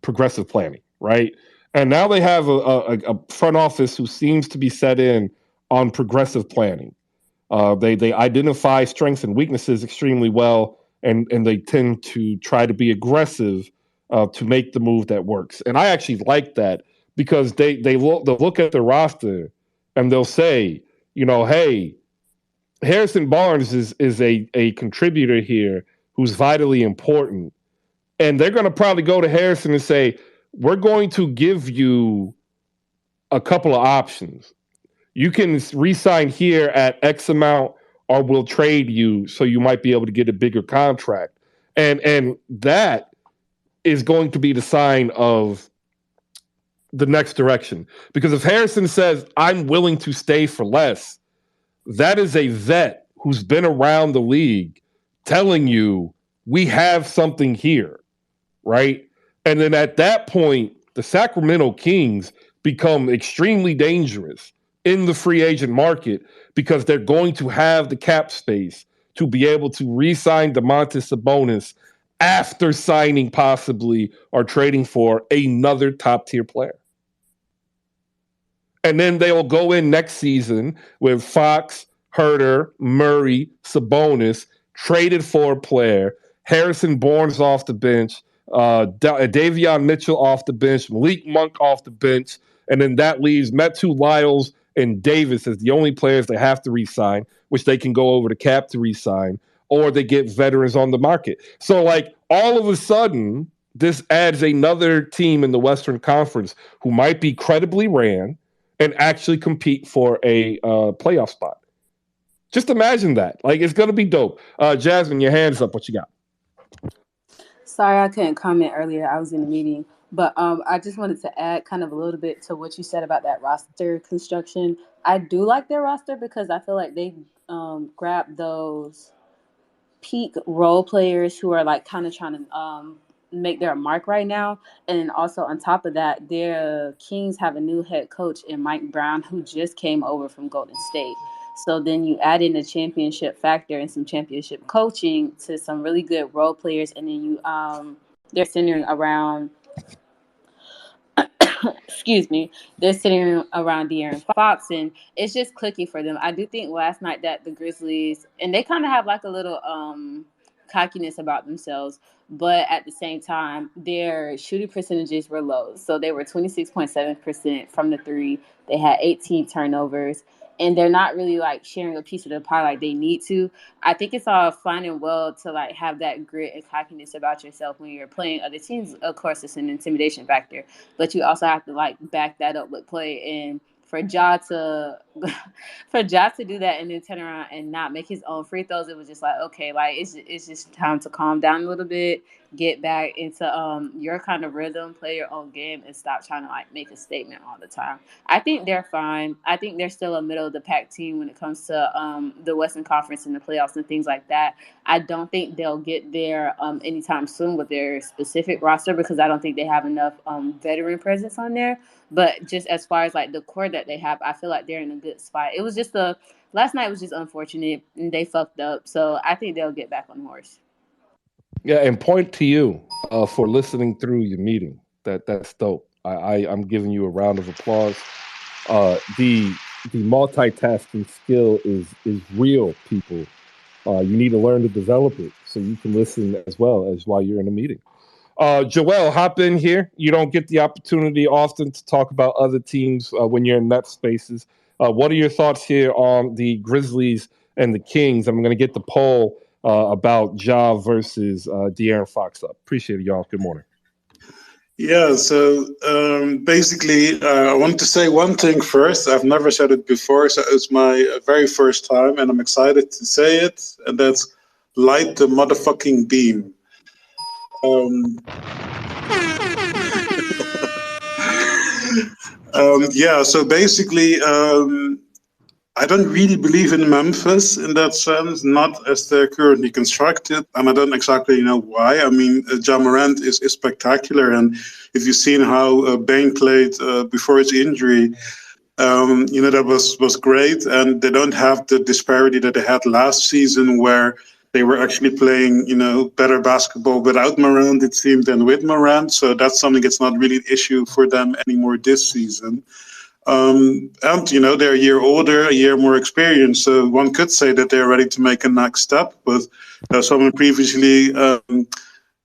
Speaker 2: progressive planning. Right. And now they have a front office who seems to be set in on progressive planning. They identify strengths and weaknesses extremely well, and they tend to try to be aggressive to make the move that works. And I actually like that, because they'll look at the roster and they'll say, hey, Harrison Barnes is a contributor here who's vitally important. And they're going to probably go to Harrison and say, we're going to give you a couple of options. You can re-sign here at X amount, or we'll trade you so you might be able to get a bigger contract. And that is going to be the sign of the next direction. Because if Harrison says, I'm willing to stay for less, that is a vet who's been around the league telling you, we have something here, right? And then at that point, the Sacramento Kings become extremely dangerous in the free agent market because they're going to have the cap space to be able to re-sign Domantas Sabonis after signing possibly or trading for another top-tier player. And then they'll go in next season with Fox, Herter, Murray, Sabonis, traded for a player, Harrison Barnes off the bench, Davion Mitchell off the bench, Malik Monk off the bench, and then that leaves Metu, Lyles, and Davis as the only players they have to re-sign, which they can go over the cap to re-sign, or they get veterans on the market. So, like, all of a sudden, this adds another team in the Western Conference who might be credibly ran and actually compete for a playoff spot. Just imagine that. Like, it's going to be dope. Jasmine, your hand's up. What you got?
Speaker 15: Sorry, I couldn't comment earlier. I was in a meeting. But I just wanted to add kind of a little bit to what you said about that roster construction. I do like their roster because I feel like they grabbed those peak role players who are like kind of trying to make their mark right now. And then also on top of that, their Kings have a new head coach in Mike Brown who just came over from Golden State. So then you add in the championship factor and some championship coaching to some really good role players, and then you they're centering around they're sitting around De'Aaron Fox, and it's just clicking for them. I do think last night that the Grizzlies, and they kind of have like a little cockiness about themselves, but at the same time, their shooting percentages were low. So they were 26.7% from the three. They had 18 turnovers, and they're not really like sharing a piece of the pie like they need to. I think it's all fine and well to like have that grit and cockiness about yourself when you're playing other teams. Of course, it's an intimidation factor, but you also have to like back that up with play. And for Ja to do that and then turn around and not make his own free throws, it was just like, okay, like it's just time to calm down a little bit, get back into your kind of rhythm, play your own game, and stop trying to like make a statement all the time. I think they're fine. I think they're still a middle of the pack team when it comes to the Western Conference and the playoffs and things like that. I don't think they'll get there anytime soon with their specific roster because I don't think they have enough veteran presence on there. But just as far as like the core that they have, I feel like they're in a good spot. It was just last night was just unfortunate and they fucked up. So I think they'll get back on the horse.
Speaker 2: Yeah, and point to you for listening through your meeting. That's dope. I'm giving you a round of applause. The multitasking skill is real, people. You need to learn to develop it so you can listen as well as while you're in a meeting. Joel, hop in here. You don't get the opportunity often to talk about other teams when you're in net spaces. What are your thoughts here on the Grizzlies and the Kings? I'm going to get the poll about Ja versus De'Aaron Fox up. Appreciate it, y'all. Good morning.
Speaker 4: Yeah, so basically, I want to say one thing first. I've never said it before, so it's my very first time, and I'm excited to say it, and that's light the motherfucking beam. Yeah, so basically, I don't really believe in Memphis in that sense, not as they're currently constructed, and I don't exactly know why. I mean, Ja Morant is spectacular, and if you've seen how Bane played before his injury, that was great, and they don't have the disparity that they had last season where they were actually playing, better basketball without Morant, it seemed, than with Morant. So that's something that's not really an issue for them anymore this season. And, they're a year older, a year more experienced. So one could say that they're ready to make a next step. But someone previously,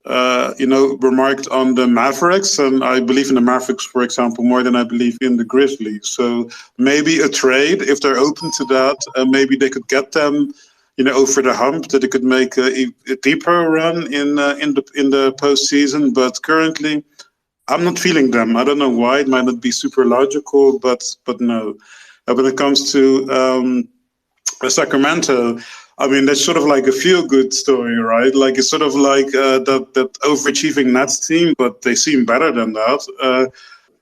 Speaker 4: remarked on the Mavericks. And I believe in the Mavericks, for example, more than I believe in the Grizzlies. So maybe a trade, if they're open to that, maybe they could get them over the hump, that they could make a deeper run in the postseason. But currently, I'm not feeling them. I don't know why. It might not be super logical, but no. When it comes to Sacramento, I mean, that's sort of like a feel-good story, right? Like it's sort of like that overachieving Nets team, but they seem better than that.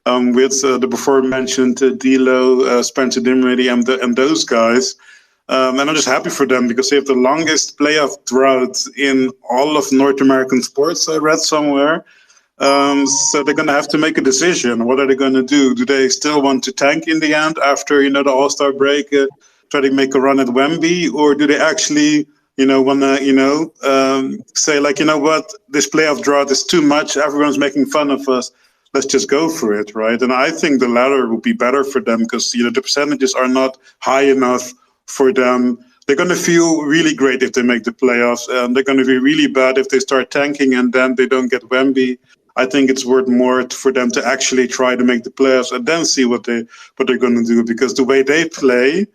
Speaker 4: With the before-mentioned D'Lo, Spencer Dinwiddie, and those guys. And I'm just happy for them because they have the longest playoff drought in all of North American sports, I read somewhere. So they're going to have to make a decision. What are they going to do? Do they still want to tank in the end after, the All-Star break, try to make a run at Wemby? Or do they actually, want to, say, like, what, this playoff drought is too much. Everyone's making fun of us. Let's just go for it, right? And I think the latter would be better for them because, the percentages are not high enough for them. They're going to feel really great if they make the playoffs, and they're going to be really bad if they start tanking and then they don't get Wemby. I think it's worth more for them to actually try to make the playoffs and then see what they're going to do, because the way they play,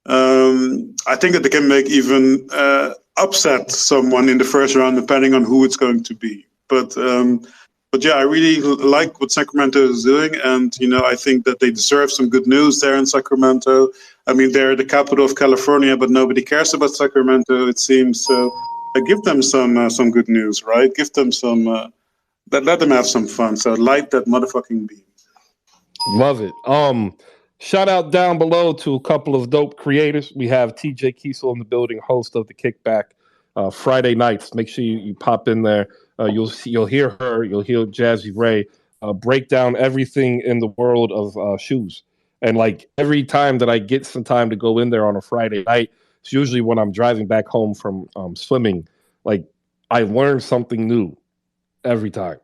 Speaker 4: I think that they can make even upset someone in the first round depending on who it's going to be. But yeah, I really like what Sacramento is doing, and I think that they deserve some good news there in Sacramento. I mean, they're the capital of California, but nobody cares about Sacramento, it seems. So give them some good news, right? Give them some. Let them have some fun. So light that motherfucking beam.
Speaker 2: Love it. Shout out down below to a couple of dope creators. We have TJ Kiesel in the building, host of the Kickback Friday nights. Make sure you pop in there. You'll hear her. You'll hear Jazzy Ray break down everything in the world of shoes. And like every time that I get some time to go in there on a Friday night, it's usually when I'm driving back home from swimming. Like I learn something new every time.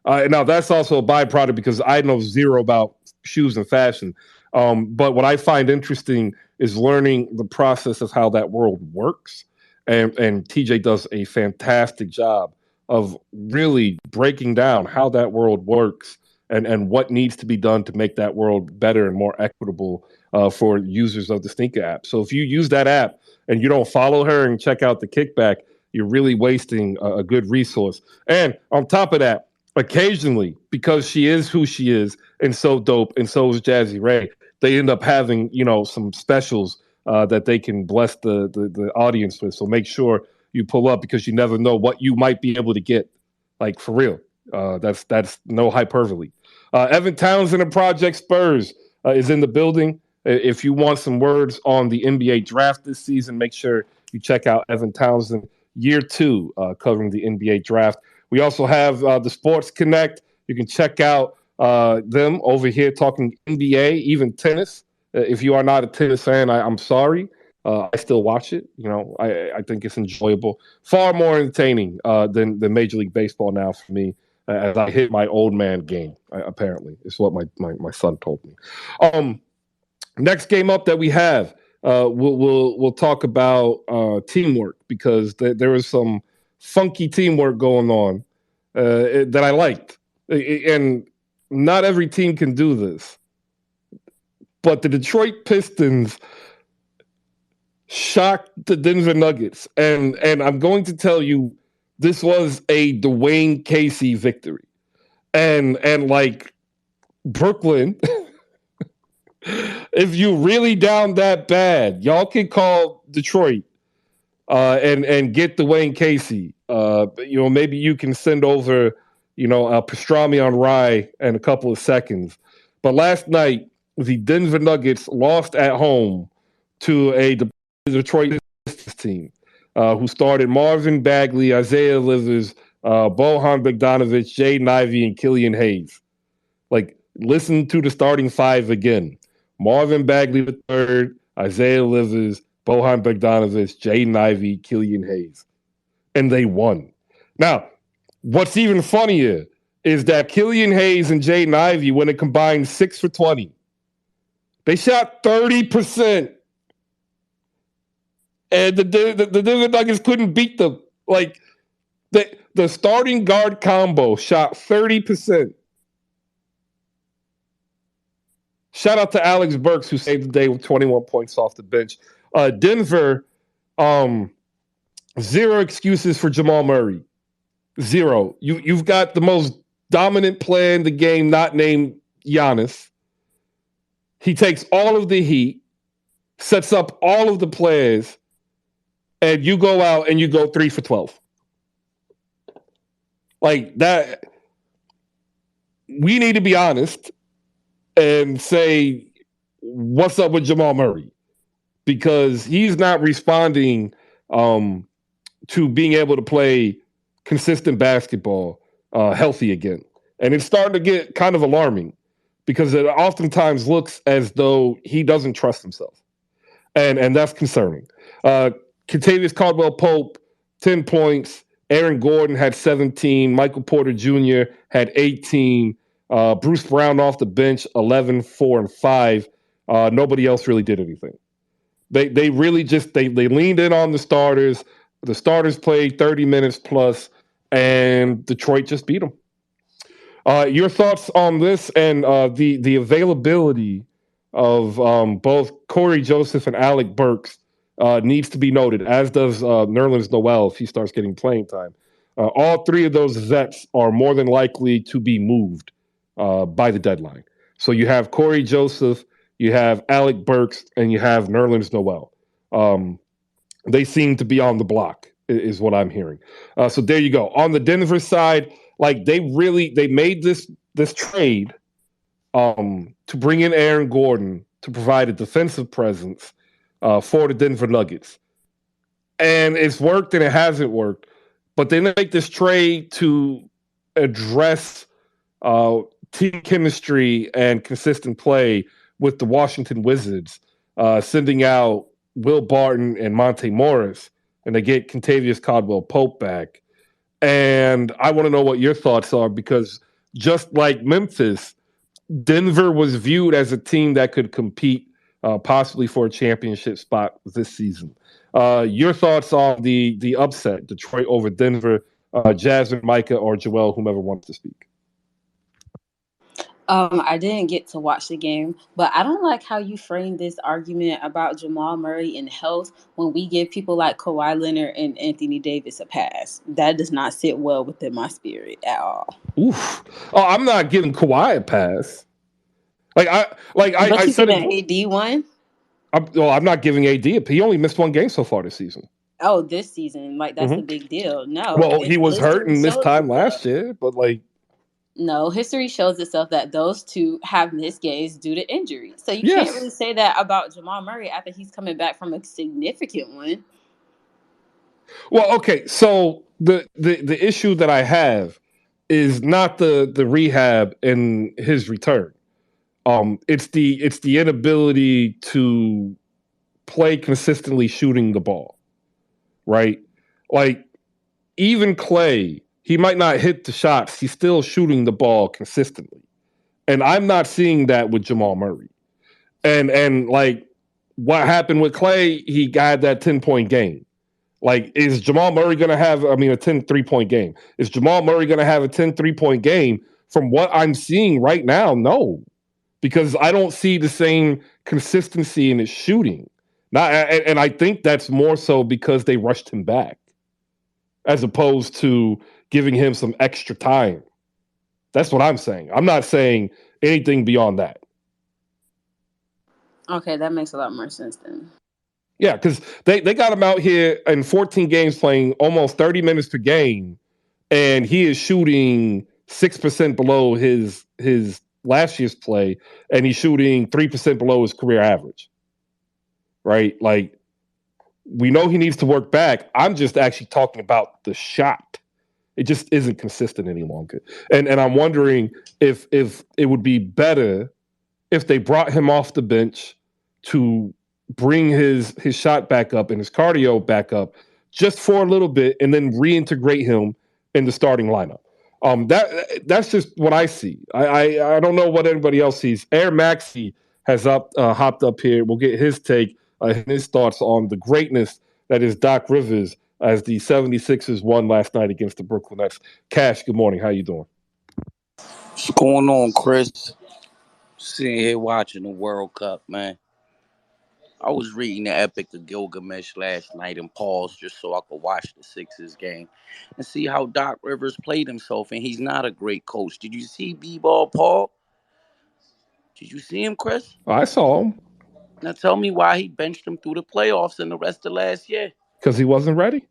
Speaker 2: Now that's also a byproduct because I know zero about shoes and fashion. But what I find interesting is learning the process of how that world works. And TJ does a fantastic job of really breaking down how that world works and what needs to be done to make that world better and more equitable for users of the sneaker app. So if you use that app and you don't follow her and check out the Kickback, you're really wasting a good resource. And on top of that, occasionally, because she is who she is and so dope, and so is Jazzy Ray, they end up having, some specials that they can bless the audience with. So make sure you pull up because you never know what you might be able to get. Like, for real. That's no hyperbole. Evan Townsend of Project Spurs is in the building. If you want some words on the NBA draft this season, make sure you check out Evan Townsend, year 2, covering the NBA draft. We also have the Sports Connect. You can check out them over here talking NBA, even tennis. If you are not a tennis fan, I'm sorry. I still watch it. I think it's enjoyable. Far more entertaining than Major League Baseball now for me, as I hit my old man game, apparently. It's what my son told me. Next game up that we have, we'll talk about teamwork, because there was some funky teamwork going on that I liked. And not every team can do this. But the Detroit Pistons shocked the Denver Nuggets. And I'm going to tell you, this was a Dwayne Casey victory. And like Brooklyn, if you really down that bad, y'all can call Detroit and get Dwayne Casey. Maybe you can send over, a pastrami on rye in a couple of seconds. But last night, the Denver Nuggets lost at home to a Detroit Pistons team who started Marvin Bagley, Isaiah Livers, Bojan Bogdanovic, Jaden Ivey, and Killian Hayes. Like, listen to the starting five again. Marvin Bagley III, Isaiah Livers, Bojan Bogdanovic, Jaden Ivey, Killian Hayes. And they won. Now, what's even funnier is that Killian Hayes and Jaden Ivey, when it combined 6 for 20, they shot 30%. And the Denver Nuggets couldn't beat them. Like, the starting guard combo shot 30%. Shout out to Alex Burks, who saved the day with 21 points off the bench. Denver Zero excuses for Jamal Murray. Zero. You've got the most dominant player in the game, not named Giannis. He takes all of the heat, sets up all of the players, and you go out and you go 3 for 12. Like that, we need to be honest and say, what's up with Jamal Murray? Because he's not responding to being able to play consistent basketball healthy again. And it's starting to get kind of alarming because it oftentimes looks as though he doesn't trust himself. And that's concerning. Kentavious Caldwell-Pope, 10 points. Aaron Gordon had 17. Michael Porter Jr. had 18. Bruce Brown off the bench, 11, 4, and 5. Nobody else really did anything. They really just they leaned in on the starters. The starters played 30 minutes plus, and Detroit just beat them. Your thoughts on this and the availability of both Corey Joseph and Alec Burks needs to be noted, as does Nerlens Noel if he starts getting playing time. All three of those vets are more than likely to be moved by the deadline. So you have Corey Joseph, you have Alec Burks, and you have Nerlens Noel. They seem to be on the block, is what I'm hearing. So there you go. On the Denver side, like they made this trade to bring in Aaron Gordon to provide a defensive presence for the Denver Nuggets. And it's worked and it hasn't worked. But they make this trade to address team chemistry and consistent play with the Washington Wizards, sending out Will Barton and Monte Morris, and they get Kentavious Caldwell-Pope back. And I want to know what your thoughts are, because just like Memphis, Denver was viewed as a team that could compete possibly for a championship spot this season. Your thoughts on the upset, Detroit over Denver, Jasmine, Micah, or Joel, whomever wants to speak.
Speaker 15: I didn't get to watch the game, but I don't like how you frame this argument about Jamal Murray and health when we give people like Kawhi Leonard and Anthony Davis a pass. That does not sit well within my spirit at all.
Speaker 2: Oof. Oh, I'm not giving Kawhi a pass.
Speaker 15: But you said an AD one?
Speaker 2: I'm not giving AD a pass. He only missed one game so far this season.
Speaker 15: Oh, this season. Like, that's a big deal. No.
Speaker 2: Well, he was hurt and missed time last year, but like...
Speaker 15: No, history shows itself that those two have missed games due to injury. So you can't really say that about Jamal Murray after he's coming back from a significant one.
Speaker 2: Well, okay, so the issue that I have is not the rehab and his return. It's the inability to play consistently shooting the ball, right? Like, even Clay, he might not hit the shots. He's still shooting the ball consistently. And I'm not seeing that with Jamal Murray. And like what happened with Clay, he got that 10-point game. Like, is Jamal Murray going to have, a 10 3-point game? Is Jamal Murray going to have a 10 3-point game? From what I'm seeing right now, no. Because I don't see the same consistency in his shooting. And I think that's more so because they rushed him back, as opposed to giving him some extra time. That's what I'm saying. I'm not saying anything beyond that.
Speaker 15: Okay, that makes a lot more sense then.
Speaker 2: Yeah, because they got him out here in 14 games playing almost 30 minutes per game, and he is shooting 6% below his last year's play, and he's shooting 3% below his career average. Right? Like, we know he needs to work back. I'm just actually talking about the shot. It just isn't consistent any longer. And I'm wondering if it would be better if they brought him off the bench to bring his shot back up and his cardio back up just for a little bit and then reintegrate him in the starting lineup. That's just what I see. I don't know what anybody else sees. Air Maxey has hopped up here. We'll get his take, his thoughts on the greatness that is Doc Rivers as the 76ers won last night against the Brooklyn Nets. Cash, good morning. How you doing?
Speaker 18: What's going on, Chris? Sitting here watching the World Cup, man.
Speaker 14: I was reading the Epic of Gilgamesh last night and paused just so I could watch the Sixers game and see how Doc Rivers played himself, and he's not a great coach. Did you see B-Ball Paul? Did you see him, Chris?
Speaker 2: I saw him
Speaker 14: Now tell me why he benched him through the playoffs and the rest of last year.
Speaker 2: because he wasn't ready.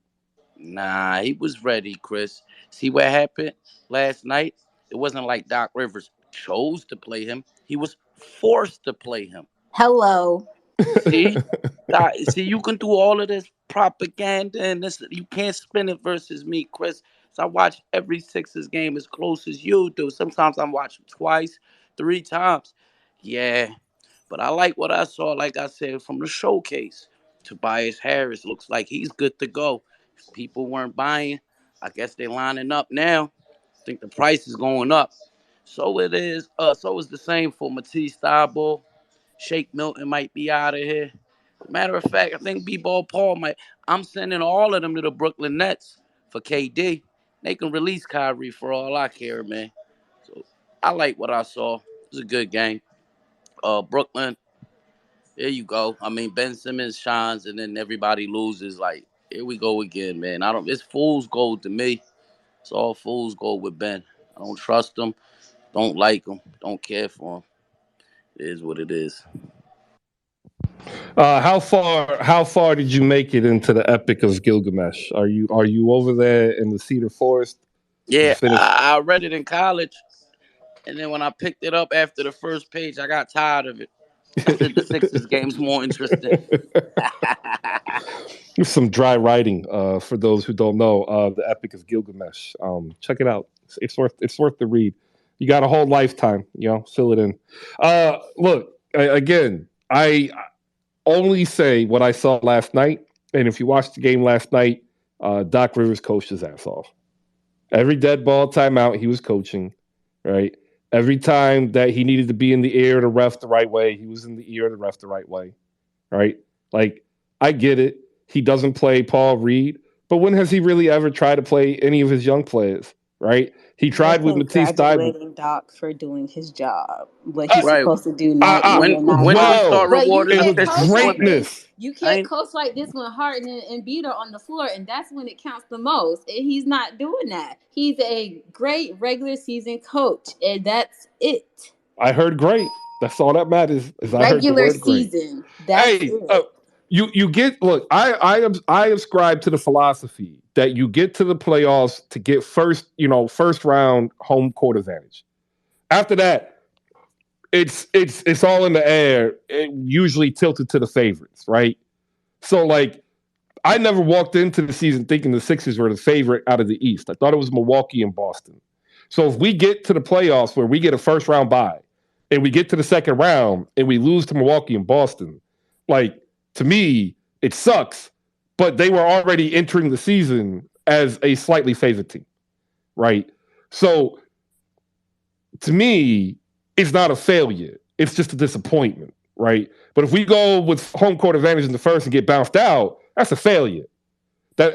Speaker 14: Nah, he was ready, Chris. See what happened last night? It wasn't like Doc Rivers chose to play him. He was forced to play him.
Speaker 15: Hello.
Speaker 14: See? See, you can do all of this propaganda and this. You can't spin it versus me, Chris. So I watch every Sixers game as close as you do. Sometimes I'm watching twice, 3 times. Yeah, but I like what I saw, like I said, from the showcase. Tobias Harris looks like he's good to go. If people weren't buying, I guess they're lining up now. I think the price is going up. So it is. So is the same for Matisse Thybulle. Shake Milton might be out of here. Matter of fact, I think B-Ball Paul might. I'm sending all of them to the Brooklyn Nets for KD. They can release Kyrie for all I care, man. So I like what I saw. It was a good game. Brooklyn, there you go. I mean, Ben Simmons shines and then everybody loses. Like, here we go again, man. It's fool's gold to me. It's all fool's gold with Ben. I don't trust him. Don't like him. Don't care for him. It is what it is.
Speaker 2: How far did you make it into the Epic of Gilgamesh? Are you over there in the Cedar Forest?
Speaker 14: Yeah, I read it in college, and then when I picked it up after the first page, I got tired of it. I said the Sixers game's more interesting.
Speaker 2: Some dry writing for those who don't know the Epic of Gilgamesh. Check it out. It's worth the read. You got a whole lifetime, fill it in. Look, again, I only say what I saw last night, and if you watched the game last night, Doc Rivers coached his ass off. Every dead ball timeout, he was coaching, right? Every time that he needed to be in the ear of the ref the right way, he was in the ear of the ref the right way, right? Like, I get it. He doesn't play Paul Reed, but when has he really ever tried to play any of his young players, right? He tried with Matisse Thybulle.
Speaker 15: Congratulating Doc for doing his job, what he's supposed to do night
Speaker 14: when
Speaker 15: in and
Speaker 14: do
Speaker 15: night
Speaker 14: you
Speaker 15: out.
Speaker 14: start
Speaker 15: But you
Speaker 14: rewarding
Speaker 15: can't
Speaker 14: the
Speaker 15: coach like this. You can't
Speaker 14: Ain't-
Speaker 15: coach like this when Harden and Embiid are on the floor, and that's when it counts the most. And he's not doing that. He's a great regular season coach, and that's it.
Speaker 2: I heard great. That's all that matters. Is I heard the
Speaker 15: Regular
Speaker 2: word great.
Speaker 15: season. That's it.
Speaker 2: You get look. I ascribe to the philosophy that you get to the playoffs to get first round home court advantage. After that, it's all in the air. It usually tilted to the favorites, right? So like, I never walked into the season thinking the Sixers were the favorite out of the East. I thought it was Milwaukee and Boston. So if we get to the playoffs where we get a first round bye, and we get to the second round and we lose to Milwaukee and Boston, like, to me, it sucks, but they were already entering the season as a slightly favored team, right? So, to me, it's not a failure. It's just a disappointment, right? But if we go with home court advantage in the first and get bounced out, that's a failure. That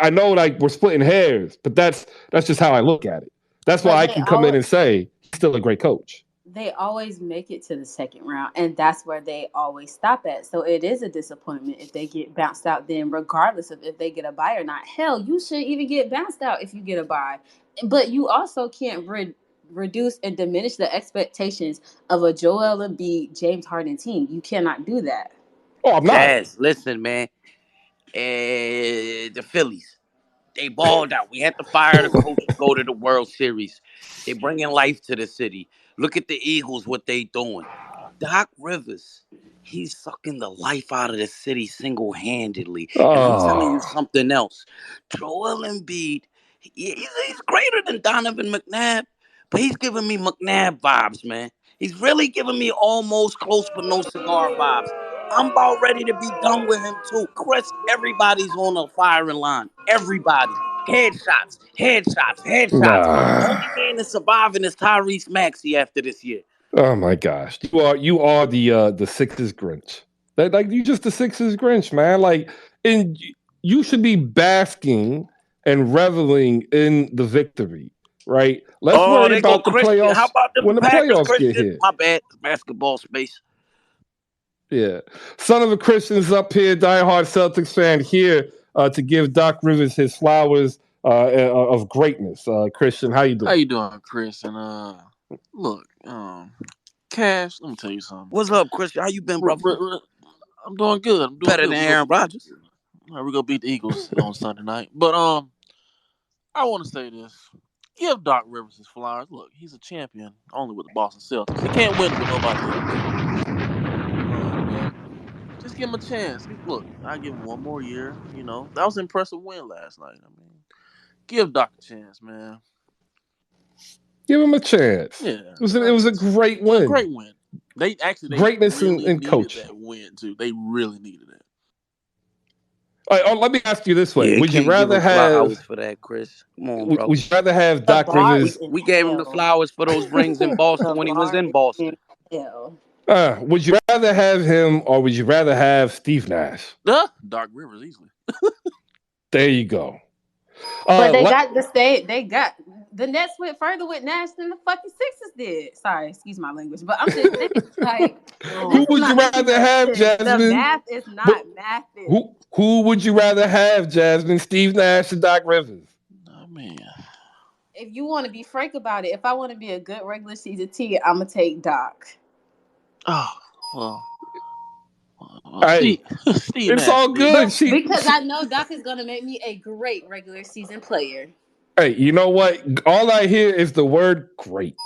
Speaker 2: I know, like, we're splitting hairs, but that's just how I look at it. That's why I can come in and say he's still a great coach.
Speaker 15: They always make it to the second round, and that's where they always stop at. So it is a disappointment if they get bounced out then, regardless of if they get a bye or not. Hell, you shouldn't even get bounced out if you get a bye. But you also can't reduce and diminish the expectations of a Joel Embiid, James Harden team. You cannot do that.
Speaker 2: Oh, I'm not.
Speaker 14: Yes, listen, man. The Phillies, they balled out. We had to fire the coach to go to the World Series. They bringing life to the city. Look at the Eagles, what they doing. Doc Rivers, he's sucking the life out of the city single-handedly. And I'm telling you something else. Joel Embiid, he's greater than Donovan McNabb, but he's giving me McNabb vibes, man. He's really giving me almost close but no cigar vibes. I'm about ready to be done with him too. Chris, everybody's on a firing line. Everybody. Headshots.
Speaker 2: Nah.
Speaker 14: Only man that's surviving is Tyrese Maxey after this year.
Speaker 2: Oh my gosh, you are the Sixers Grinch. Like, you just the Sixers Grinch, man. Like, and you should be basking and reveling in the victory, right? Let's worry about the playoffs.
Speaker 14: How about the
Speaker 2: when the
Speaker 14: Packers,
Speaker 2: playoffs
Speaker 14: Christian?
Speaker 2: get here.
Speaker 14: My bad, basketball space.
Speaker 2: Yeah. Son of a Christian's up here, diehard Celtics fan here to give Doc Rivers his flowers of greatness. Christian, how you doing?
Speaker 19: How you doing, Chris? And look, Cash, let me tell you something.
Speaker 14: What's up, Christian? How you been, brother?
Speaker 19: I'm doing good. I'm doing
Speaker 14: Better
Speaker 19: good.
Speaker 14: than Aaron Rodgers.
Speaker 19: We're gonna beat the Eagles on Sunday night. But I want to say this. Give Doc Rivers his flowers. Look, he's a champion only with the Boston Celtics. He can't win with nobody else. Just give him a chance. Look, I give him one more year. You know, that was an impressive win last night. I mean, give Doc a chance, man.
Speaker 2: Give him a chance.
Speaker 19: Yeah,
Speaker 2: it was a great win.
Speaker 19: Great win. They
Speaker 2: greatness
Speaker 19: really
Speaker 2: in coaching.
Speaker 19: That win too. They really needed it.
Speaker 2: All right, let me ask you this way:
Speaker 14: Yeah,
Speaker 2: would you rather have
Speaker 14: flowers for that, Chris? Come on, bro.
Speaker 2: Would you rather have Doc Rivers?
Speaker 14: We gave him the flowers for those rings in Boston when he was in Boston.
Speaker 2: Would you rather have him or would you rather have Steve Nash?
Speaker 19: Doc Rivers easily.
Speaker 2: There you go.
Speaker 15: But they got the state. They got the Nets went further with Nash than the fucking Sixers did. Sorry, excuse my language, but I'm just saying, like,
Speaker 2: who would you rather have, Jasmine?
Speaker 15: The math is not mathing.
Speaker 2: Who would you rather have, Jasmine? Steve Nash or Doc Rivers?
Speaker 19: Oh man.
Speaker 15: If you want to be frank about it, if I want to be a good regular season team, I'm gonna take Doc.
Speaker 19: Oh well.
Speaker 2: Hey,
Speaker 19: Steve
Speaker 2: it's
Speaker 19: Nash,
Speaker 2: all good.
Speaker 15: Because I know Doc is gonna make me a great regular season player.
Speaker 2: Hey, you know what? All I hear is the word "great."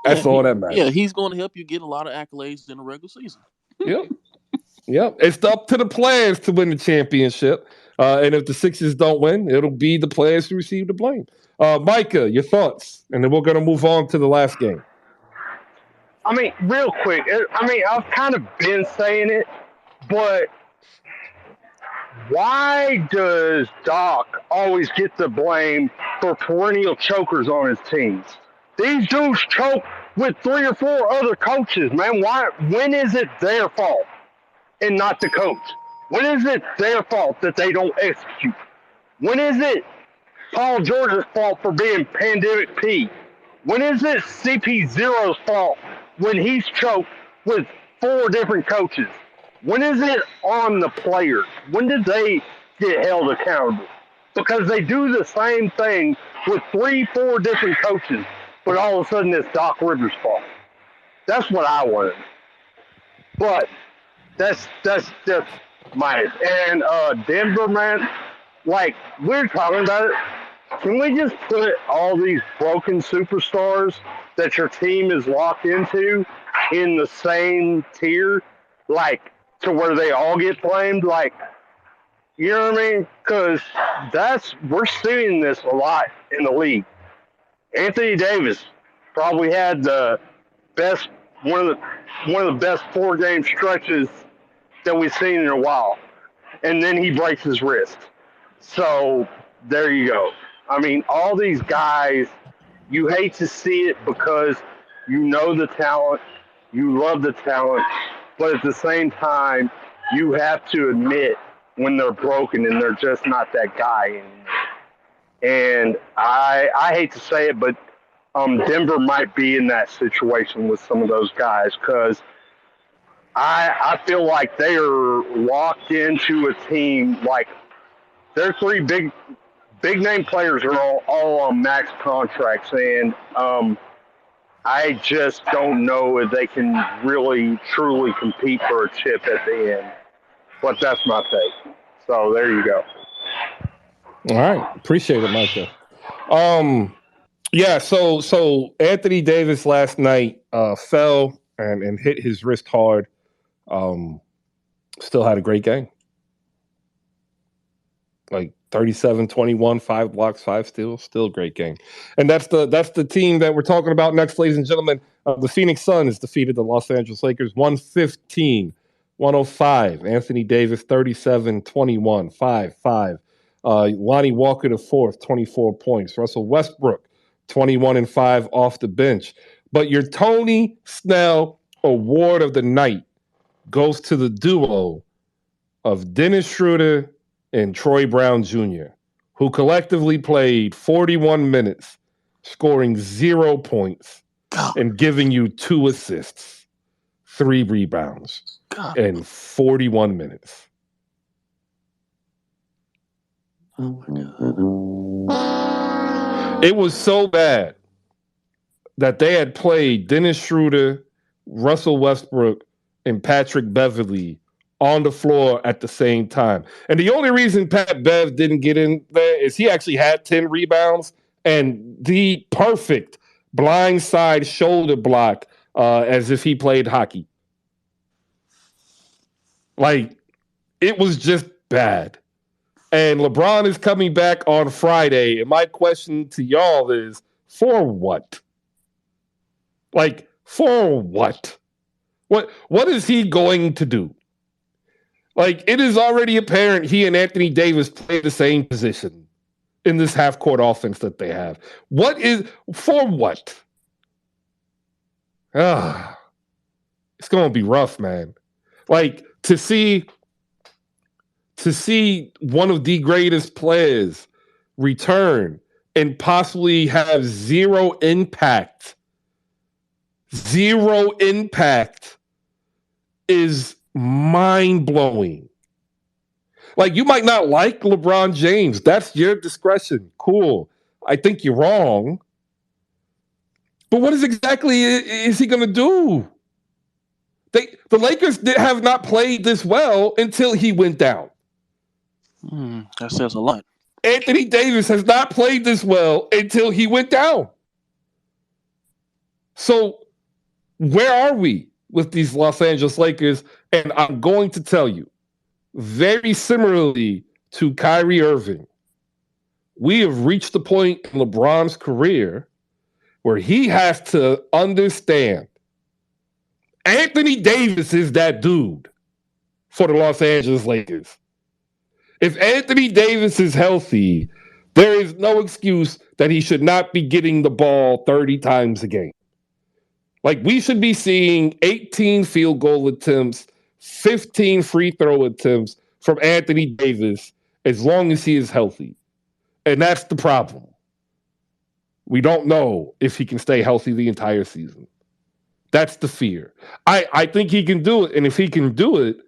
Speaker 2: That's all that matters.
Speaker 19: Yeah, he's going to help you get a lot of accolades in the regular season.
Speaker 2: Yep. It's up to the players to win the championship. And if the Sixers don't win, it'll be the players who receive the blame. Micah, your thoughts? And then we're going to move on to the last game.
Speaker 5: I mean, real quick. I've kind of been saying it, but why does Doc always get the blame for perennial chokers on his teams? These dudes choke with 3 or 4 other coaches, man. When is it their fault and not the coach? When is it their fault that they don't execute? When is it Paul George's fault for being Pandemic P? When is it CP0's fault when he's choked with 4 different coaches? When is it on the players? When did they get held accountable? Because they do the same thing with 3, 4 different coaches, but all of a sudden it's Doc Rivers' fault. That's what I wanted. But that's just my and Denver, man. Like we're talking about it. Can we just put all these broken superstars that your team is locked into in the same tier, like to where they all get blamed? Like, you know what I mean? Because we're seeing this a lot in the league. Anthony Davis probably had the best one of the best 4-game stretches that we've seen in a while, and then he breaks his wrist. So there you go. I mean, all these guys, you hate to see it because you know the talent, you love the talent, but at the same time, you have to admit when they're broken and they're just not that guy anymore. And I hate to say it, but Denver might be in that situation with some of those guys because I feel like they are locked into a team. Like their 3 big name players are all on max contracts, and I just don't know if they can really truly compete for a chip at the end. But that's my take. So there you go.
Speaker 2: All right, appreciate it, Micah. Yeah, so Anthony Davis last night fell and hit his wrist hard. Still had a great game. Like 37-21, 5 blocks, 5 steals, still a great game. And that's the team that we're talking about next, ladies and gentlemen. The Phoenix Suns defeated the Los Angeles Lakers 115-105. Anthony Davis 37-21, 5-5. Lonnie Walker the fourth, 24 points. Russell Westbrook 21-5 off the bench. But your Tony Snell Award of the night goes to the duo of Dennis Schroeder and Troy Brown Jr., who collectively played 41 minutes, scoring 0 points and giving you 2 assists. 3 rebounds
Speaker 19: God.
Speaker 2: in 41 minutes.
Speaker 19: Oh my God.
Speaker 2: It was so bad that they had played Dennis Schroeder, Russell Westbrook, and Patrick Beverley on the floor at the same time. And the only reason Pat Bev didn't get in there is he actually had 10 rebounds and the perfect blindside shoulder block as if he played hockey. Like, it was just bad. And LeBron is coming back on Friday. And my question to y'all is, for what? Like, for what? What is he going to do? Like, it is already apparent he and Anthony Davis play the same position in this half-court offense that they have. For what? It's going to be rough, man. Like, to see one of the greatest players return and possibly have zero impact is mind-blowing. Like, you might not like LeBron James. That's your discretion. Cool. I think you're wrong. But what exactly is he going to do? The Lakers have not played this well until he went down.
Speaker 19: That says a lot.
Speaker 2: Anthony Davis has not played this well until he went down. So where are we with these Los Angeles Lakers? And I'm going to tell you, very similarly to Kyrie Irving, we have reached the point in LeBron's career where he has to understand Anthony Davis is that dude for the Los Angeles Lakers. If Anthony Davis is healthy, there is no excuse that he should not be getting the ball 30 times a game. Like, we should be seeing 18 field goal attempts, 15 free throw attempts from Anthony Davis as long as he is healthy. And that's the problem. We don't know if he can stay healthy the entire season. That's the fear. I think he can do it. And if he can do it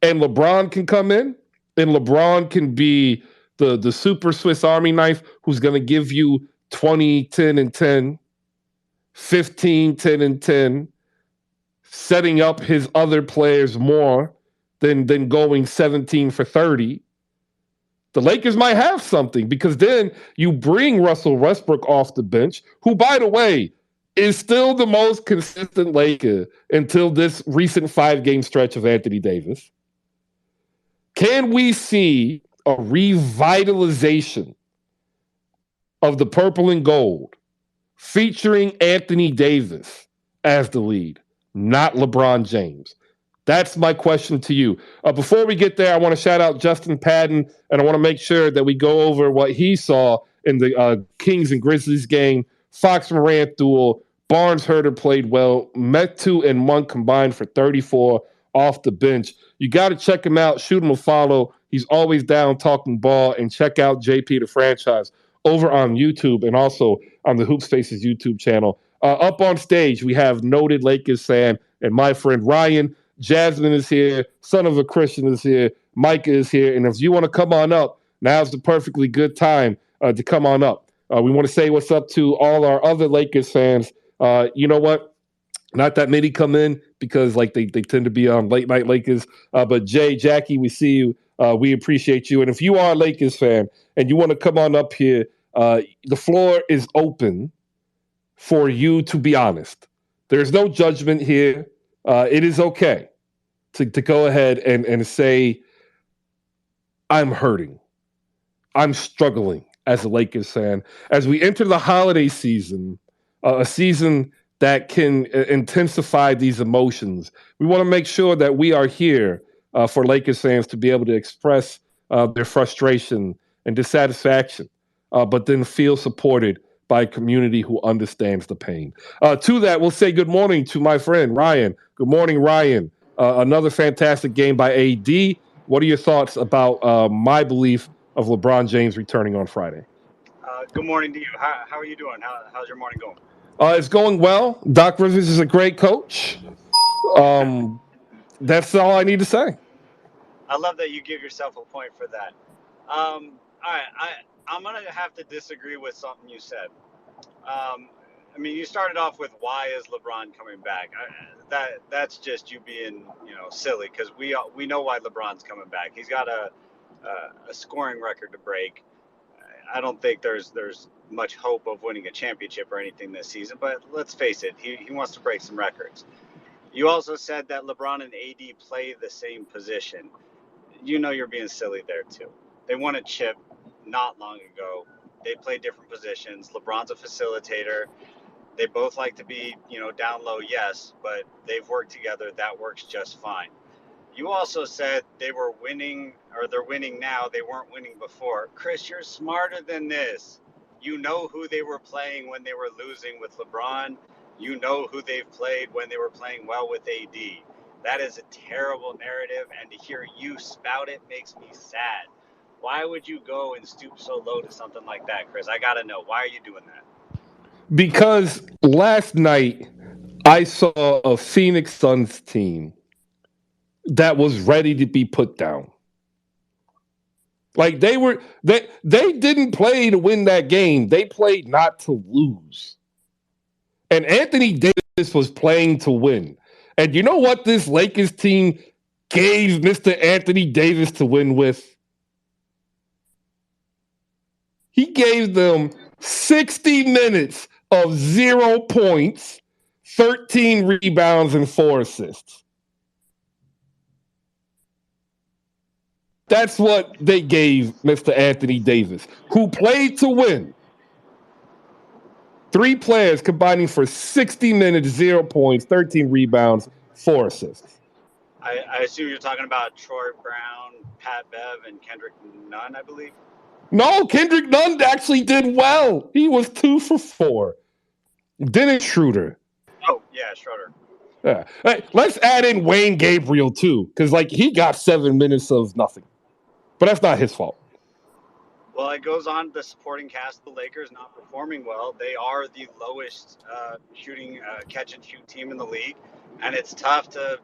Speaker 2: and LeBron can come in and LeBron can be the super Swiss Army knife who's going to give you 20, 10, and 10, 15, 10, and 10, setting up his other players more than going 17 for 30, the Lakers might have something, because then you bring Russell Westbrook off the bench, who, by the way, is still the most consistent Laker until this recent 5-game stretch of Anthony Davis. Can we see a revitalization of the purple and gold featuring Anthony Davis as the lead, not LeBron James? That's my question to you. Before we get there, I want to shout out Justin Patton, and I want to make sure that we go over what he saw in the Kings and Grizzlies game. Fox Morant duel. Barnes Herter played well. Metu and Monk combined for 34 off the bench. You got to check him out. Shoot him a follow. He's always down talking ball. And check out JP the Franchise over on YouTube and also on the Hoops Faces YouTube channel. Up on stage, we have noted Lakers fan and my friend Ryan. Jasmine is here. Son of a Christian is here. Micah is here. And if you want to come on up, now's the perfectly good time to come on up. We want to say what's up to all our other Lakers fans. You know what? Not that many come in because they tend to be on late night Lakers. But Jay, Jackie, we see you. We appreciate you. And if you are a Lakers fan and you want to come on up here, the floor is open for you to be honest. There's no judgment here. It is okay to go ahead and say, I'm hurting. I'm struggling as a Lakers fan. As we enter the holiday season, a season that can intensify these emotions, we want to make sure that we are here for Lakers fans to be able to express their frustration and dissatisfaction, but then feel supported by a community who understands the pain. To that, we'll say good morning to my friend Ryan. Good morning, Ryan. Another fantastic game by AD. What are your thoughts about my belief of LeBron James returning on Friday?
Speaker 20: Good morning to you. How are you doing? How's your morning going?
Speaker 2: It's going well. Doc Rivers is a great coach. That's all I need to say.
Speaker 20: I love that you give yourself a point for that. All right, I'm gonna have to disagree with something you said. I mean, you started off with why is LeBron coming back? That's just you being silly because we know why LeBron's coming back. He's got a scoring record to break. I don't think there's much hope of winning a championship or anything this season. But let's face it, he wants to break some records. You also said that LeBron and AD play the same position. You're being silly there too. They won a chip not long ago. They play different positions. LeBron's a facilitator. They both like to be, down low, yes, but they've worked together. That works just fine. You also said they were winning, or they're winning now. They weren't winning before. Chris, you're smarter than this. You know who they were playing when they were losing with LeBron. You know who they've played when they were playing well with AD. That is a terrible narrative, and to hear you spout it makes me sad. Why would you go and stoop so low to something like that, Chris? I got to know. Why are you doing that?
Speaker 2: Because last night I saw a Phoenix Suns team that was ready to be put down. Like they didn't play to win that game. They played not to lose. And Anthony Davis was playing to win. And you know what this Lakers team gave Mr. Anthony Davis to win with? He gave them 60 minutes of 0 points, 13 rebounds, and 4 assists. That's what they gave Mr. Anthony Davis, who played to win. 3 players combining for 60 minutes, 0 points, 13 rebounds, 4 assists.
Speaker 20: I assume you're talking about Troy Brown, Pat Bev, and Kendrick Nunn, I believe.
Speaker 2: No, Kendrick Nunn actually did well. He was 2 for 4. Dennis Schroeder.
Speaker 20: Oh, yeah, Schroeder.
Speaker 2: Yeah. Hey, let's add in Wayne Gabriel, too, because he got 7 minutes of nothing. But that's not his fault.
Speaker 20: Well, it goes on the supporting cast of the Lakers not performing well. They are the lowest shooting catch and shoot team in the league. And it's tough to,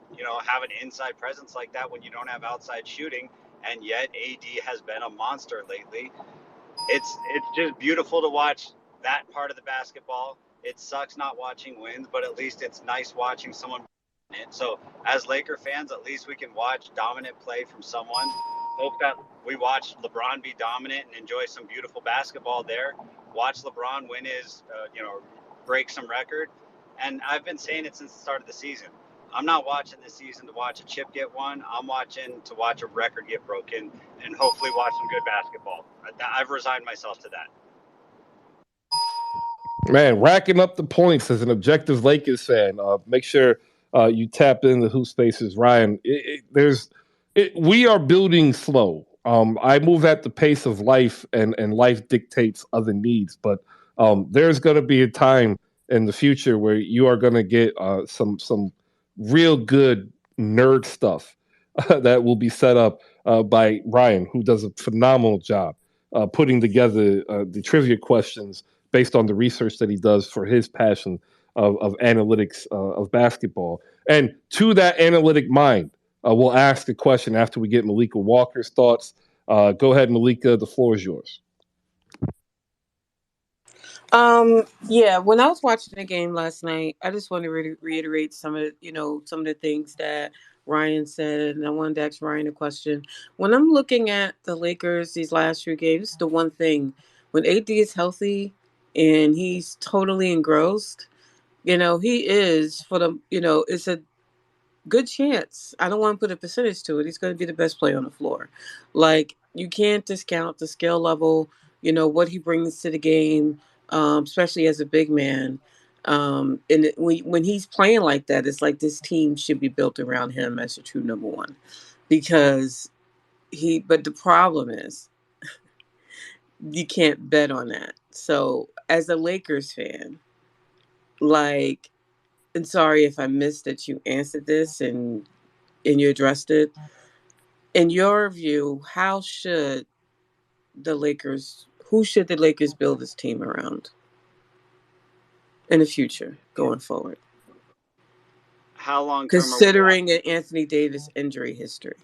Speaker 20: have an inside presence like that when you don't have outside shooting. And yet AD has been a monster lately. It's just beautiful to watch that part of the basketball. It sucks not watching wins, but at least it's nice watching someone. So as Laker fans, at least we can watch dominant play from someone. Hope that we watch LeBron be dominant and enjoy some beautiful basketball there. Watch LeBron win his, break some record. And I've been saying it since the start of the season. I'm not watching this season to watch a chip get won. I'm watching to watch a record get broken and hopefully watch some good basketball. I've resigned myself to that.
Speaker 2: Man, racking up the points as an objective Lakers fan. Make sure you tap into Who Spaces Ryan. We are building slow. I move at the pace of life, and life dictates other needs. But there's going to be a time in the future where you are going to get some real good nerd stuff that will be set up by Ryan, who does a phenomenal job putting together the trivia questions based on the research that he does for his passion of analytics of basketball. And to that analytic mind, we'll ask a question after we get Malika Walker's thoughts. Go ahead, Malika. The floor is yours.
Speaker 19: Yeah, when I was watching the game last night, I just want to reiterate some of the things that Ryan said, and I wanted to ask Ryan a question. When I'm looking at the Lakers these last few games, the one thing, when AD is healthy and he's totally engrossed, he is it's a good chance. I don't want to put a percentage to it. He's going to be the best player on the floor. Like, you can't discount the skill level, what he brings to the game, especially as a big man. When he's playing like that, it's like this team should be built around him as a true number one. But the problem is, you can't bet on that. So as a Lakers fan, and sorry if I missed that you answered this and you addressed it. In your view, who should the Lakers build this team around in the future going forward?
Speaker 20: how long term are we
Speaker 19: Considering an Anthony Davis injury history.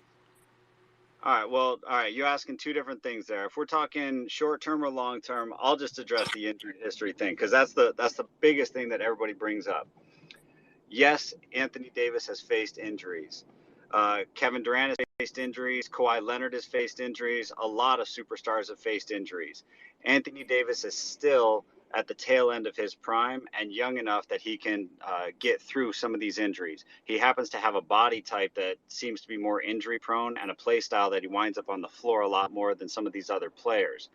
Speaker 20: All right. Well, all right. You're asking two different things there. If we're talking short term or long term, I'll just address the injury history thing because that's the biggest thing that everybody brings up. Yes, Anthony Davis has faced injuries. Kevin Durant has faced injuries. Kawhi Leonard has faced injuries. A lot of superstars have faced injuries. Anthony Davis is still at the tail end of his prime and young enough that he can get through some of these injuries. He happens to have a body type that seems to be more injury prone and a play style that he winds up on the floor a lot more than some of these other players.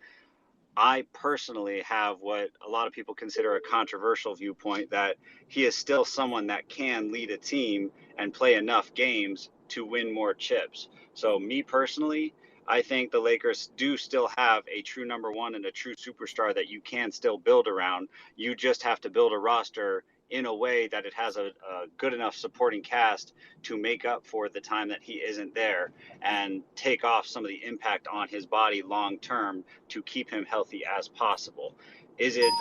Speaker 20: I personally have what a lot of people consider a controversial viewpoint that he is still someone that can lead a team and play enough games to win more chips. So me personally, I think the Lakers do still have a true number one and a true superstar that you can still build around. You just have to build a roster in a way that it has a good enough supporting cast to make up for the time that he isn't there and take off some of the impact on his body long term to keep him healthy as possible. Is it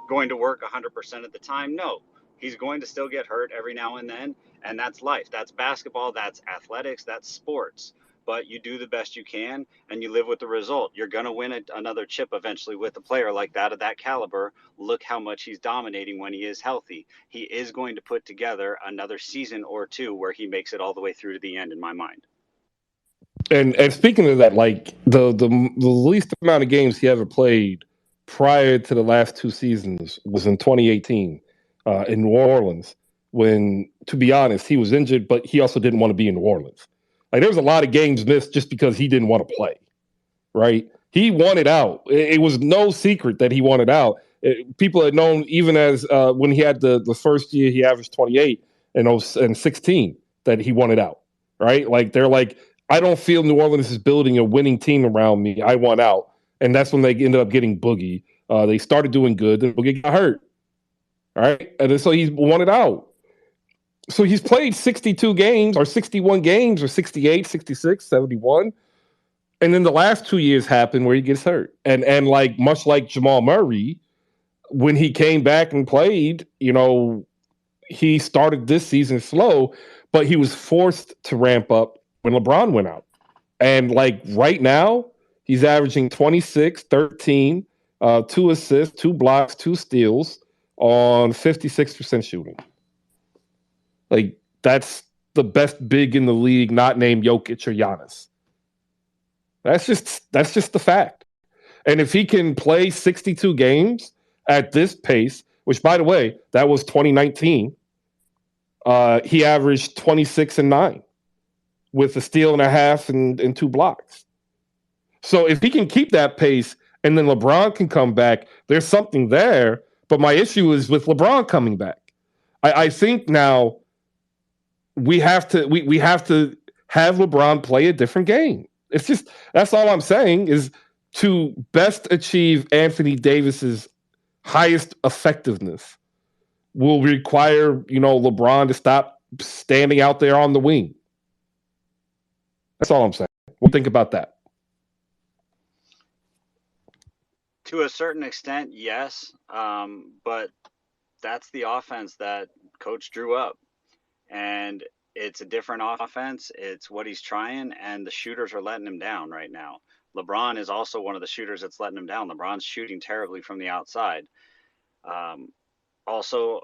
Speaker 20: going to work 100% of the time? No. He's going to still get hurt every now and then, and that's life. That's basketball, that's athletics, that's sports. But you do the best you can and you live with the result. You're going to win another chip eventually with a player like that of that caliber. Look how much he's dominating when he is healthy. He is going to put together another season or two where he makes it all the way through to the end in my mind.
Speaker 2: And speaking of that, like the least amount of games he ever played prior to the last two seasons was in 2018 in New Orleans. When, to be honest, he was injured, but he also didn't want to be in New Orleans. Like there was a lot of games missed just because he didn't want to play. Right? He wanted out. It was no secret that he wanted out. People had known even as when he had the first year he averaged 28 and 16 that he wanted out. Right? Like they're like, I don't feel New Orleans is building a winning team around me. I want out. And that's when they ended up getting Boogie. They started doing good. Then Boogie got hurt. All right. And then, so he wanted out. So he's played 62 games or 61 games or 68, 66, 71. And then the last 2 years happened where he gets hurt. And like much like Jamal Murray, when he came back and played, you know, he started this season slow, but he was forced to ramp up when LeBron went out. And like right now, he's averaging 26, 13, 2 assists, 2 blocks, 2 steals on 56% shooting. Like that's the best big in the league, not named Jokic or Giannis. That's just the fact. And if he can play 62 games at this pace, which by the way, that was 2019, he averaged 26 and 9 with a steal and a half and 2 blocks. So if he can keep that pace and then LeBron can come back, there's something there. But my issue is with LeBron coming back. I think now we have to have LeBron play a different game. It's just that's all I'm saying is to best achieve Anthony Davis's highest effectiveness will require, you know, LeBron to stop standing out there on the wing. That's all I'm saying. What do you think about that?
Speaker 20: To a certain extent, yes. But that's the offense that Coach drew up. And it's a different offense. It's what he's trying, and the shooters are letting him down right now. LeBron is also one of the shooters that's letting him down. LeBron's shooting terribly from the outside. Also,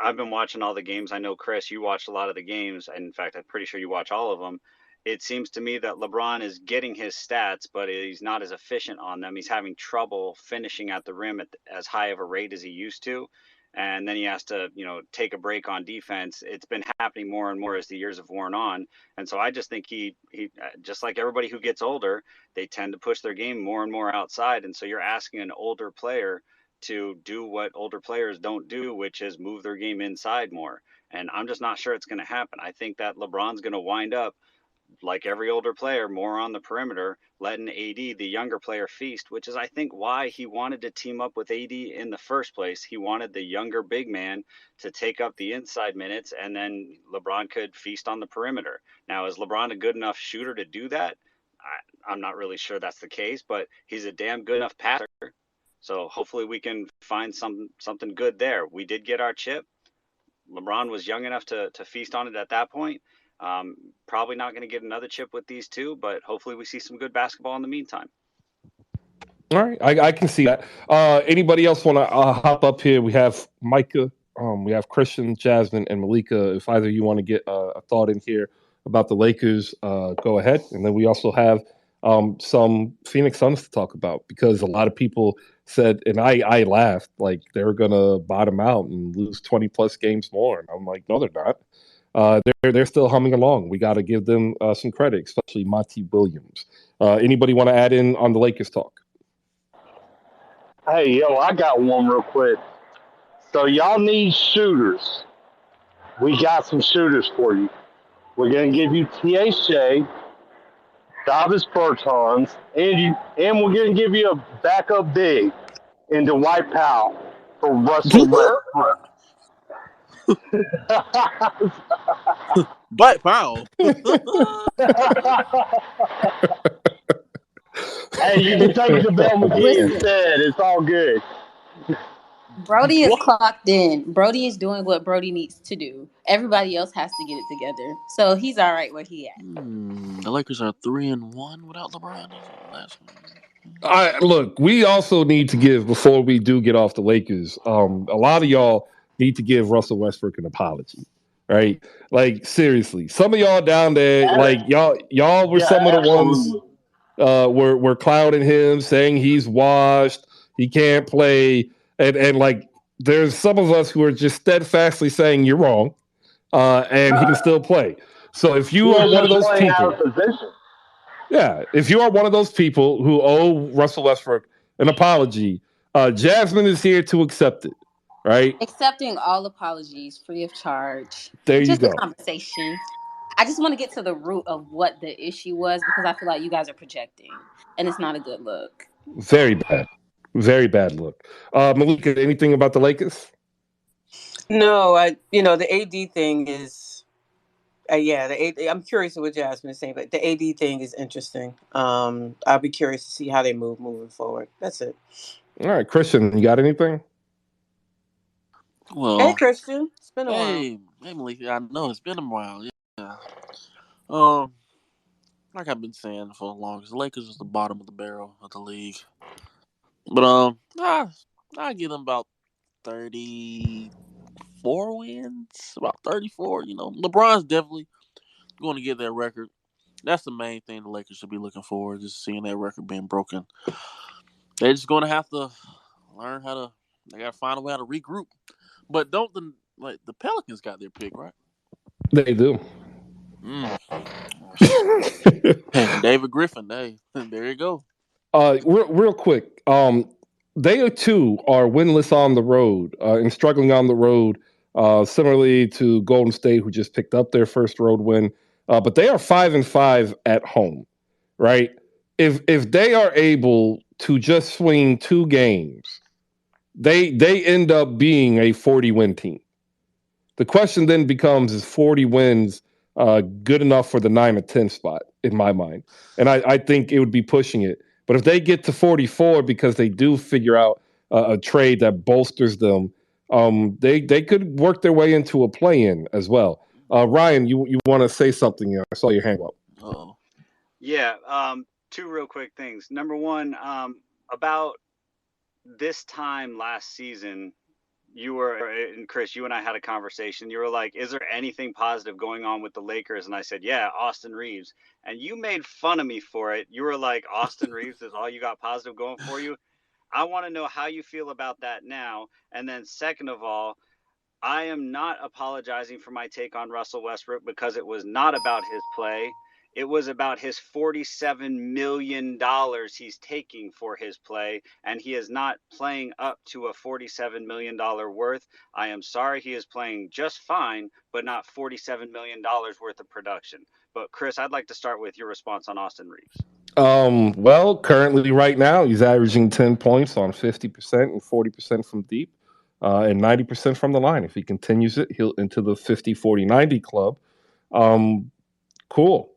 Speaker 20: I've been watching all the games. I know, Chris, you watched a lot of the games. And in fact, I'm pretty sure you watch all of them. It seems to me that LeBron is getting his stats, but he's not as efficient on them. He's having trouble finishing at the rim at as high of a rate as he used to. And then he has to, you know, take a break on defense. It's been happening more and more as the years have worn on. And so I just think he just like everybody who gets older, they tend to push their game more and more outside. And so you're asking an older player to do what older players don't do, which is move their game inside more. And I'm just not sure it's going to happen. I think that LeBron's going to wind up, like every older player, more on the perimeter, letting AD, the younger player, feast, which is, I think, why he wanted to team up with AD in the first place. He wanted the younger big man to take up the inside minutes, and then LeBron could feast on the perimeter. Now, is LeBron a good enough shooter to do that? I'm not really sure that's the case, but he's a damn good enough passer. So hopefully we can find something good there. We did get our chip. LeBron was young enough to feast on it at that point. Probably not going to get another chip with these two, but hopefully we see some good basketball in the meantime.
Speaker 2: All right, I can see that. Anybody else want to hop up here? We have Micah, we have Christian, Jasmine, and Malika. If either of you want to get a thought in here about the Lakers, go ahead. And then we also have some Phoenix Suns to talk about, because a lot of people said, and I laughed, like they were going to bottom out and lose 20 plus games more. And I'm like, no, they're not. They're still humming along. We got to give them some credit, especially Monty Williams. Anybody want to add in on the Lakers talk?
Speaker 5: Hey, yo, I got one real quick. So y'all need shooters. We got some shooters for you. We're going to give you T.A. Shea, Davis Bertans, and we're going to give you a backup big in Dwight Powell for Russell Westbrook.
Speaker 19: Dwight Powell.
Speaker 5: Hey, you can take JaVale McGee instead. It's all good.
Speaker 15: Brody is clocked in. Brody is doing what Brody needs to do. Everybody else has to get it together. So he's all right where he at.
Speaker 19: The Lakers are 3-1 without LeBron.
Speaker 2: Look, we also need to give, before we do get off the Lakers, a lot of y'all need to give Russell Westbrook an apology, right? Like, seriously, some of y'all down there, like y'all were some of the ones were clouding him, saying he's washed, he can't play, and like there's some of us who are just steadfastly saying you're wrong, and he can still play. So if you are one of those people, if you are one of those people who owe Russell Westbrook an apology, Jasmine is here to accept it, right?
Speaker 15: Accepting all apologies free of charge.
Speaker 2: There you
Speaker 15: Just
Speaker 2: go.
Speaker 15: a conversation. I just want to get to the root of what the issue was, because I feel like you guys are projecting, and it's not a good look.
Speaker 2: Very bad look. Malika, anything about the Lakers?
Speaker 21: No, the AD thing is, the AD. I'm curious what Jasmine is saying, but the AD thing is interesting. I'll be curious to see how they moving forward. That's it.
Speaker 2: All right, Christian, you got anything?
Speaker 21: Well, hey, Christian, it's been a while.
Speaker 19: Hey, Malika, I know it's been a while. Yeah. Like I've been saying for the longest, the Lakers is the bottom of the barrel of the league. But I give them about 34 wins, about 34. LeBron's definitely going to get that record. That's the main thing the Lakers should be looking for, just seeing that record being broken. They're just going to have to learn they got to find a way how to regroup. But the Pelicans got their pick, right?
Speaker 2: They do.
Speaker 19: David Griffin, hey, there you go.
Speaker 2: Real quick, they too are winless on the road and struggling on the road, similarly to Golden State, who just picked up their first road win. But they are 5-5 at home, right? If they are able to just swing 2 games, they end up being a 40-win team. The question then becomes, is 40 wins good enough for the 9 or 10 spot, in my mind? And I think it would be pushing it. But if they get to 44 because they do figure out a trade that bolsters them, they could work their way into a play-in as well. Ryan, you want to say something? I saw your hand up.
Speaker 19: Uh-oh.
Speaker 20: Yeah, 2 real quick things. Number one, about this time last season, and Chris, you and I had a conversation. You were like, is there anything positive going on with the Lakers? And I said, yeah, Austin Reeves. And you made fun of me for it. You were like, Austin Reeves is all you got positive going for you. I want to know how you feel about that now. And then second of all, I am not apologizing for my take on Russell Westbrook, because it was not about his play. It was about his $47 million he's taking for his play, and he is not playing up to a $47 million worth. I am sorry, he is playing just fine, but not $47 million worth of production. But Chris, I'd like to start with your response on Austin Reeves.
Speaker 2: Well, currently right now, he's averaging 10 points on 50% and 40% from deep, and 90% from the line. If he continues it, he'll into the 50-40-90 club. Cool.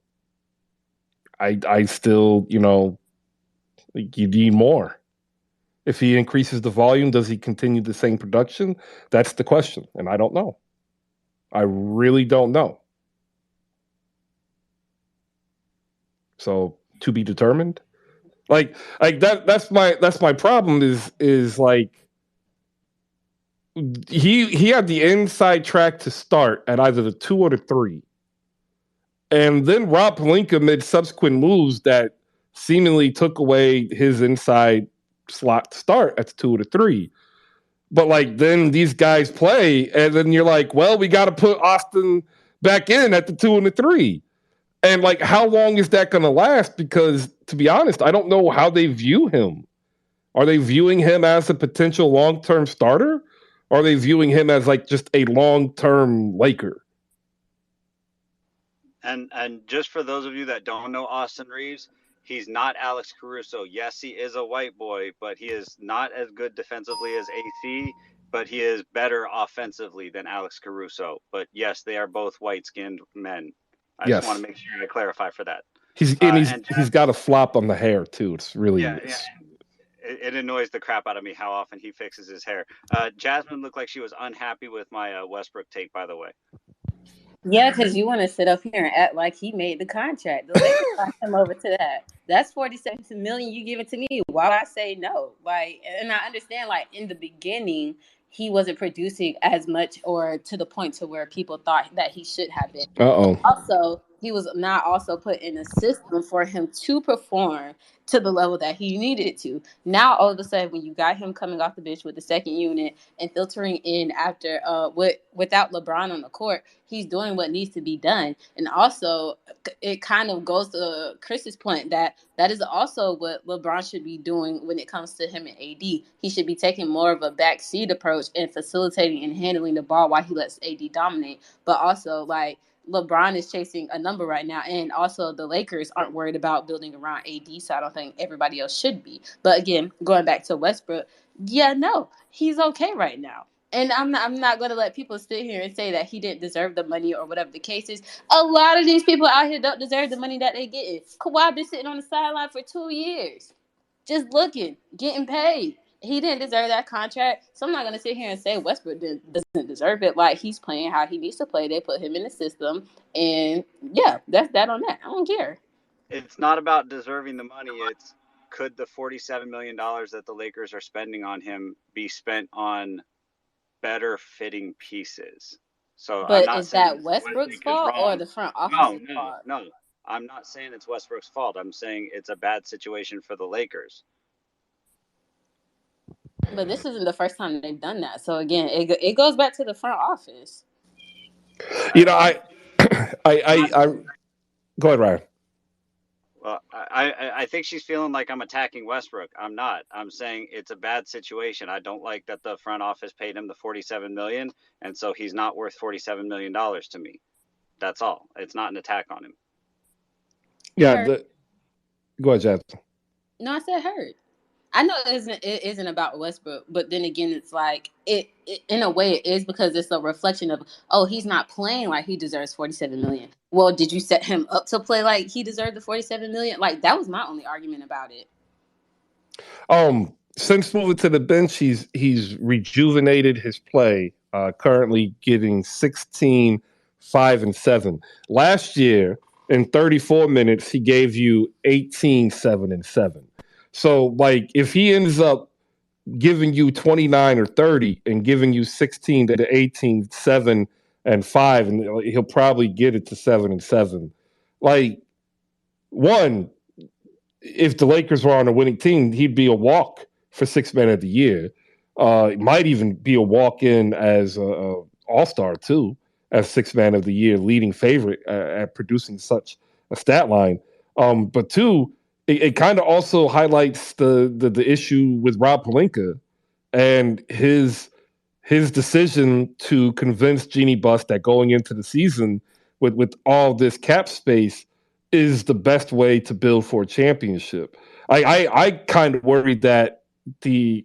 Speaker 2: I still, you need more. If he increases the volume, does he continue the same production? That's the question, and I don't know. I really don't know. So to be determined. Like that's my problem is like he had the inside track to start at either the 2 or the 3. And then Rob Pelinka made subsequent moves that seemingly took away his inside slot to start at the 2 or the 3. But like then these guys play, and then you're like, well, we got to put Austin back in at the 2 and the 3. And like, how long is that going to last? Because to be honest, I don't know how they view him. Are they viewing him as a potential long-term starter? Or are they viewing him as like just a long-term Laker?
Speaker 20: And just for those of you that don't know Austin Reeves, he's not Alex Caruso. Yes, he is a white boy, but he is not as good defensively as AC, but he is better offensively than Alex Caruso. But yes, they are both white-skinned men. I
Speaker 2: Yes.
Speaker 20: just want to make sure I clarify for that.
Speaker 2: He's got a flop on the hair too. It's really
Speaker 20: It annoys the crap out of me how often he fixes his hair. Jasmine looked like she was unhappy with my Westbrook take, by the way.
Speaker 15: Yeah, because you want to sit up here and act like he made the contract. The Lakers signed him over to that. That's $47 million you give it to me. Why would I say no? Like, and I understand, like, in the beginning, he wasn't producing as much or to the point to where people thought that he should have been.
Speaker 2: Uh-oh.
Speaker 15: Also, he was not also put in a system for him to perform to the level that he needed to. Now, all of a sudden, when you got him coming off the bench with the second unit and filtering in after without LeBron on the court, he's doing what needs to be done. And also, it kind of goes to Chris's point that is also what LeBron should be doing when it comes to him and AD. He should be taking more of a backseat approach and facilitating and handling the ball while he lets AD dominate. But also, like, LeBron is chasing a number right now, and also the Lakers aren't worried about building around AD, so I don't think everybody else should be. But again, going back to Westbrook, he's okay right now. And I'm not going to let people sit here and say that he didn't deserve the money or whatever the case is. A lot of these people out here don't deserve the money that they getting. Kawhi been sitting on the sideline for 2 years, just looking, getting paid. He didn't deserve that contract, so I'm not going to sit here and say Westbrook doesn't deserve it. Like, he's playing how he needs to play. They put him in the system, and yeah, that's that on that. I don't care.
Speaker 20: It's not about deserving the money. It's could the $47 million that the Lakers are spending on him be spent on better fitting pieces? So,
Speaker 15: but is that Westbrook's fault or the front office's fault?
Speaker 20: No. I'm not saying it's Westbrook's fault. I'm saying it's a bad situation for the Lakers.
Speaker 15: But this isn't the first time they've done that. So again, it goes back to the front office.
Speaker 2: You know, I go ahead, Ryan.
Speaker 20: Well, I think she's feeling like I'm attacking Westbrook. I'm not. I'm saying it's a bad situation. I don't like that the front office paid him the $47 million, and so he's not worth $47 million to me. That's all. It's not an attack on him.
Speaker 2: Yeah. Go ahead, Jasmine.
Speaker 15: No, I said hurt. I know it isn't about Westbrook, but then again, it's like it in a way it is, because it's a reflection of, oh, he's not playing like he deserves $47 million. Well, did you set him up to play like he deserved the $47 million? Like, that was my only argument about it.
Speaker 2: Since moving to the bench, he's rejuvenated his play. Currently getting 16, 5, and 7. Last year, in 34 minutes, he gave you 18, 7, and 7. So, like, if he ends up giving you 29 or 30 and giving you 16 to 18, 7, and 5, and he'll probably get it to 7 and 7. Like, one, if the Lakers were on a winning team, he'd be a walk for Sixth Man of the Year. It might even be a walk-in as a All-Star, too, as Sixth Man of the Year, leading favorite at producing such a stat line. But two, it kind of also highlights the issue with Rob Pelinka and his decision to convince Jeannie Buss that going into the season with all this cap space is the best way to build for a championship. I kind of worried that the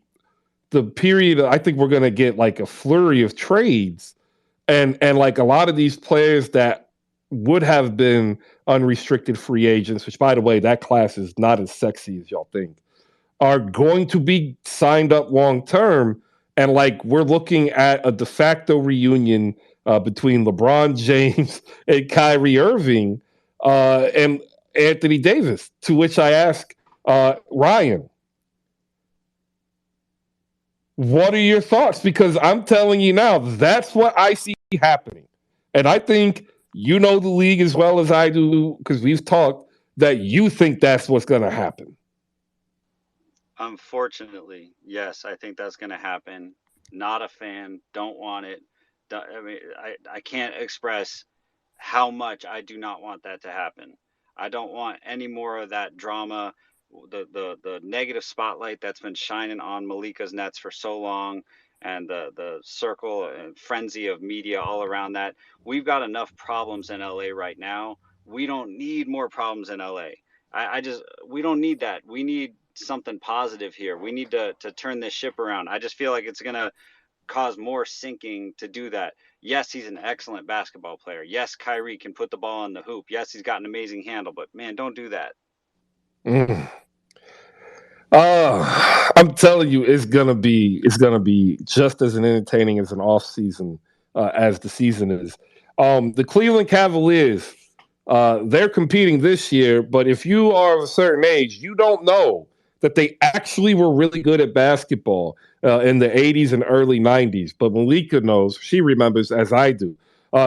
Speaker 2: period, I think we're going to get like a flurry of trades and like a lot of these players that would have been unrestricted free agents, which, by the way, that class is not as sexy as y'all think, are going to be signed up long term, and like we're looking at a de facto reunion between LeBron James and Kyrie Irving and Anthony Davis. To which I ask Ryan, what are your thoughts? Because I'm telling you now, that's what I see happening, and I think you know the league as well as I do because we've talked that you think that's what's going to happen.
Speaker 20: Unfortunately, yes, I think that's going to happen. Not a fan. Don't want it. I mean, I can't express how much I do not want that to happen. I don't want any more of that drama, the negative spotlight that's been shining on Malika's Nets for so long, and the circle and frenzy of media all around that. We've got enough problems in LA right now. We don't need more problems in LA. We don't need that. We need something positive here. We need to turn this ship around. I just feel like it's going to cause more sinking to do that. Yes, he's an excellent basketball player. Yes, Kyrie can put the ball in the hoop. Yes, he's got an amazing handle, but man, don't do that.
Speaker 2: I'm telling you, it's gonna be just as entertaining as an off season as the season is. The Cleveland Cavaliers, they're competing this year, but if you are of a certain age, you don't know that they actually were really good at basketball in the 80s and early 90s. But Malika knows, she remembers as I do.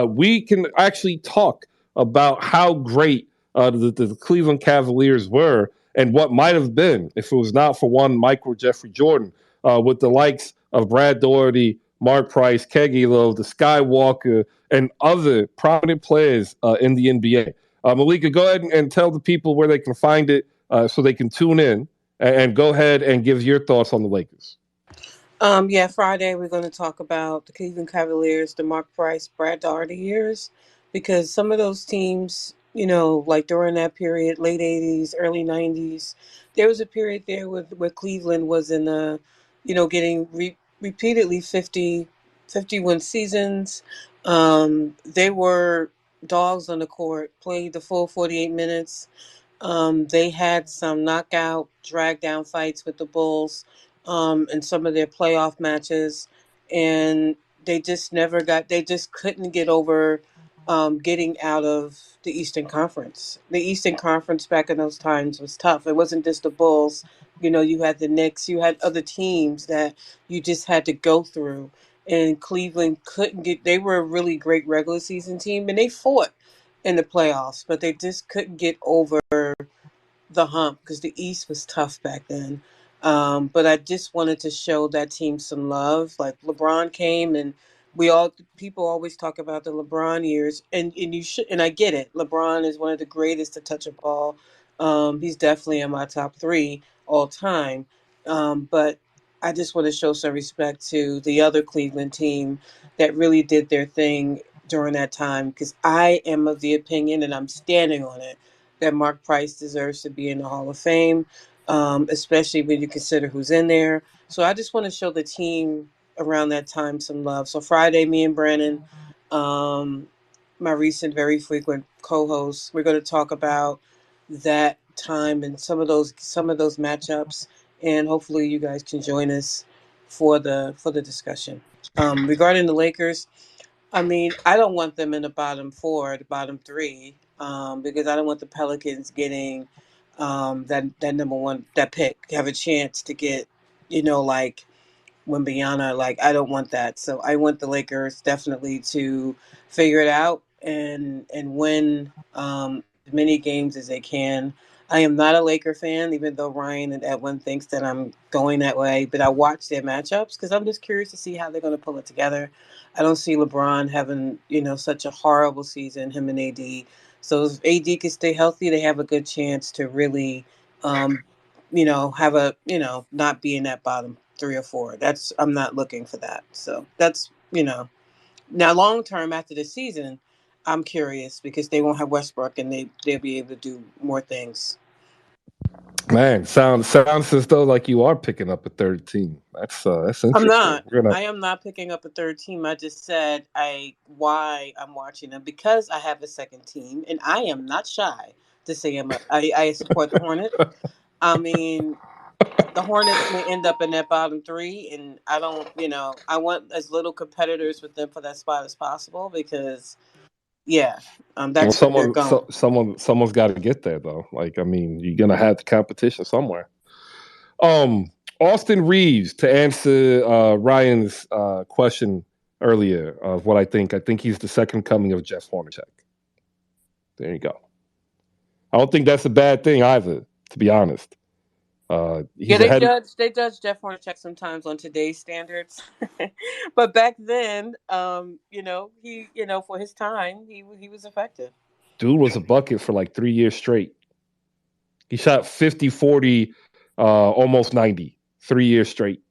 Speaker 2: We can actually talk about how great the Cleveland Cavaliers were and what might have been if it was not for one Michael Jeffrey Jordan, with the likes of Brad Daugherty, Mark Price, Keggy Lowe, the Skywalker, and other prominent players in the NBA. Malika, go ahead and tell the people where they can find it so they can tune in, and go ahead and give your thoughts on the Lakers.
Speaker 19: Yeah, Friday we're going to talk about the Cleveland Cavaliers, the Mark Price, Brad Daugherty years, because some of those teams, like during that period, late 80s, early 90s, there was a period there where Cleveland was in the, getting repeatedly 51 seasons. They were dogs on the court, played the full 48 minutes. They had some knockout, drag down fights with the Bulls in some of their playoff matches, and they just couldn't get over getting out of the Eastern Conference. The Eastern Conference back in those times was tough. It wasn't just the Bulls. You had the Knicks, you had other teams that you just had to go through. And Cleveland they were a really great regular season team, and they fought in the playoffs, but they just couldn't get over the hump because the East was tough back then. But I just wanted to show that team some love. Like LeBron came, and people always talk about the LeBron years, and you should, and I get it. LeBron is one of the greatest to touch a ball. He's definitely in my top 3 all time. But I just want to show some respect to the other Cleveland team that really did their thing during that time, because I am of the opinion, and I'm standing on it, that Mark Price deserves to be in the Hall of Fame, especially when you consider who's in there. So I just want to show the team around that time some love. So Friday, me and Brandon, my recent, very frequent co-host, we're going to talk about that time and some of those matchups, and hopefully you guys can join us for the discussion. Regarding the Lakers, I mean, I don't want them in the bottom 4, the bottom 3, because I don't want the Pelicans getting that number 1, that pick, have a chance to get, like Wembanyama. Like, I don't want that. So I want the Lakers definitely to figure it out and win as many games as they can. I am not a Laker fan, even though Ryan and Edwin thinks that I'm going that way. But I watch their matchups because I'm just curious to see how they're going to pull it together. I don't see LeBron having, such a horrible season, him and AD. So if AD can stay healthy, they have a good chance to really, have a, not be in that bottom 3 or 4. I'm not looking for that. So that's, now long term after the season, I'm curious because they won't have Westbrook and they'll be able to do more things.
Speaker 2: Man, sounds as though like you are picking up a third team. That's interesting.
Speaker 19: I'm not. I am not picking up a third team. I just said why I'm watching them, because I have a second team, and I am not shy to say I support the Hornets. I mean,
Speaker 21: The Hornets may end up in that bottom 3, and I don't, I want as little competitors with them for that spot as possible because, yeah,
Speaker 2: Well,
Speaker 21: that's where they're going.
Speaker 2: someone's got to get there though. Like, I mean, you're gonna have the competition somewhere. Austin Reeves, to answer Ryan's question earlier of what I think he's the second coming of Jeff Hornacek. There you go. I don't think that's a bad thing either, to be honest. He's
Speaker 21: They
Speaker 2: ahead.
Speaker 21: judge Jeff Hornacek sometimes on today's standards, but back then, he, for his time, he was effective.
Speaker 2: Dude was a bucket for like 3 years straight. He shot 50, 40, almost 90, 3 years straight.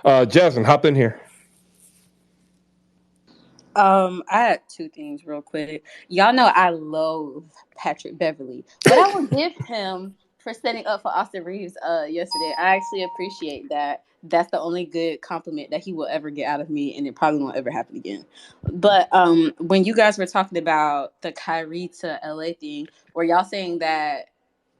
Speaker 2: Jasmine, hop in here.
Speaker 15: I had 2 things real quick. Y'all know I loathe Patrick Beverly, but I will give him for setting up for Austin Reeves yesterday. I actually appreciate that. That's the only good compliment that he will ever get out of me, and it probably won't ever happen again. But when you guys were talking about the Kyrie to LA thing, were y'all saying that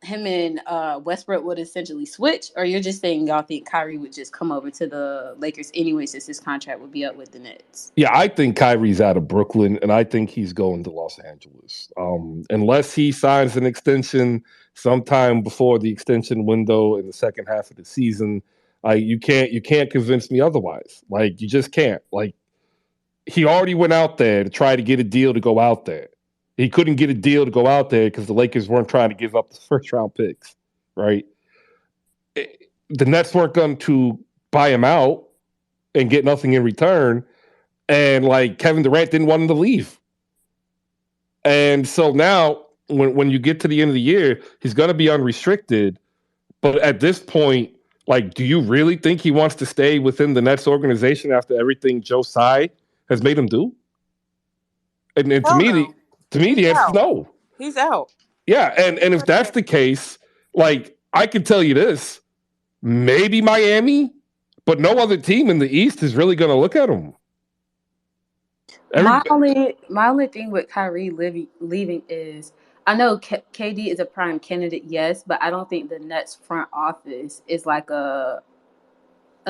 Speaker 15: him and Westbrook would essentially switch, or you're just saying y'all think Kyrie would just come over to the Lakers anyway since his contract would be up with the Nets?
Speaker 2: Yeah, I think Kyrie's out of Brooklyn, and I think he's going to Los Angeles. Unless he signs an extension sometime before the extension window in the second half of the season, you can't convince me otherwise. Like, you just can't. Like, he already went out there to try to get a deal to go out there. He couldn't get a deal to go out there because the Lakers weren't trying to give up the first round picks, right? The Nets weren't going to buy him out and get nothing in return. And like Kevin Durant didn't want him to leave. And so now when you get to the end of the year, he's going to be unrestricted. But at this point, like, do you really think he wants to stay within the Nets organization after everything Joe Tsai has made him do? And to me, the answer is no.
Speaker 21: He's out.
Speaker 2: Yeah, and if that's the case, like, I can tell you this, maybe Miami, but no other team in the East is really going to look at him.
Speaker 15: My only thing with Kyrie leaving is, I know KD is a prime candidate, yes, but I don't think the Nets front office is like a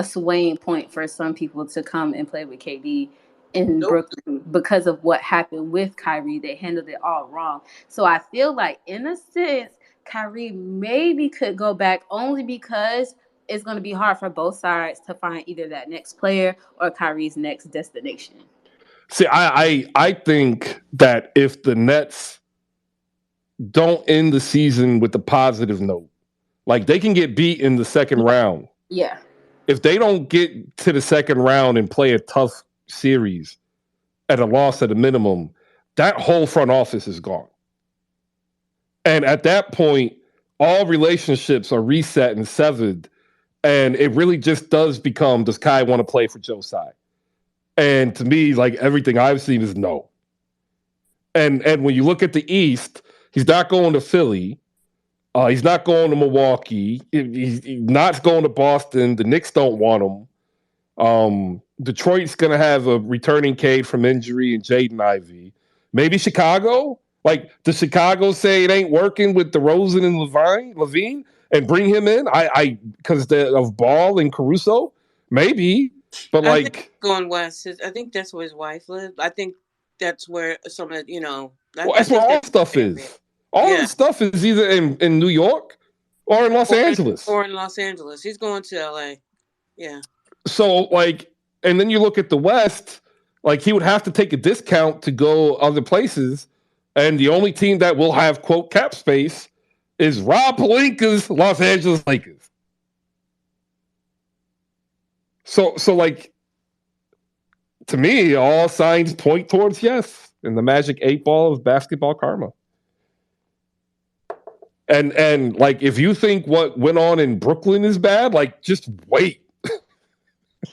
Speaker 15: swaying point for some people to come and play with KD in Brooklyn because of what happened with Kyrie. They handled it all wrong. So I feel like, in a sense, Kyrie maybe could go back only because it's going to be hard for both sides to find either that next player or Kyrie's next destination.
Speaker 2: See, I think that if the Nets don't end the season with a positive note, like, they can get beat in the second round.
Speaker 15: Yeah.
Speaker 2: If they don't get to the second round and play a tough series at a loss at a minimum, that whole front office is gone. And at that point, all relationships are reset and severed. And it really just does become, does Kai want to play for Joe Tsai? And to me, like, everything I've seen is no. And when you look at the East, he's not going to Philly. He's not going to Milwaukee. He's not going to Boston. The Knicks don't want him. Detroit's going to have a returning Cade from injury and Jaden Ivey. Maybe Chicago? Like, does Chicago say it ain't working with DeRozan and Levine and bring him in? Because of Ball and Caruso? Maybe. But,
Speaker 21: I think going west, I think that's where his wife lives. I think that's where some of
Speaker 2: that's where all stuff is. All the stuff is either in New York or in Los Angeles.
Speaker 21: Or in Los Angeles. He's going to LA. Yeah.
Speaker 2: So, like, and then you look at the West, like, he would have to take a discount to go other places. And the only team that will have, quote, cap space is Rob Pelinka's Los Angeles Lakers. So like, to me, all signs point towards yes in the magic 8 ball of basketball karma. And like, if you think what went on in Brooklyn is bad, like, just wait.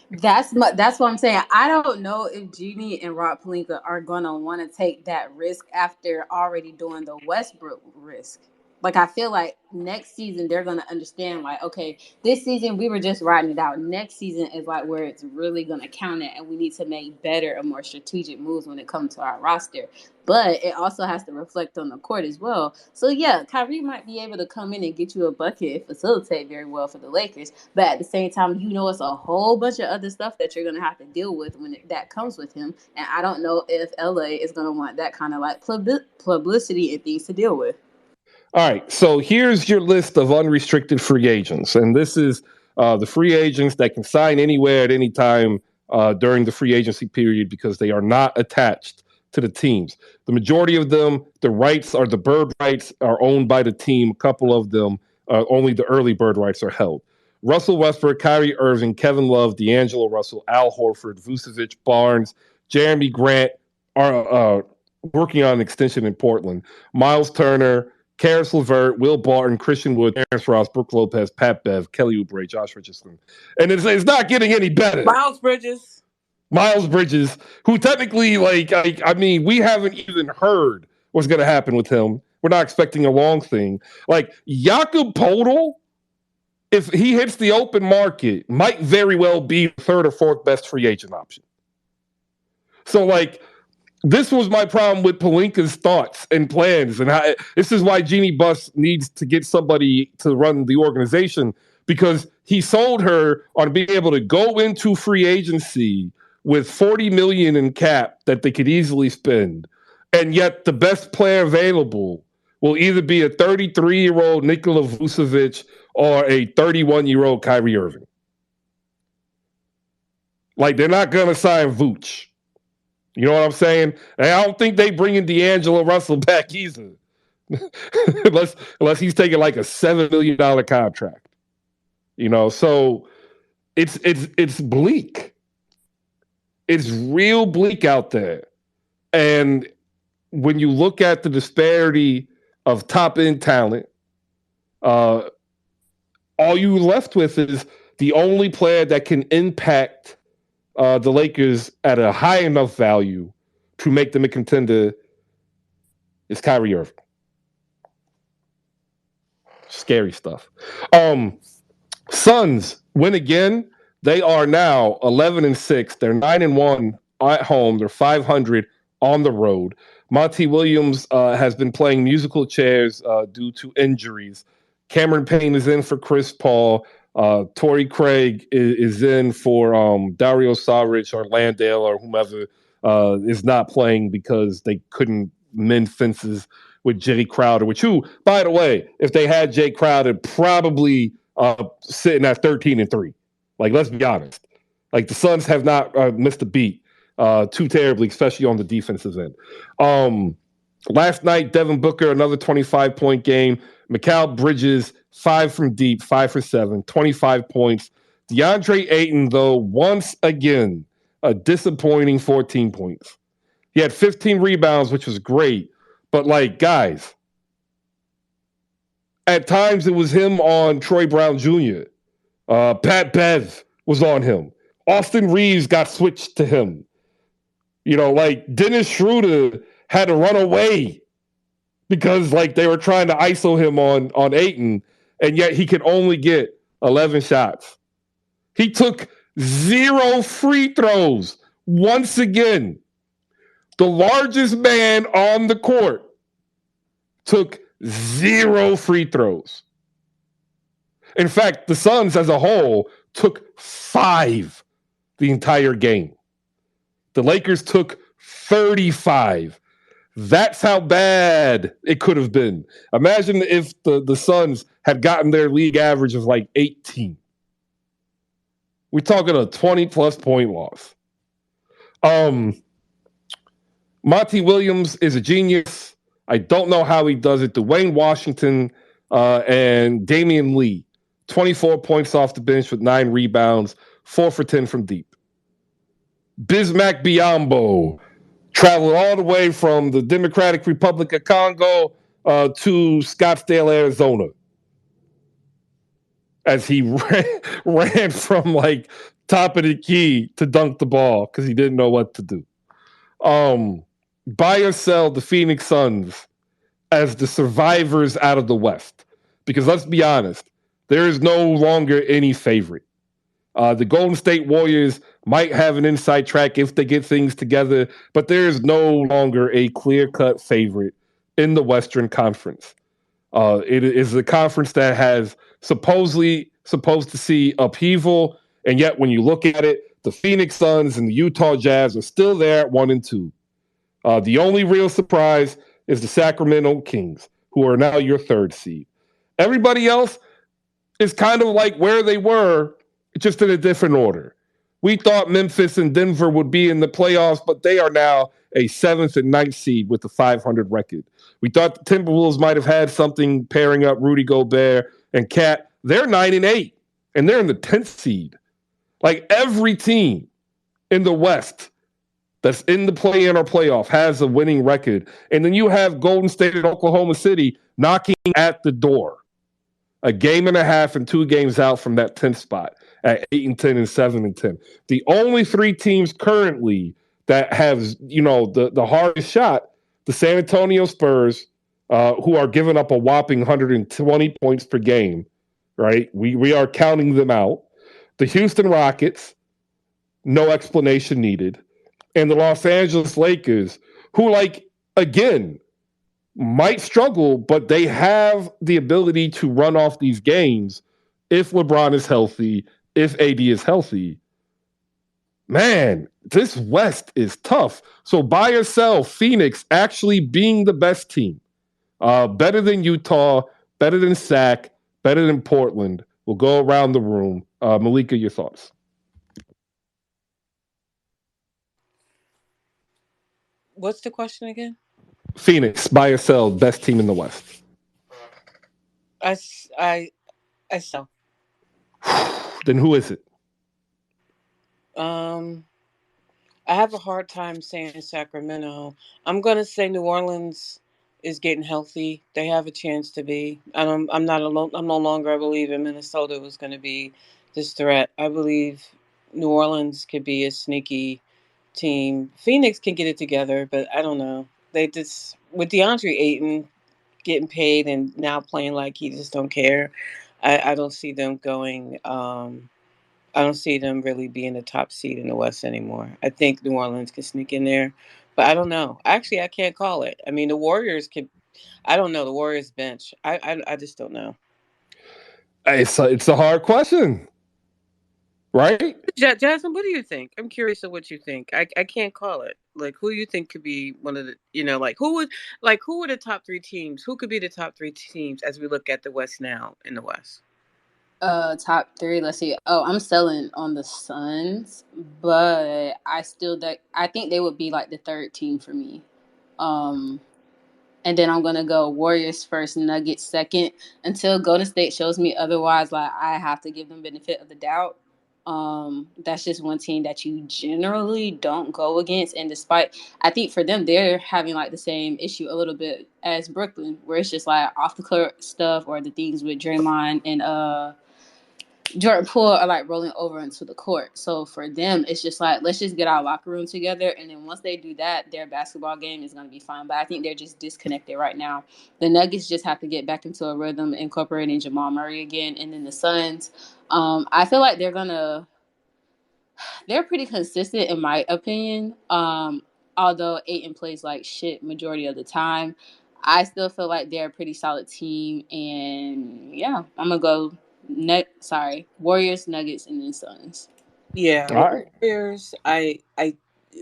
Speaker 15: That's what I'm saying. I don't know if Jeannie and Rob Pelinka are going to want to take that risk after already doing the Westbrook risk. Like, I feel like next season they're going to understand, like, okay, this season we were just riding it out. Next season is like where it's really going to count at, and we need to make better and more strategic moves when it comes to our roster. But it also has to reflect on the court as well. So, yeah, Kyrie might be able to come in and get you a bucket and facilitate very well for the Lakers. But at the same time, it's a whole bunch of other stuff that you're going to have to deal with when that comes with him. And I don't know if LA is going to want that kind of like publicity and things to deal with.
Speaker 2: All right, so here's your list of unrestricted free agents, and this is the free agents that can sign anywhere at any time during the free agency period because they are not attached to the teams. The majority of them, the bird rights are owned by the team. A couple of them, only the early bird rights are held. Russell Westbrook, Kyrie Irving, Kevin Love, D'Angelo Russell, Al Horford, Vucevic, Barnes, Jeremy Grant are working on an extension in Portland. Miles Turner, Karis LeVert, Will Barton, Christian Wood, Terrence Ross, Brooke Lopez, Pat Bev, Kelly Oubre, Josh Richardson. And it's not getting any better.
Speaker 21: Miles Bridges,
Speaker 2: who technically, we haven't even heard what's going to happen with him. We're not expecting a long thing. Like, Jakob Poeltl, if he hits the open market, might very well be the third or fourth best free agent option. So, this was my problem with Pelinka's thoughts and plans. And this is why Jeannie Buss needs to get somebody to run the organization, because he sold her on being able to go into free agency with $40 million in cap that they could easily spend. And yet the best player available will either be a 33-year-old Nikola Vucevic or a 31-year-old Kyrie Irving. They're not going to sign Vooch. You know what I'm saying? And I don't think they bring in D'Angelo Russell back either, unless he's taking a $7 million contract. So it's bleak. It's real bleak out there. And when you look at the disparity of top end talent, all you left with is the only player that can impact the Lakers at a high enough value to make them a contender is Kyrie Irving. Scary stuff. Suns win again. They are now 11-6. They're 9-1 at home. They're 500 on the road. Monty Williams has been playing musical chairs due to injuries. Cameron Payne is in for Chris Paul. Torrey Craig is in for Dario Saric or Landale or whomever is not playing because they couldn't mend fences with Jay Crowder, who, by the way, if they had Jay Crowder, probably sitting at 13-3. Let's be honest. The Suns have not missed a beat too terribly, especially on the defensive end. Last night, Devin Booker, another 25-point game. Mikal Bridges, 5 from deep, 5 for 7, 25 points. DeAndre Ayton, though, once again, a disappointing 14 points. He had 15 rebounds, which was great. But, guys, at times it was him on Troy Brown Jr. Pat Bev was on him. Austin Reeves got switched to him. Dennis Schroeder had to run away because they were trying to ISO him on Ayton, and yet he could only get 11 shots. He took 0 free throws once again. The largest man on the court took 0 free throws. In fact, the Suns as a whole took 5 the entire game. The Lakers took 35. That's how bad it could have been. Imagine if the Suns had gotten their league average of 18. We're talking a 20-plus point loss. Monty Williams is a genius. I don't know how he does it. Dwayne Washington and Damian Lee, 24 points off the bench with 9 rebounds, 4 for 10 from deep. Bismack Biyombo traveled all the way from the Democratic Republic of Congo to Scottsdale, Arizona, as he ran from top of the key to dunk the ball because he didn't know what to do. Buy or sell the Phoenix Suns as the survivors out of the West. Because let's be honest, there is no longer any favorite. The Golden State Warriors might have an inside track if they get things together, but there is no longer a clear-cut favorite in the Western Conference. It is a conference that has supposed to see upheaval, and yet when you look at it, the Phoenix Suns and the Utah Jazz are still there at 1-2. The only real surprise is the Sacramento Kings, who are now your third seed. Everybody else is kind of like where they were, just in a different order. We thought Memphis and Denver would be in the playoffs, but they are now a 7th and 9th seed with a 500 record. We thought the Timberwolves might have had something pairing up Rudy Gobert and Cat. They're 9-8, and they're in the 10th seed. Like every team in the West that's in the play-in or playoff has a winning record. And then you have Golden State and Oklahoma City knocking at the door. A game and a half and 2 games out from that 10th spot at 8-10 and 7-10. The only 3 teams currently that have, the hardest shot, the San Antonio Spurs, who are giving up a whopping 120 points per game, right? We are counting them out. The Houston Rockets, no explanation needed. And the Los Angeles Lakers, who, again, might struggle, but they have the ability to run off these games if LeBron is healthy, if AD is healthy. Man, this West is tough. So buy or sell Phoenix actually being the best team. Better than Utah, better than Sac, better than Portland. We'll go around the room. Malika, your thoughts?
Speaker 19: What's the question again?
Speaker 2: Phoenix, buy or sell, best team in the West.
Speaker 19: I sell.
Speaker 2: Then who is it?
Speaker 19: I have a hard time saying Sacramento. I'm gonna say New Orleans is getting healthy. They have a chance to be. I'm not alone. I'm no longer. I believe in Minnesota was going to be this threat. I believe New Orleans could be a sneaky team. Phoenix can get it together, but I don't know. They just with DeAndre Ayton getting paid and now playing like he just don't care. I don't see them going. I don't see them really being the top seed in the West anymore. I think New Orleans can sneak in there, but I don't know. Actually, I can't call it. I mean, the Warriors could. I don't know the Warriors bench. I just don't know.
Speaker 2: It's a hard question, right?
Speaker 19: Jasmine, what do you think? I'm curious of what you think. I can't call it. Like, who you think could be one of the, who are the top 3 teams? Who could be the top 3 teams as we look at the West now in the West?
Speaker 15: Top 3. Let's see. Oh, I'm selling on the Suns, but I think they would be like the 3rd team for me. And then I'm gonna go Warriors first, Nuggets second. Until Golden State shows me otherwise, like I have to give them benefit of the doubt. That's just one team that you generally don't go against. And despite, I think for them, they're having like the same issue a little bit as Brooklyn, where it's just like off the court stuff or the things with Draymond and Jordan Poole are like rolling over into the court. So for them, it's just like, let's just get our locker room together. And then once they do that, their basketball game is going to be fine. But I think they're just disconnected right now. The Nuggets just have to get back into a rhythm, incorporating Jamal Murray again. And then the Suns, I feel like they're pretty consistent in my opinion. Although Ayton plays like shit majority of the time, I still feel like they're a pretty solid team. And yeah, I'm going to go Warriors, Nuggets, and then Suns.
Speaker 19: Yeah,
Speaker 2: All right.
Speaker 19: Warriors.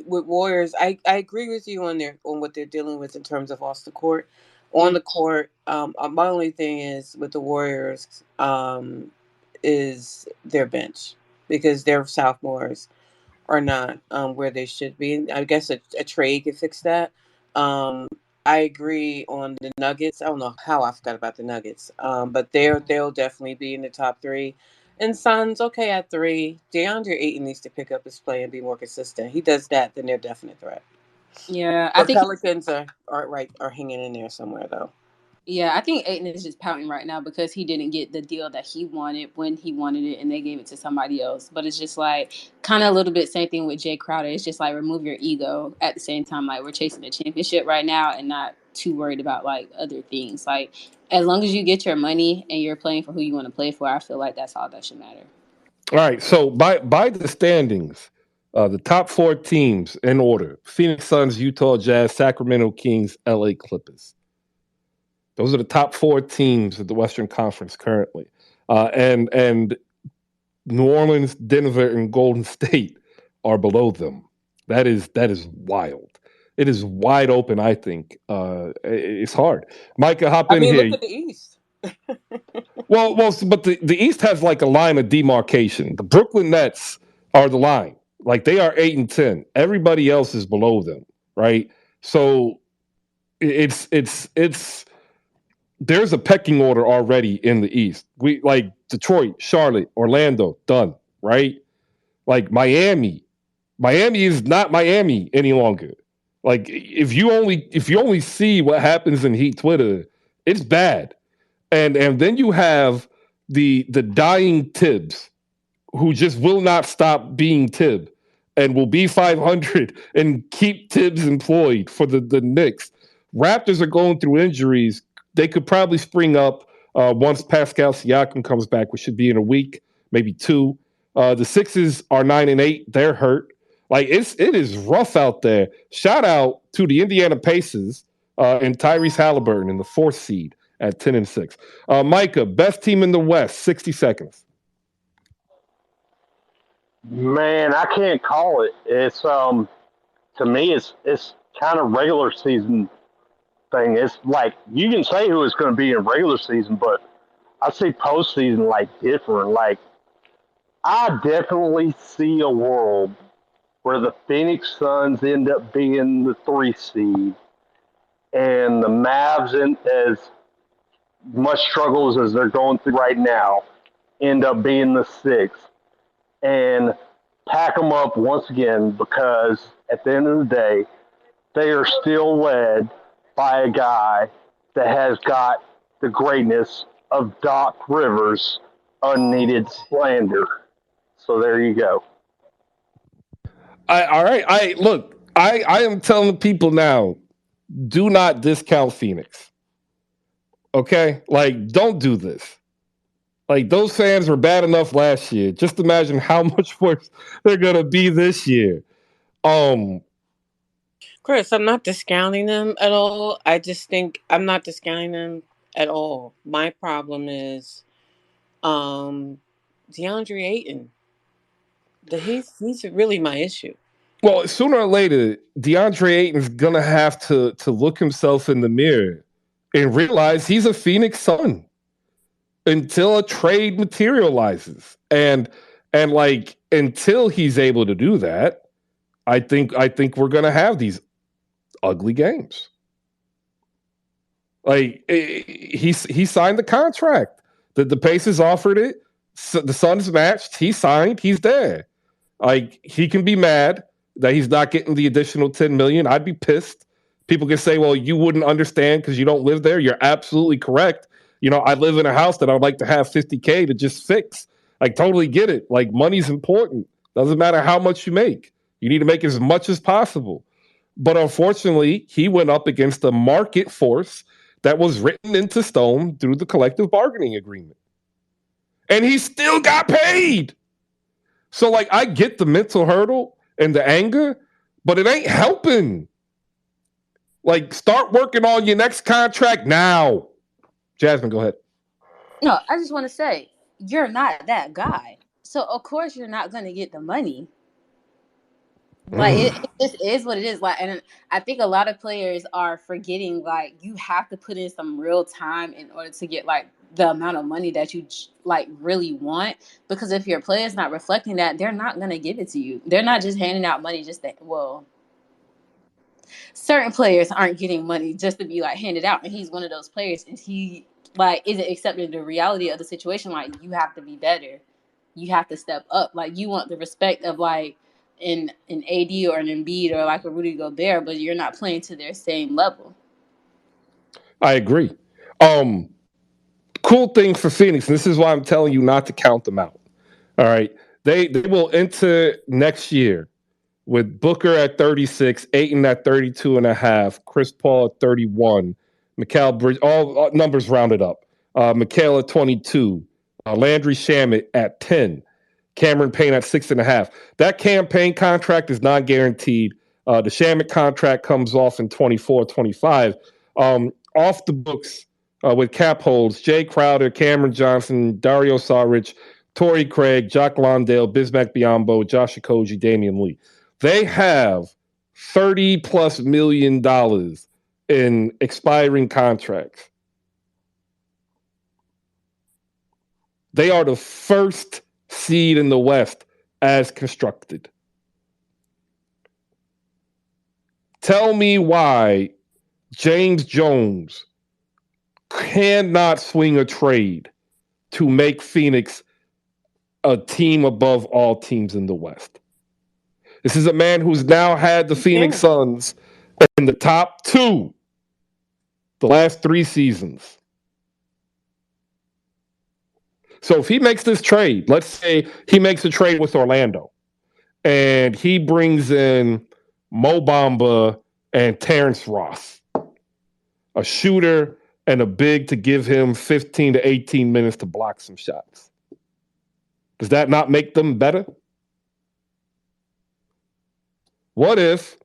Speaker 19: With Warriors, I agree with you on what they're dealing with in terms of off the court. On the court, my only thing is with the Warriors is their bench, because their sophomores are not where they should be. I guess a trade could fix that. I agree on the Nuggets. I don't know how I forgot about the Nuggets, but they'll definitely be in the top 3. And Suns, okay, at 3. DeAndre Ayton needs to pick up his play and be more consistent. He does that, then they're a definite threat.
Speaker 15: Yeah,
Speaker 19: I think Pelicans are hanging in there somewhere though.
Speaker 15: Yeah, I think Ayton is just pouting right now because he didn't get the deal that he wanted when he wanted it, and they gave it to somebody else. But it's just like kind of a little bit same thing with Jay Crowder. It's just like remove your ego at the same time. Like we're chasing the championship right now and not too worried about like other things. Like as long as you get your money and you're playing for who you want to play for, I feel like that's all that should matter.
Speaker 2: All right. So by the standings, the top 4 teams in order: Phoenix Suns, Utah Jazz, Sacramento Kings, LA Clippers. Those are the top 4 teams of the Western Conference currently. And New Orleans, Denver, and Golden State are below them. That is wild. It is wide open, I think. It's hard. Micah, hop in here.
Speaker 21: Look at the East.
Speaker 2: Well, but the East has like a line of demarcation. The Brooklyn Nets are the line. Like they are 8-10. Everybody else is below them, right? So it's there's a pecking order already in the East. We like Detroit, Charlotte, Orlando, done, right? Like Miami is not Miami any longer. Like if you only see what happens in Heat Twitter, it's bad. And then you have the dying Tibbs, who just will not stop being Tibb and will be 500 and keep Tibbs employed for the Knicks. Raptors are going through injuries. They could probably spring up once Pascal Siakam comes back, which should be in a week, maybe 2. The Sixers are 9-8. They're hurt. Like it is rough out there. Shout out to the Indiana Pacers and Tyrese Halliburton in the 4th seed at 10-6. Micah, best team in the West, 60 seconds.
Speaker 5: Man, I can't call it. It's to me, it's kind of regular season thing. It's like you can say who it's going to be in regular season, but I see postseason like different. Like I definitely see a world where the Phoenix Suns end up being the 3 seed, and the Mavs, in as much struggles as they're going through right now, end up being the 6th, and pack them up once again, because at the end of the day, they are still led by a guy that has got the greatness of Doc Rivers' unneeded slander. So there you go.
Speaker 2: All right. I am telling people now, do not discount Phoenix. Okay? Like, don't do this. Like, those fans were bad enough last year. Just imagine how much worse they're going to be this year.
Speaker 21: Chris, I'm not discounting them at all. I just think I'm not discounting them at all. My problem is DeAndre Ayton. He's really my issue.
Speaker 2: Well, sooner or later, DeAndre Ayton's going to have to look himself in the mirror and realize he's a Phoenix Sun until a trade materializes. And like until he's able to do that, I think we're going to have these ugly games. Like he signed the contract. The Pacers offered it. So the Suns matched. He signed. He's there. Like he can be mad that he's not getting the additional $10 million. I'd be pissed. People can say, well, you wouldn't understand because you don't live there. You're absolutely correct. You know, I live in a house that I'd like to have $50K to just fix. Like, totally get it. Like, money's important. Doesn't matter how much you make. You need to make as much as possible. But unfortunately, he went up against a market force that was written into stone through the collective bargaining agreement. And he still got paid. So, like, I get the mental hurdle and the anger, but it ain't helping. Like, start working on your next contract now. Jasmine, go ahead.
Speaker 15: No, I just want to say, you're not that guy. So, of course, you're not going to get the money. Like, it just is what it is. Like, and I think a lot of players are forgetting, like, you have to put in some real time in order to get, like, the amount of money that you, like, really want. Because if your player's not reflecting that, they're not going to give it to you. They're not just handing out money just that, well, certain players aren't getting money just to be, like, handed out. And he's one of those players. And he, like, isn't accepting the reality of the situation. Like, you have to be better. You have to step up. Like, you want the respect of, like, an AD or an Embiid or like a Rudy Gobert, but you're not playing to their same level.
Speaker 2: I agree. Cool thing for Phoenix, and this is why I'm telling you not to count them out. All right. They will enter next year with Booker at 36, Ayton at 32.5, Chris Paul at 31, Mikal Bridges, all numbers rounded up. Mikal at 22, Landry Shamet at 10, Cameron Payne at 6.5. That campaign contract is not guaranteed. The Shamet contract comes off in 24, 25. Off the books with cap holds, Jay Crowder, Cameron Johnson, Dario Saric, Torrey Craig, Jock Londale, Bismack Biyombo, Josh Okogie, Damian Lee. They have $30+ million in expiring contracts. They are the first seed in the West as constructed. Tell me why James Jones cannot swing a trade to make Phoenix a team above all teams in the West. This is a man who's now had the Phoenix Suns in the top 2 the last 3 seasons. So if he makes this trade, let's say he makes a trade with Orlando and he brings in Mo Bamba and Terrence Ross, a shooter and a big to give him 15 to 18 minutes to block some shots. Does that not make them better? What if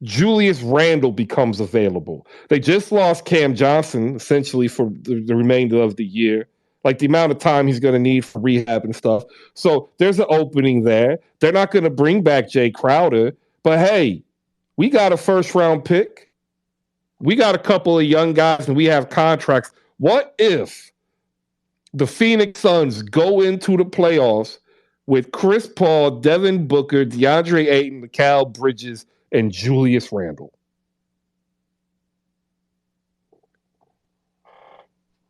Speaker 2: Julius Randle becomes available? They just lost Cam Johnson essentially for the remainder of the year, like the amount of time he's going to need for rehab and stuff. So there's an opening there. They're not going to bring back Jay Crowder, but hey, we got a first-round pick. We got a couple of young guys and we have contracts. What if the Phoenix Suns go into the playoffs with Chris Paul, Devin Booker, DeAndre Ayton, Mikal Bridges, and Julius Randle?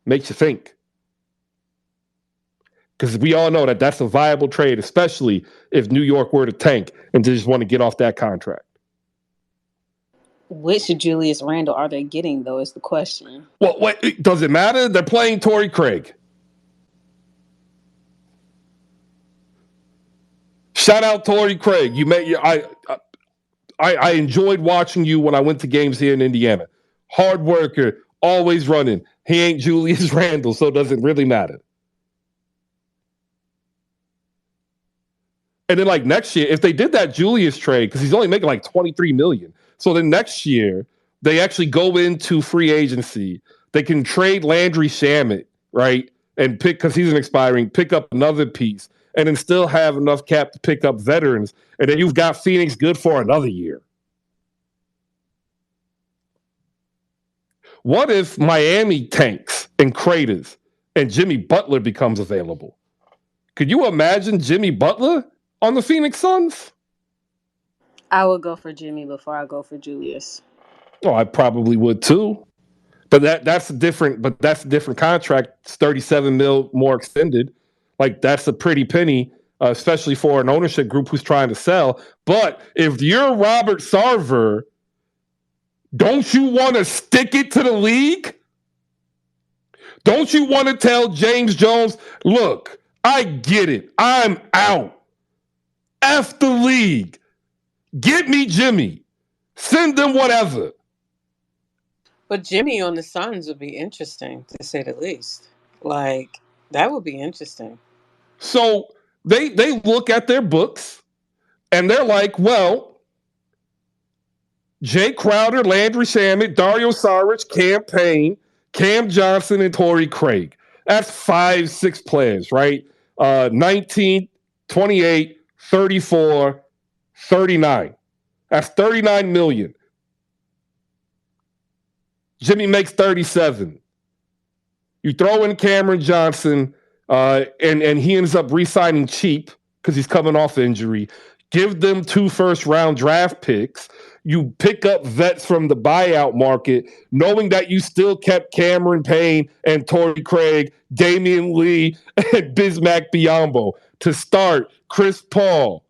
Speaker 2: Makes you think. Because we all know that that's a viable trade, especially if New York were to tank and just want to get off that contract.
Speaker 15: Which Julius Randle are they getting, though, is the question.
Speaker 2: Well, wait, does it matter? They're playing Torrey Craig. Shout out Torrey Craig. You made I enjoyed watching you when I went to games here in Indiana. Hard worker, always running. He ain't Julius Randle, so it doesn't really matter. And then like next year, if they did that Julius trade, because he's only making like $23 million. So then next year, they actually go into free agency. They can trade Landry Shamet, right? And pick, because he's an expiring, pick up another piece. And then still have enough cap to pick up veterans. And then you've got Phoenix good for another year. What if Miami tanks and craters and Jimmy Butler becomes available? Could you imagine Jimmy Butler on the Phoenix Suns?
Speaker 15: I would go for Jimmy before I go for Julius.
Speaker 2: Oh, I probably would too. But that's a different contract. It's 37 mil more extended. Like that's a pretty penny, especially for an ownership group who's trying to sell. But if you're Robert Sarver, don't you want to stick it to the league? Don't you want to tell James Jones, look, I get it. I'm out. F the league. Get me Jimmy. Send them whatever.
Speaker 19: But Jimmy on the Suns would be interesting, to say the least. Like, that would be interesting.
Speaker 2: So they look at their books and they're like, well, Jay Crowder, Landry Shamet, Dario Saric, Cam Payne, Cam Johnson, and Torrey Craig. That's 5-6 players, right? 19, 28, 34, 39. That's $39 million. Jimmy makes 37. You throw in Cameron Johnson, and he ends up re-signing cheap because he's coming off injury. Give them 2 first-round draft picks. You pick up vets from the buyout market, knowing that you still kept Cameron Payne and Torrey Craig, Damian Lee, and Bismack Biyombo to start Chris Paul,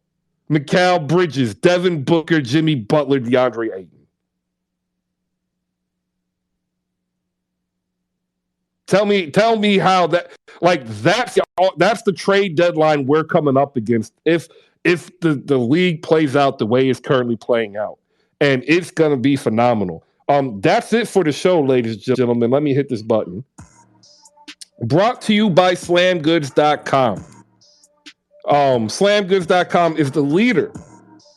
Speaker 2: Mikal Bridges, Devin Booker, Jimmy Butler, DeAndre Ayton. Tell me how that, like, that's the trade deadline we're coming up against if the league plays out the way it's currently playing out, and it's gonna be phenomenal. That's it for the show, ladies and gentlemen. Let me hit this button. Brought to you by SlamGoods.com. SlamGoods.com is the leader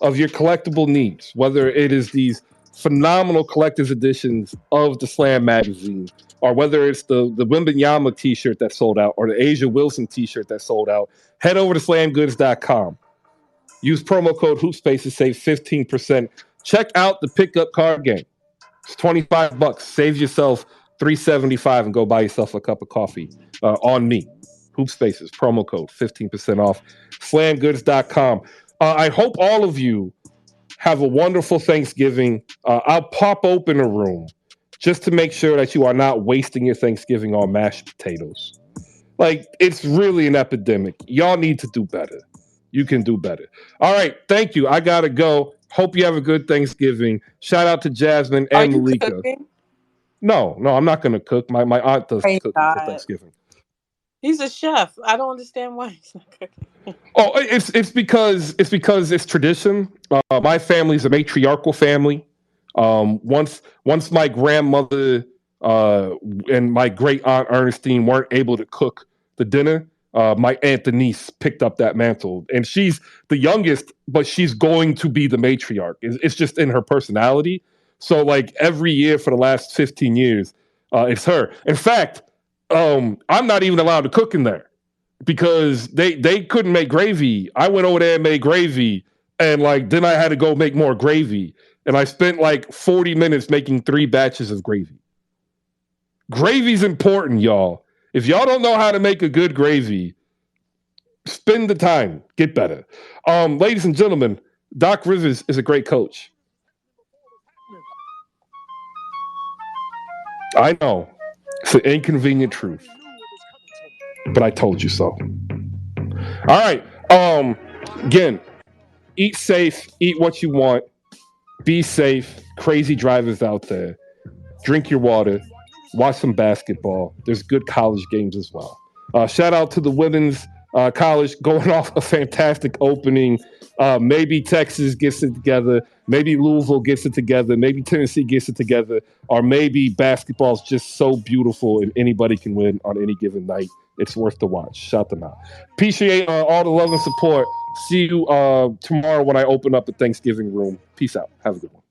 Speaker 2: of your collectible needs, whether it is these phenomenal collector's editions of the Slam magazine, or whether it's the Wembanyama t-shirt that sold out, or the Asia Wilson t-shirt that sold out. Head over to SlamGoods.com. Use promo code HoopSpace to save 15%. Check out the pickup card game. It's $25. Save yourself $3.75 and go buy yourself a cup of coffee on me. Hoop Spaces, promo code 15% off. SlamGoods.com. I hope all of you have a wonderful Thanksgiving. I'll pop open a room just to make sure that you are not wasting your Thanksgiving on mashed potatoes. Like, it's really an epidemic. Y'all need to do better. You can do better. All right, thank you. I gotta go. Hope you have a good Thanksgiving. Shout out to Jasmine and Malika.
Speaker 21: Cooking?
Speaker 2: No, I'm not gonna cook. My aunt does
Speaker 21: Praise
Speaker 2: cooking for
Speaker 21: God.
Speaker 2: Thanksgiving.
Speaker 21: He's a chef. I don't understand why he's not cooking.
Speaker 2: Oh, it's because it's tradition. My family's a matriarchal family. Once my grandmother and my great aunt Ernestine weren't able to cook the dinner, my aunt Denise picked up that mantle, and she's the youngest, but she's going to be the matriarch. It's just in her personality. So, like, every year for the last 15 years, it's her. In fact, I'm not even allowed to cook in there because they couldn't make gravy. I went over there and made gravy, and then I had to go make more gravy. And I spent 40 minutes making 3 batches of gravy. Gravy's important, y'all. If y'all don't know how to make a good gravy, spend the time. Get better. Ladies and gentlemen, Doc Rivers is a great coach. I know. It's an inconvenient truth. But I told you so. All right. Again, eat safe. Eat what you want. Be safe. Crazy drivers out there. Drink your water. Watch some basketball. There's good college games as well. Shout out to the women's college going off a fantastic opening. Maybe Texas gets it together. Maybe Louisville gets it together. Maybe Tennessee gets it together. Or maybe basketball is just so beautiful and anybody can win on any given night. It's worth the watch. Shout them out. Appreciate all the love and support. See you tomorrow when I open up the Thanksgiving room. Peace out. Have a good one.